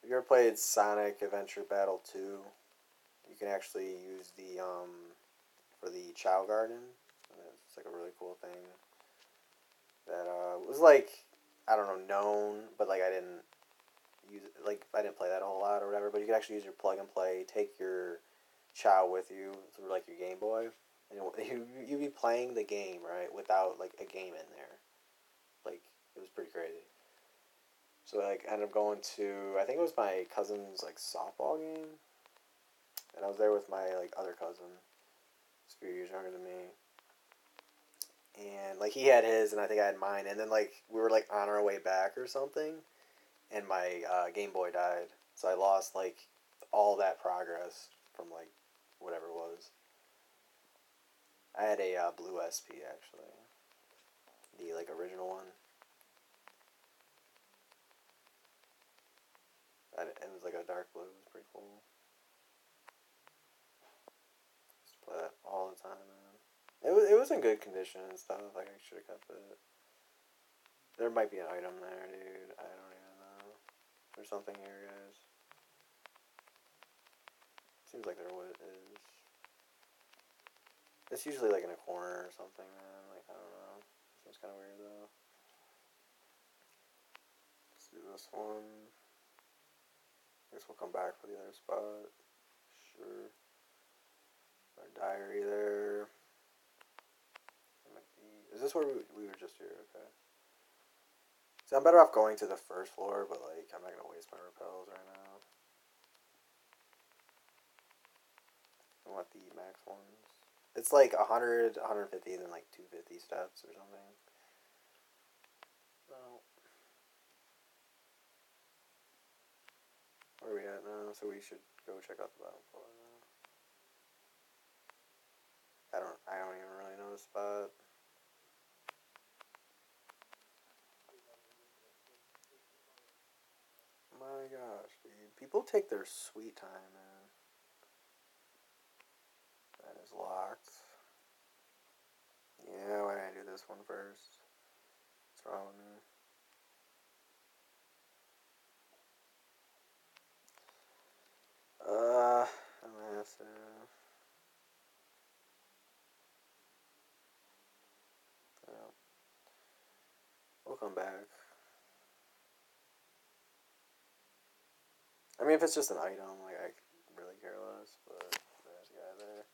Have you ever played Sonic Adventure Battle 2? You can actually use the for the Chow Garden. It's like a really cool thing. That was like, I don't know, known, but like I didn't use it, like I didn't play that a whole lot or whatever. But you can actually use your plug and play, take your Chow with you through like your Game Boy, and you be playing the game right without like a game in there. Like it was pretty crazy. So like I ended up going to, I think it was my cousin's like softball game, and I was there with my like other cousin, he's a few years younger than me. And like he had his, and I think I had mine, and then like we were like on our way back or something, and my Game Boy died, so I lost like all that progress from like whatever it was. I had a blue SP actually, the like original one. It was like a dark blue. It was pretty cool. Just play that all the time, man. It was in good condition and stuff. Like I should have kept it. There might be an item there, dude. I don't even know. There's something here, guys. Seems like there is. It's usually like in a corner or something, man. Like I don't know. Seems kind of weird though. Let's do this one. I guess we'll come back for the other spot. Sure. Our diary there. Is this where we were just here? Okay. So I'm better off going to the first floor, but like I'm not gonna waste my repels right now. I want the max ones. It's like 100, 150, then like 250 steps or something. No. Where are we at now? So we should go check out the bottom floor now. I don't even really know the spot. My gosh, dude. People take their sweet time, man. That is locked. Yeah, why didn't I do this one first? What's wrong with me? I'm gonna have to. Yeah. We'll come back. I mean, if it's just an item, like I really care less. But there's a guy there.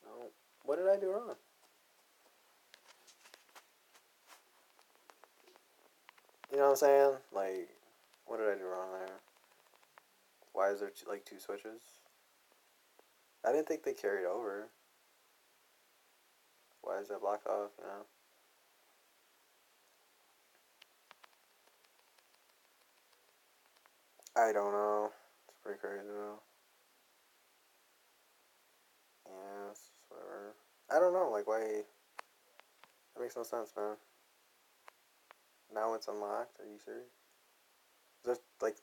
No, what did I do wrong? You know what I'm saying? Like, what did I do wrong there? Why is there like two switches? I didn't think they carried over. Why is that blocked off? You know. I don't know. It's pretty crazy though. Yeah, it's just whatever. I don't know. Like, why? That makes no sense, man. Now it's unlocked. Are you serious? Just like,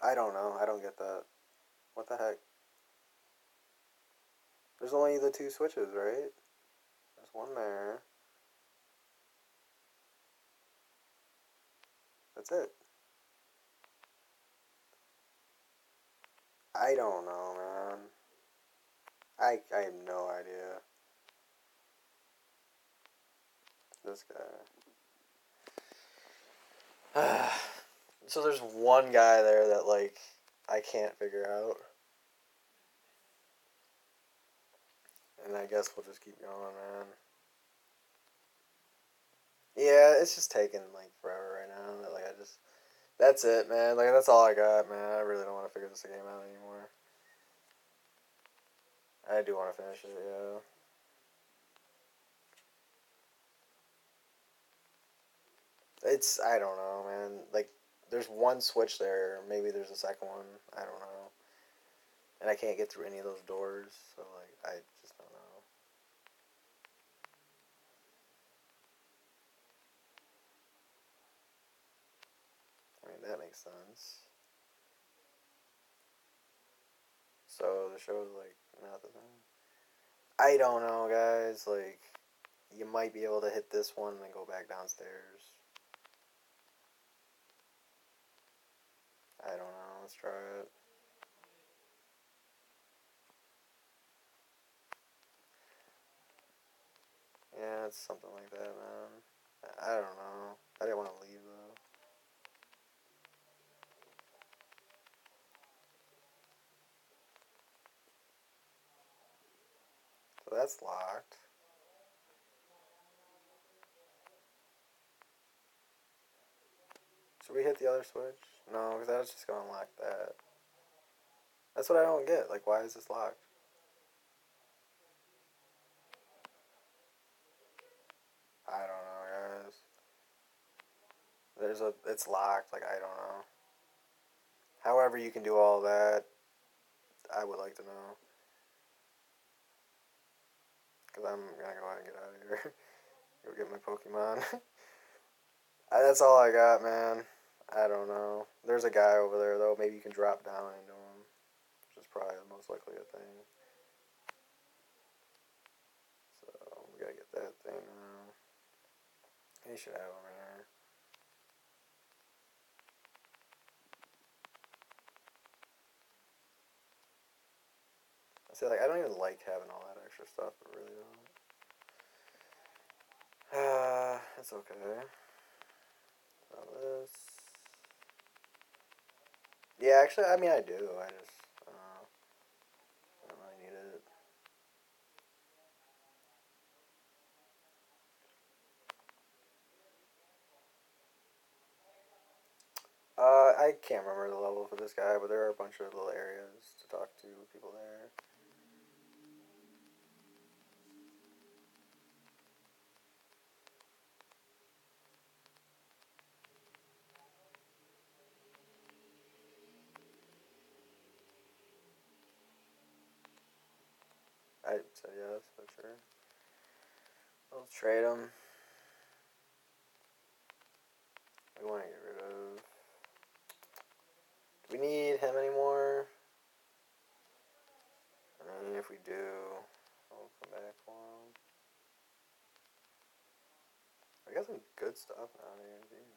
I don't know. I don't get that. What the heck? There's only the two switches, right? There's one there. That's it. I don't know, man. I have no idea. This guy. So there's one guy there that like I can't figure out. And I guess we'll just keep going, man. Yeah, it's just taking like forever right now. Like I just, that's it, man. Like that's all I got, man. I really don't want to figure this game out anymore. I do want to finish it, yeah. It's, I don't know, man. Like there's one switch there. Maybe there's a second one. I don't know. And I can't get through any of those doors, so like I just don't know. makes sense. So the show's like not the thing. I don't know, guys. Like, you might be able to hit this one and then go back downstairs. I don't know. Let's try it. Yeah, it's something like that, man. I don't know. I didn't want to leave, though. So that's locked. Should we hit the other switch? No, because that's just going to unlock that. That's what I don't get. Like, why is this locked? I don't know, guys. It's locked. Like, I don't know. However you can do all that, I would like to know. Because I'm going to go ahead and get out of here. Go get my Pokemon. That's all I got, man. I don't know. There's a guy over there, though. Maybe you can drop down into him. Which is probably the most likely a thing. So, we gotta get that thing now. He should have over here. I say, like, I don't even like having all that extra stuff. I really don't. It's okay. All this. Yeah, actually, I mean, I do. I just, I don't really need it. I can't remember the level for this guy, but there are a bunch of little areas to talk to people there. I said yes, but sure. I'll trade him. We want to get rid of. Do we need him anymore? I mean, if we do, I'll come back for him. I got some good stuff now here, dude.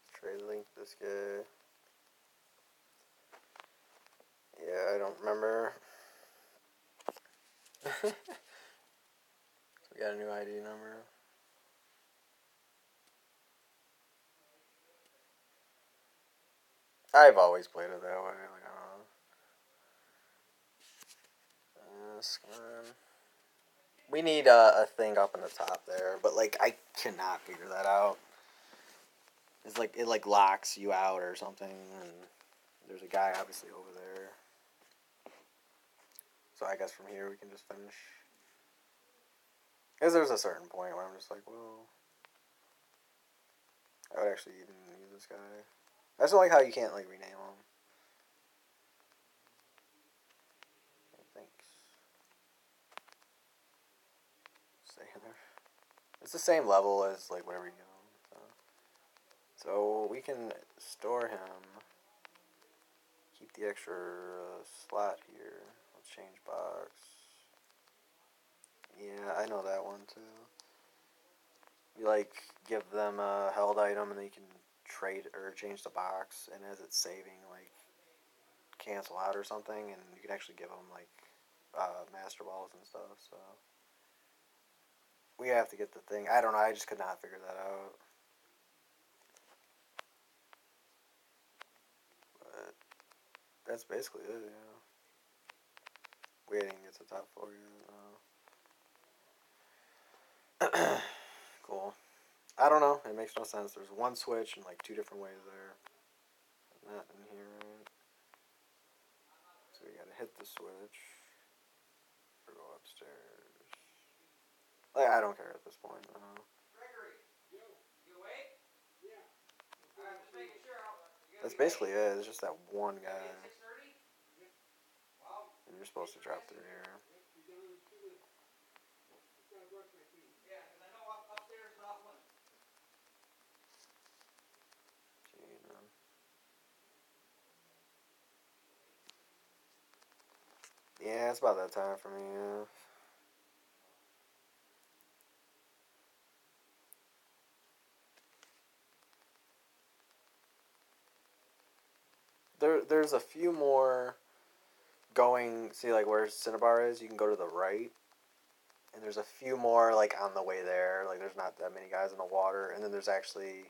Let's trade link this guy. Yeah, I don't remember. So we got a new ID number. I've always played it that way. Like, I don't know. This one. We need a thing up in the top there, but like I cannot figure that out. It's like it like locks you out or something, and there's a guy obviously over there. So I guess from here we can just finish. Because there's a certain point where I'm just like, well, I would actually even use this guy. I just don't like how you can't like rename him. Thanks. Stay there. It's the same level as like whatever you give him. So we can store him. Keep the extra slot here. Let's change box. Yeah, I know that one too. You like give them a held item and then you can trade or change the box, and as it's saving, like cancel out or something, and you can actually give them like master balls and stuff. So we have to get the thing. I don't know. I just could not figure that out. But that's basically it. Yeah. We didn't get to the top floor yet. Cool. I don't know. It makes no sense. There's one switch and like two different ways there. Not in here, right? So we gotta hit the switch or go upstairs. Like, I don't care at this point. Gregory, you awake? Yeah. I'm just making sure. That's basically it. It's just that one guy. 6:30? Well, And you're supposed to drop through here. yeah, because I know upstairs is off limits. Gee, man. Yeah, it's about that time for me, yeah. There's a few more going, see, like, where Cinnabar is, you can go to the right. And there's a few more, like, on the way there. Like, there's not that many guys in the water. And then there's actually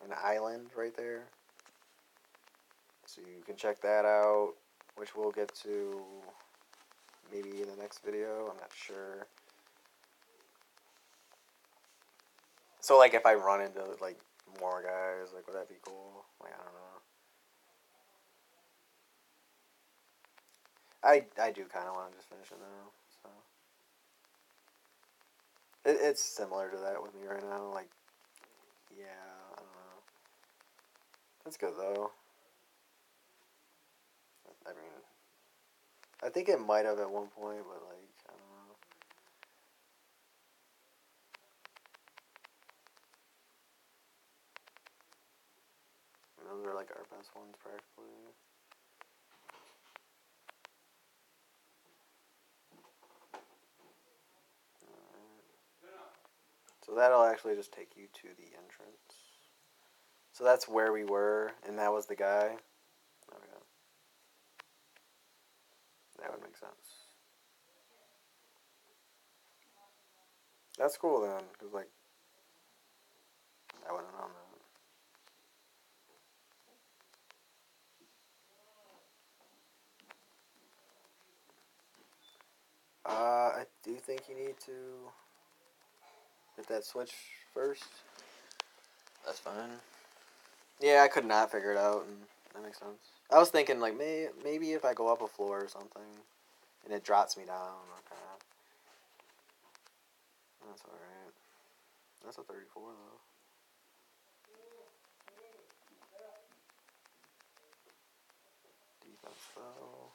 an island right there. So you can check that out, which we'll get to maybe in the next video. I'm not sure. So, like, if I run into, like, more guys, like, would that be cool? Like, I don't know. I do kind of want to just finish it now, so. It's similar to that with me right now, like, yeah, I don't know. That's good, though. I mean, I think it might have at one point, but, like, I don't know. Those are, like, our best ones, practically. So that'll actually just take you to the entrance. So that's where we were, and that was the guy. Okay. That would make sense. That's cool then, because, like, I wouldn't have known that. I do think you need to hit that switch first. That's fine. Yeah, I could not figure it out, and that makes sense. I was thinking, like, maybe if I go up a floor or something, and it drops me down, okay. That's alright. That's a 34, though. Defense, though.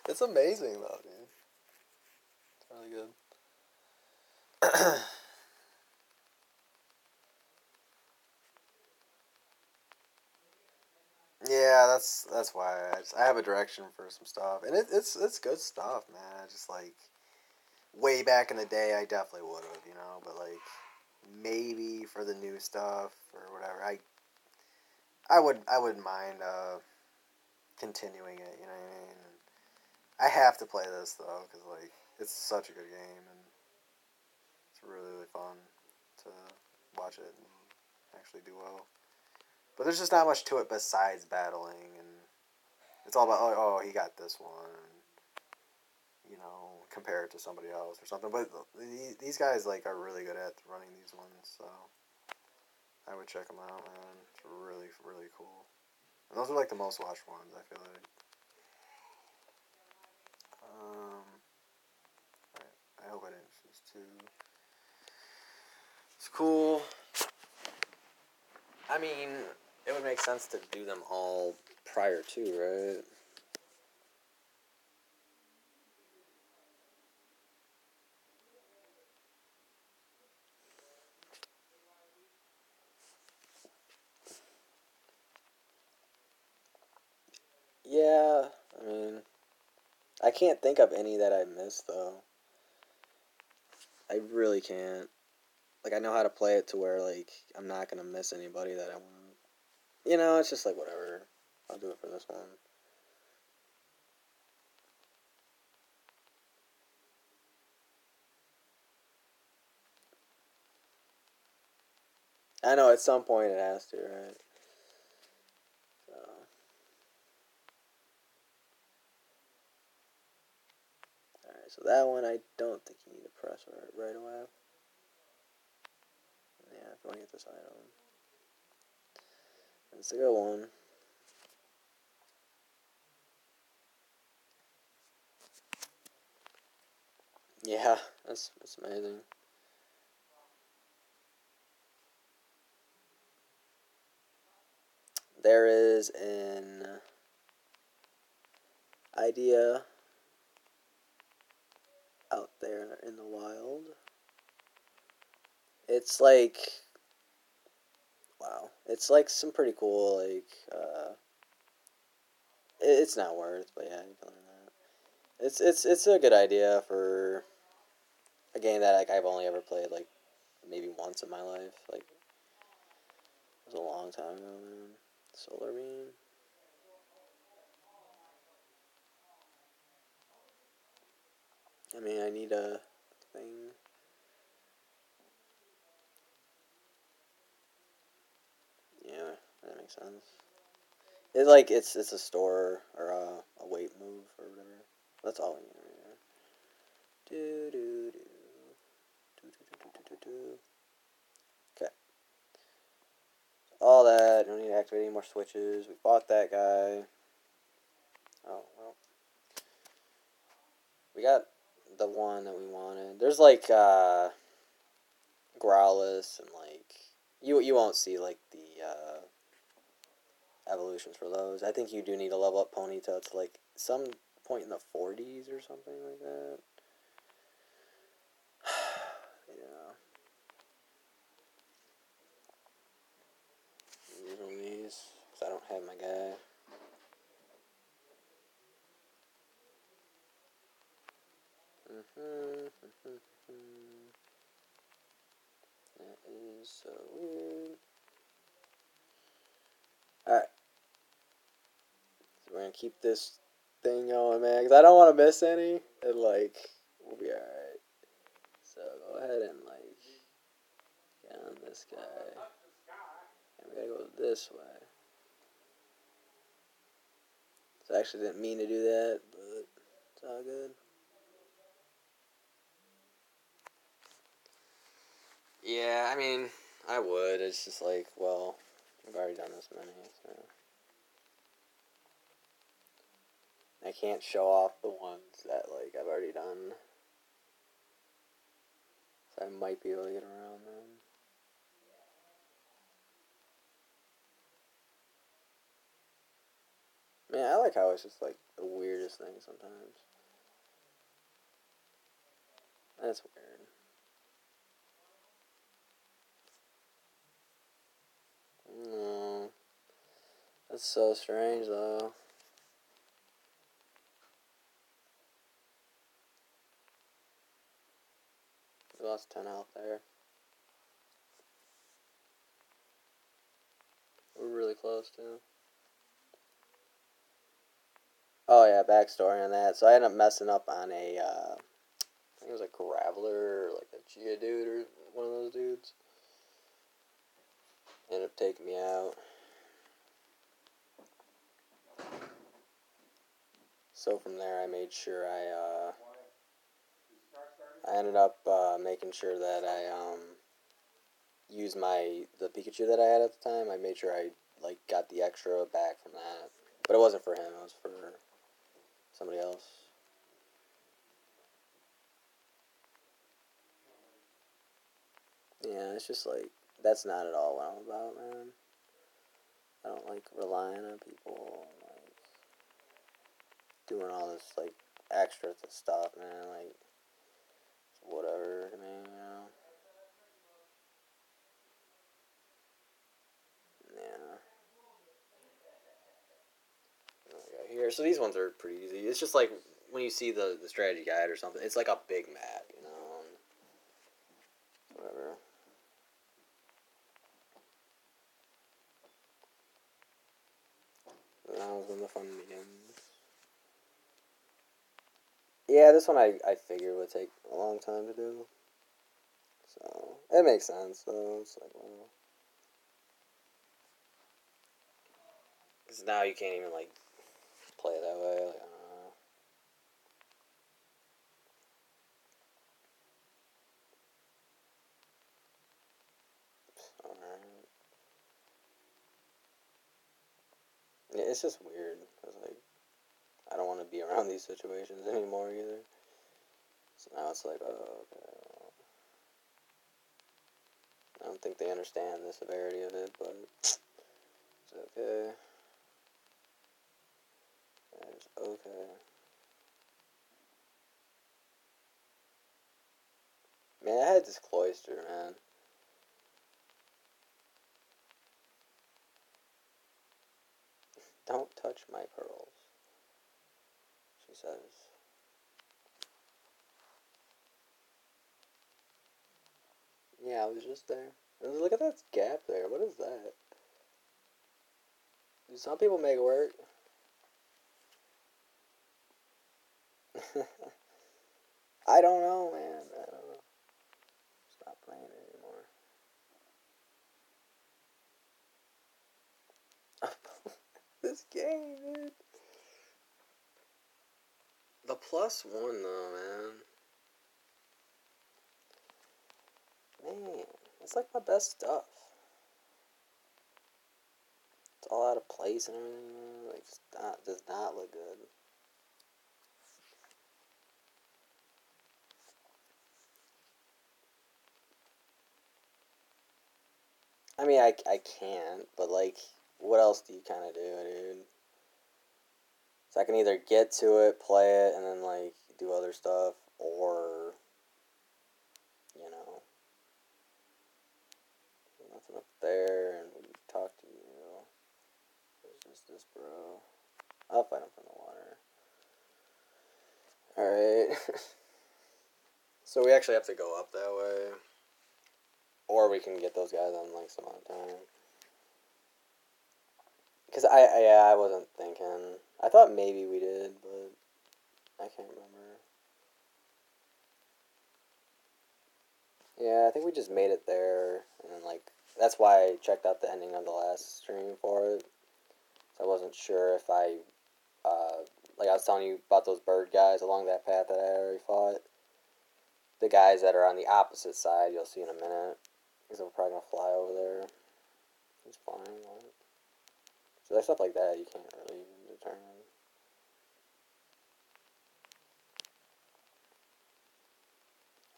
It's amazing, though, dude. It's really good. Yeah, that's why I have a direction for some stuff, and it's good stuff, man. Just like way back in the day, I definitely would have, but like maybe for the new stuff or whatever, I wouldn't mind continuing it. You know what I mean? I have to play this though because like it's such a good game and it's really fun to watch it and actually do well. But there's just not much to it besides battling, and it's all about oh he got this one, compare it to somebody else or something. But these guys like are really good at running these ones, so I would check them out, man. It's really really cool, and those are like the most watched ones. I feel like. I hope I didn't choose two. It's cool. I mean, it would make sense to do them all prior to, right? Yeah, I mean, I can't think of any that I missed, though. I really can't. Like, I know how to play it to where, like, I'm not going to miss anybody that I want. It's just like, whatever. I'll do it for this one. I know, at some point it has to, right? So. Alright, so that one I don't think you need to press right away. Yeah, if you want to get this item. It's a good one. Yeah, that's amazing. There is an idea out there in the wild it's like, wow, it's like some pretty cool, like, it's not worth, but yeah, you can learn that. It's a good idea for a game that like I've only ever played like maybe once in my life. Like it was a long time ago, man. Solar Beam. I mean, I need a thing. Yeah, that makes sense. It's like it's a store or a weight move or whatever. That's all we need right there. Do do do do do do do do do. Okay. All that. Don't need to activate any more switches. We bought that guy. Oh well. We got the one that we wanted. There's like Growlithe and like you won't see like the evolutions for those. I think you do need to level up Ponyta to like some point in the 40s or something like that. Yeah. Using these because I don't have my guy. That is so weird. Alright. So we're gonna keep this thing going, man, because I don't want to miss any. And like, we'll be alright. So go ahead and like get on this guy. And we gotta go this way. So I actually didn't mean to do that, but it's all good. Yeah, I mean, I would. It's just like, well, I've already done this many, so I can't show off the ones that like I've already done. So I might be able to get around them. Man, I like how it's just like the weirdest thing sometimes. That's weird. No. That's so strange though. We lost 10 health there. We're really close too. Oh yeah, backstory on that. So I ended up messing up on a, I think it was a Graveler or like a Geodude or one of those dudes. Ended up taking me out. So from there, I made sure I ended up making sure that I used the Pikachu that I had at the time. I made sure I like got the extra back from that, but it wasn't for him. It was for somebody else. Yeah, it's just like that's not at all what I'm about, man. I don't like relying on people, like doing all this like extra stuff, man. Like whatever to me, you know. Yeah. Here, so these ones are pretty easy. It's just like when you see the strategy guide or something, it's like a big map, you know. Whatever. That was when the fun begins. Yeah, this one I figured would take a long time to do. So, it makes sense, though. It's like, well. Because now you can't even, like, play it that way. Like, I don't know. Alright. Yeah, it's just weird. Because, like, I don't want to be around these situations anymore either. So now it's like, oh, okay. Well, I don't think they understand the severity of it, but it's okay. It's okay. Man, I had this Cloyster, man. Don't touch my pearls, she says. Yeah, I was just there. Look at that gap there. What is that? Do some people make it work? I don't know, man. I don't know. Stop playing it anymore. This game, dude. The +1 though, man. Man, it's like my best stuff. It's all out of place and everything, man. Like, does not look good. I mean, I can't, but like, what else do you kind of do, dude? So I can either get to it, play it, and then like do other stuff, or you know, nothing up there, and we talk to you. There's just this bro. I'll fight him from the water. All right. So we actually have to go up that way, or we can get those guys on like some other time. Cause I wasn't thinking. I thought maybe we did, but I can't remember. Yeah, I think we just made it there, and then like that's why I checked out the ending of the last stream for it. So I wasn't sure if like I was telling you about those bird guys along that path that I already fought. The guys that are on the opposite side, you'll see in a minute, because we're probably gonna fly over there. He's flying. What? So there's stuff like that you can't really even determine.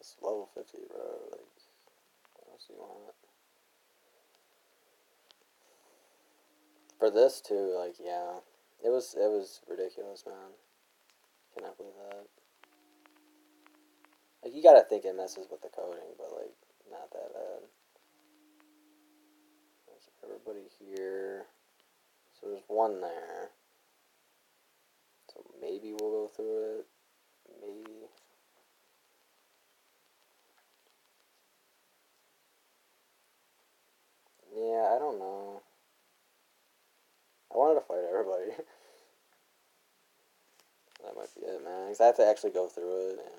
It's level 50, bro. Like, what else do you want? For this too, like, yeah, it was ridiculous, man. Cannot believe that. Like, you gotta think it messes with the coding, but like, not that bad. There's everybody here. So there's one there. So maybe we'll go through it. Maybe. Yeah, I don't know. I wanted to fight everybody. That might be it, man. Because I have to actually go through it. Yeah.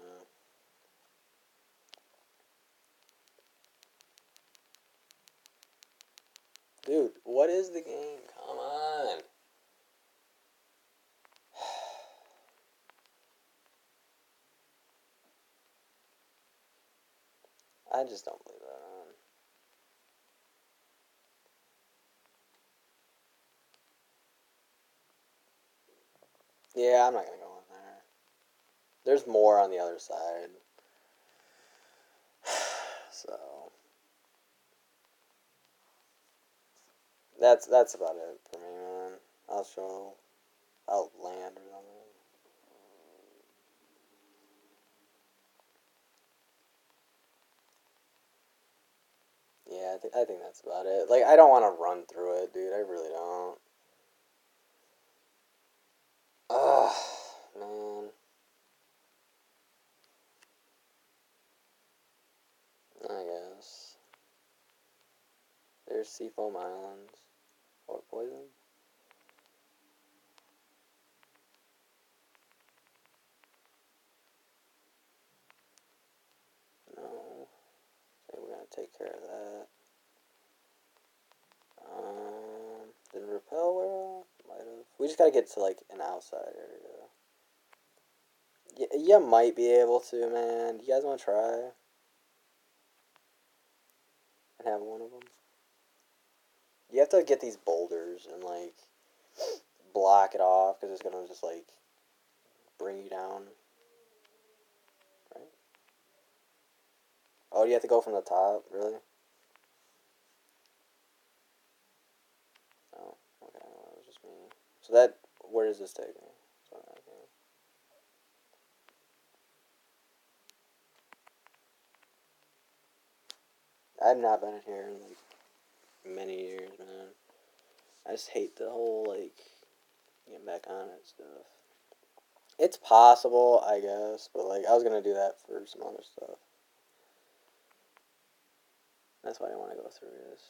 Dude, what is the game? Come on. I just don't believe that, man. Yeah, I'm not gonna go in there. There's more on the other side. So that's about it for me, man. I'll land or something. Yeah, I think that's about it. Like, I don't want to run through it, dude. I really don't. Ugh, man. I guess. There's Seafoam Islands. Or poison? No. Okay, we're gonna take care of that. Did it repel well? Might have. We just gotta get to like an outside area. You might be able to, man. You guys want to try and have one of them? You have to get these boulders and like block it off because it's gonna just like bring you down. Right? Oh, you have to go from the top, really? Oh, okay. Well, that was just me. So that, where does this take me? I've not been in here in like many years, man. I just hate the whole like Getting back on it stuff. It's possible, I guess, but like I was gonna do that for some other stuff. That's why I want to go through this.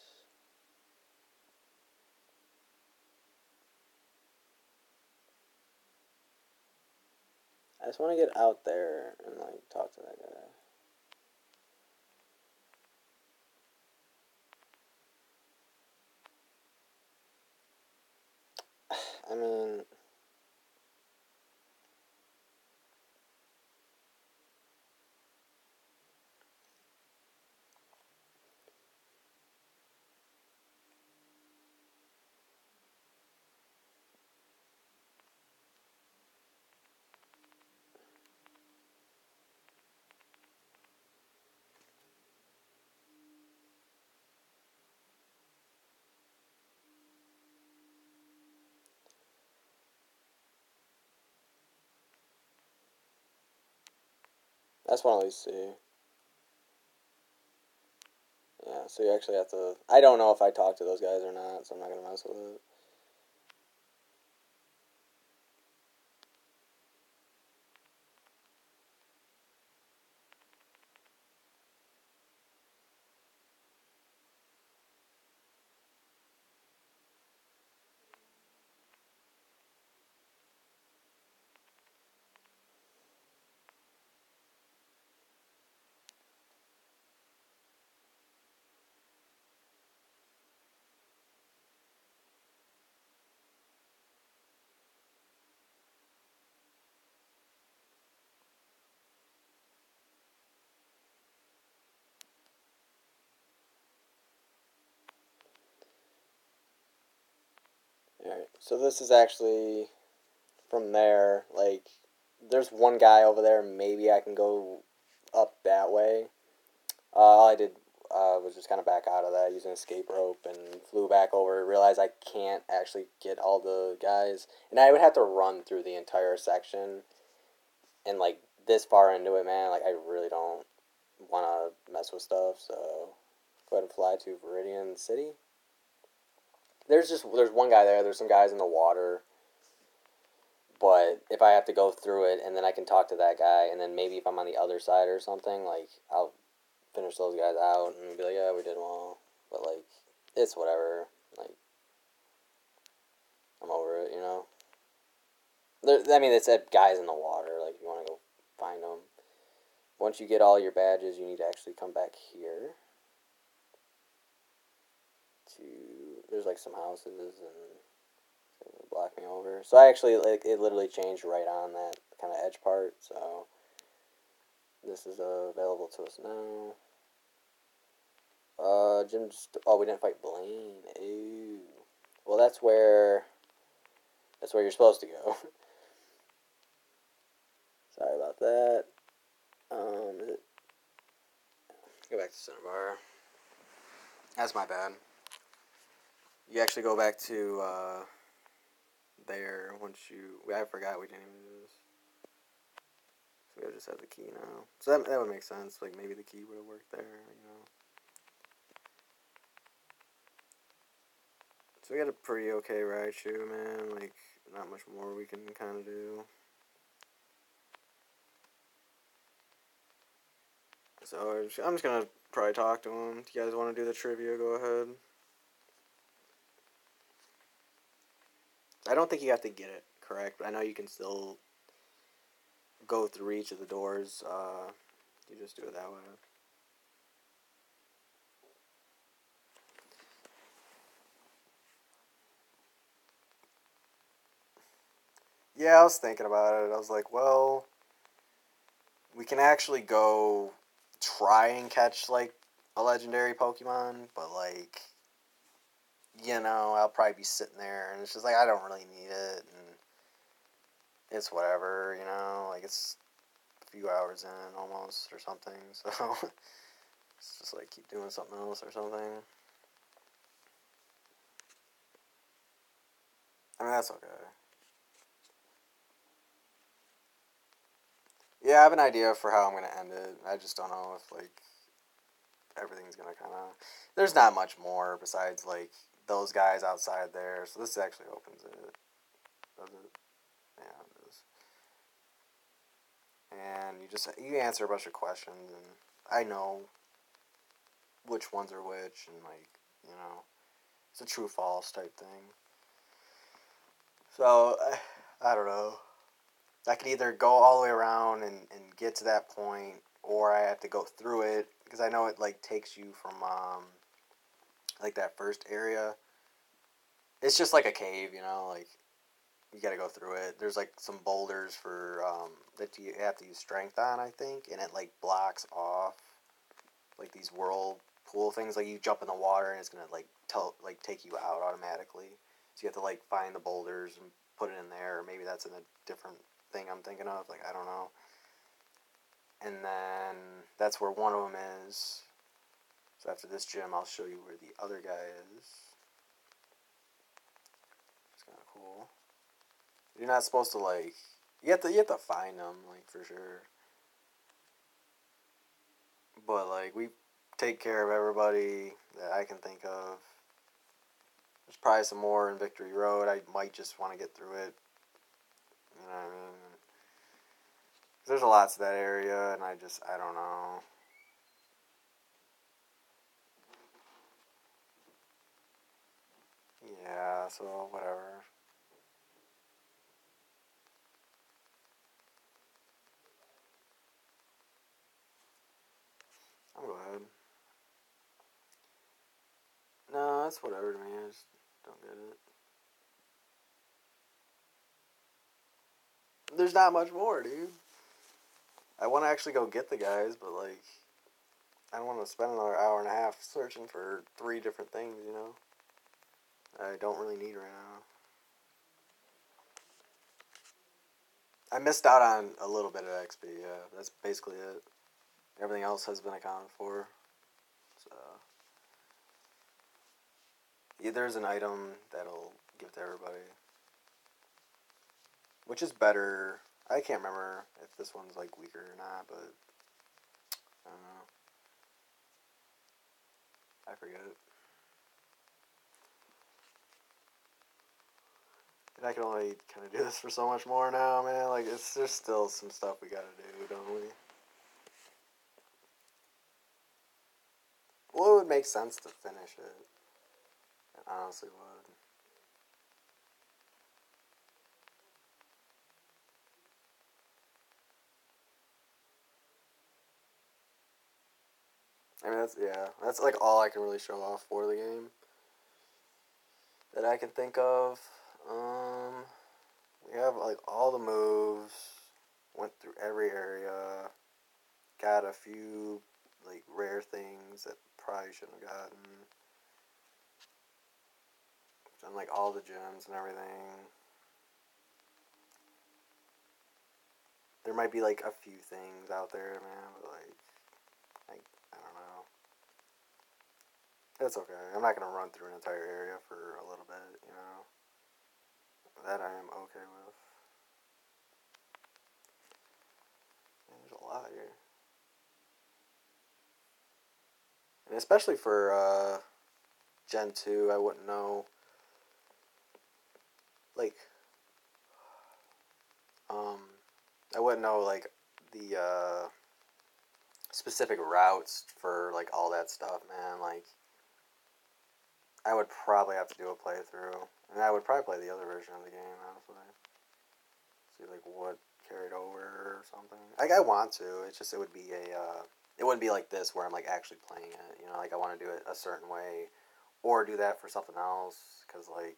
I just want to get out there and like talk to that guy. I mean, that's one of these see. Yeah, so you actually have to. I don't know if I talk to those guys or not, so I'm not gonna mess with it. Alright, so this is actually from there. Like, there's one guy over there. Maybe I can go up that way. All I did was just kind of back out of that using an escape rope and flew back over. Realized I can't actually get all the guys, and I would have to run through the entire section. And like this far into it, man, like I really don't want to mess with stuff. So go ahead and fly to Viridian City. There's one guy there. There's some guys in the water. But if I have to go through it, and then I can talk to that guy, and then maybe if I'm on the other side or something, like I'll finish those guys out and be like, yeah, we did them all. But like, it's whatever. Like, I'm over it, you know. I mean, it said guys in the water. Like, if you want to go find them. Once you get all your badges, you need to actually come back here. There's like some houses and block me over. So I actually like it literally changed right on that kind of edge part. So this is available to us now. Jim's. Oh, we didn't fight Blaine. Ooh. Well, that's where you're supposed to go. Sorry about that. Go back to Cinnabar. That's my bad. You actually go back to there once you. I forgot we didn't even do this. So we just have the key now. So that would make sense. Like maybe the key would have worked there. You know. So we got a pretty okay Raichu, man. Like not much more we can kind of do. So I'm just gonna probably talk to him. If you guys want to do the trivia, go ahead. I don't think you have to get it correct, but I know you can still go through each of the doors. You just do it that way. Yeah, I was thinking about it. I was like, well, we can actually go try and catch like a legendary Pokemon, but like, you know, I'll probably be sitting there and it's just like I don't really need it, and it's whatever, you know, like it's a few hours in almost or something, so it's just like keep doing something else or something. I mean, that's okay. Yeah, I have an idea for how I'm going to end it. I just don't know if, like, everything's going to kind of... There's not much more besides, like, those guys outside there. So this actually opens it. Does it? Yeah, it is. And you answer a bunch of questions, and I know which ones are which, and like, it's a true false type thing. So I don't know. I could either go all the way around and get to that point, or I have to go through it because I know it like takes you from like that first area. It's just like a cave, like you got to go through it. There's like some boulders for that you have to use strength on, I think, and it like blocks off like these whirlpool things. Like you jump in the water and it's gonna like take you out automatically. So you have to like find the boulders and put it in there, or maybe that's in a different thing I'm thinking of. Like I don't know. And then that's where one of them is. So after this gym, I'll show you where the other guy is. It's kind of cool. You're not supposed to like. You have to find them like for sure. But like we take care of everybody that I can think of. There's probably some more in Victory Road. I might just want to get through it. You know what I mean? There's a lot to that area, and I don't know. Yeah, so whatever. I'm glad. No, that's whatever to me. I just don't get it. There's not much more, dude. I want to actually go get the guys, but like, I don't want to spend another hour and a half searching for 3 different things, I don't really need right now. I missed out on a little bit of XP, yeah. That's basically it. Everything else has been accounted for. So, yeah, there's an item that'll give to everybody. Which is better. I can't remember if this one's like weaker or not, but I don't know. I forget it. And I can only kind of do this for so much more now, man. Like, there's still some stuff we gotta do, don't we? Well, it would make sense to finish it. It honestly would. I mean, that's like all I can really show off for the game that I can think of. We have like all the moves, went through every area, got a few like rare things that probably shouldn't have gotten. Done like all the gems and everything. There might be like a few things out there, man, but like I don't know. It's okay. I'm not gonna run through an entire area for a little bit, That I am okay with. Man, there's a lot here. And especially for Gen 2, I wouldn't know. Like, I wouldn't know, like, the specific routes for, like, all that stuff, man. Like, I would probably have to do a playthrough. And I would probably play the other version of the game, honestly. See, like, what carried over or something. Like, I want to. It's just, it would be it wouldn't be like this where I'm, like, actually playing it. Like, I want to do it a certain way. Or do that for something else. Because, like,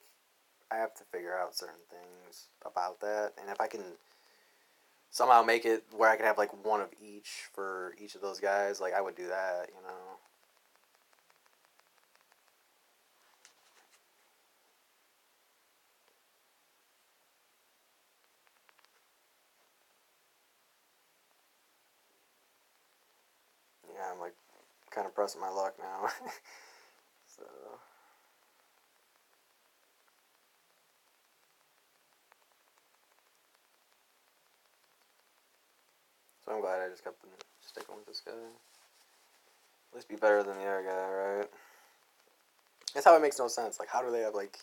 I have to figure out certain things about that. And if I can somehow make it where I can have, like, one of each for each of those guys, like, I would do that, Yeah, I'm, like, kind of pressing my luck now. So... So I'm glad I just kept sticking with this guy. At least be better than the other guy, right? That's how it makes no sense. Like, how do they have, like...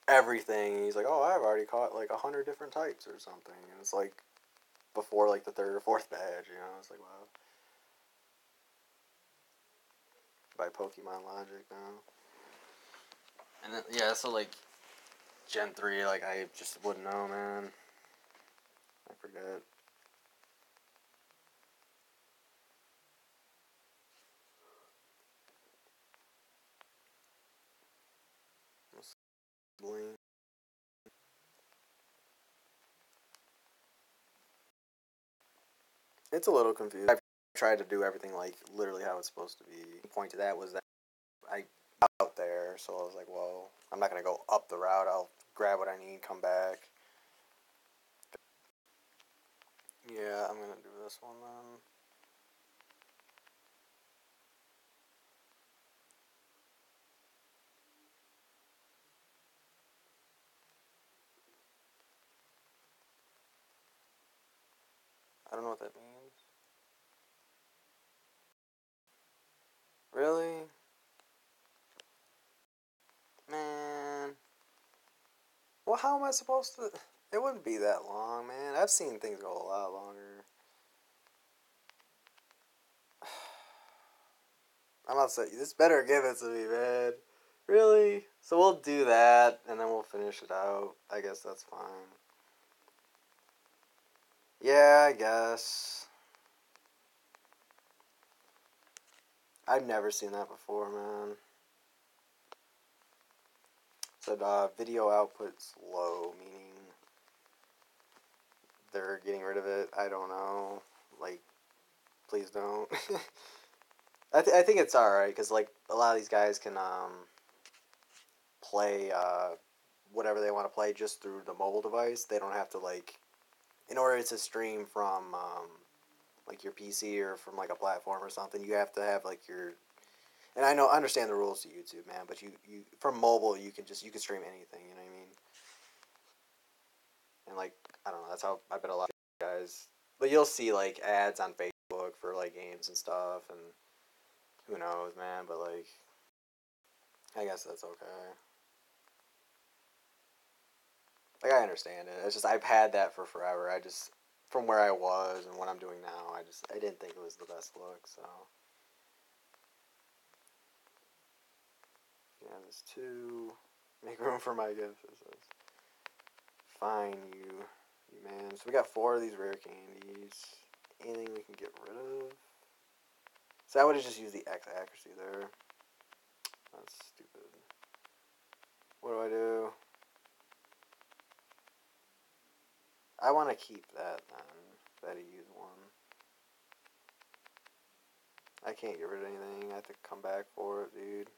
everything. And he's like, oh, I've already caught like 100 different types or something. And it's like before like the third or fourth badge, you know. It's like, wow. By Pokemon logic now. And then, yeah, so like Gen 3, like I just wouldn't know, man. I forget. Blink. It's a little confusing. I've tried to do everything like literally how it's supposed to be. The point to that was that I out there, so I was like, well, I'm not gonna go up the route. I'll grab what I need, come back. Yeah, I'm gonna do this one then. I don't know what that means. Really? Man. Well, how am I supposed to... It wouldn't be that long, man. I've seen things go a lot longer. I'm about to say, this better give it to me, man. Really? So we'll do that, and then we'll finish it out. I guess that's fine. Yeah, I guess. I've never seen that before, man. Said video output's low, meaning they're getting rid of it. I don't know. Like, please don't. I think it's alright, because, like, a lot of these guys can play whatever they want to play just through the mobile device. They don't have to, like, in order to stream from, like, your PC or from, like, a platform or something, you have to have, like, your... And I understand the rules to YouTube, man, but you from mobile, you can stream anything, you know what I mean? And, like, I don't know, that's how I bet a lot of guys... But you'll see, like, ads on Facebook for, like, games and stuff, and who knows, man, but, like, I guess that's okay. Like, I understand it. It's just, I've had that for forever. I just, from where I was and what I'm doing now, I didn't think it was the best look, so. Yeah, there's two. Make room for my gifts, it says. Fine, you man. So we got 4 of these rare candies. Anything we can get rid of? So I would have just used the X accuracy there. That's stupid. What do I do? I want to keep that then. That use one. I can't get rid of anything. I have to come back for it, dude.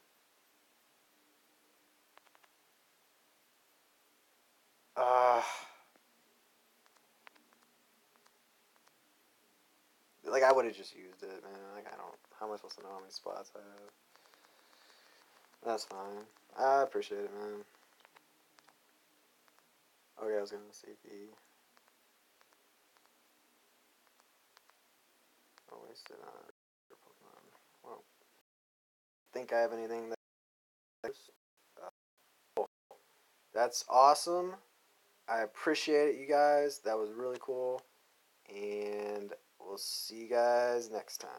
Like, I would have just used it, man. Like, I don't... How am I supposed to know how many spots I have? That's fine. I appreciate it, man. Okay, I was gonna CP. Oh, wasted on Pokemon. Well, think I have anything that... Cool. That's awesome. I appreciate it, you guys. That was really cool. And we'll see you guys next time.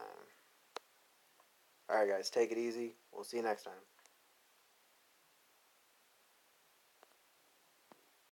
Alright, guys. Take it easy. We'll see you next time.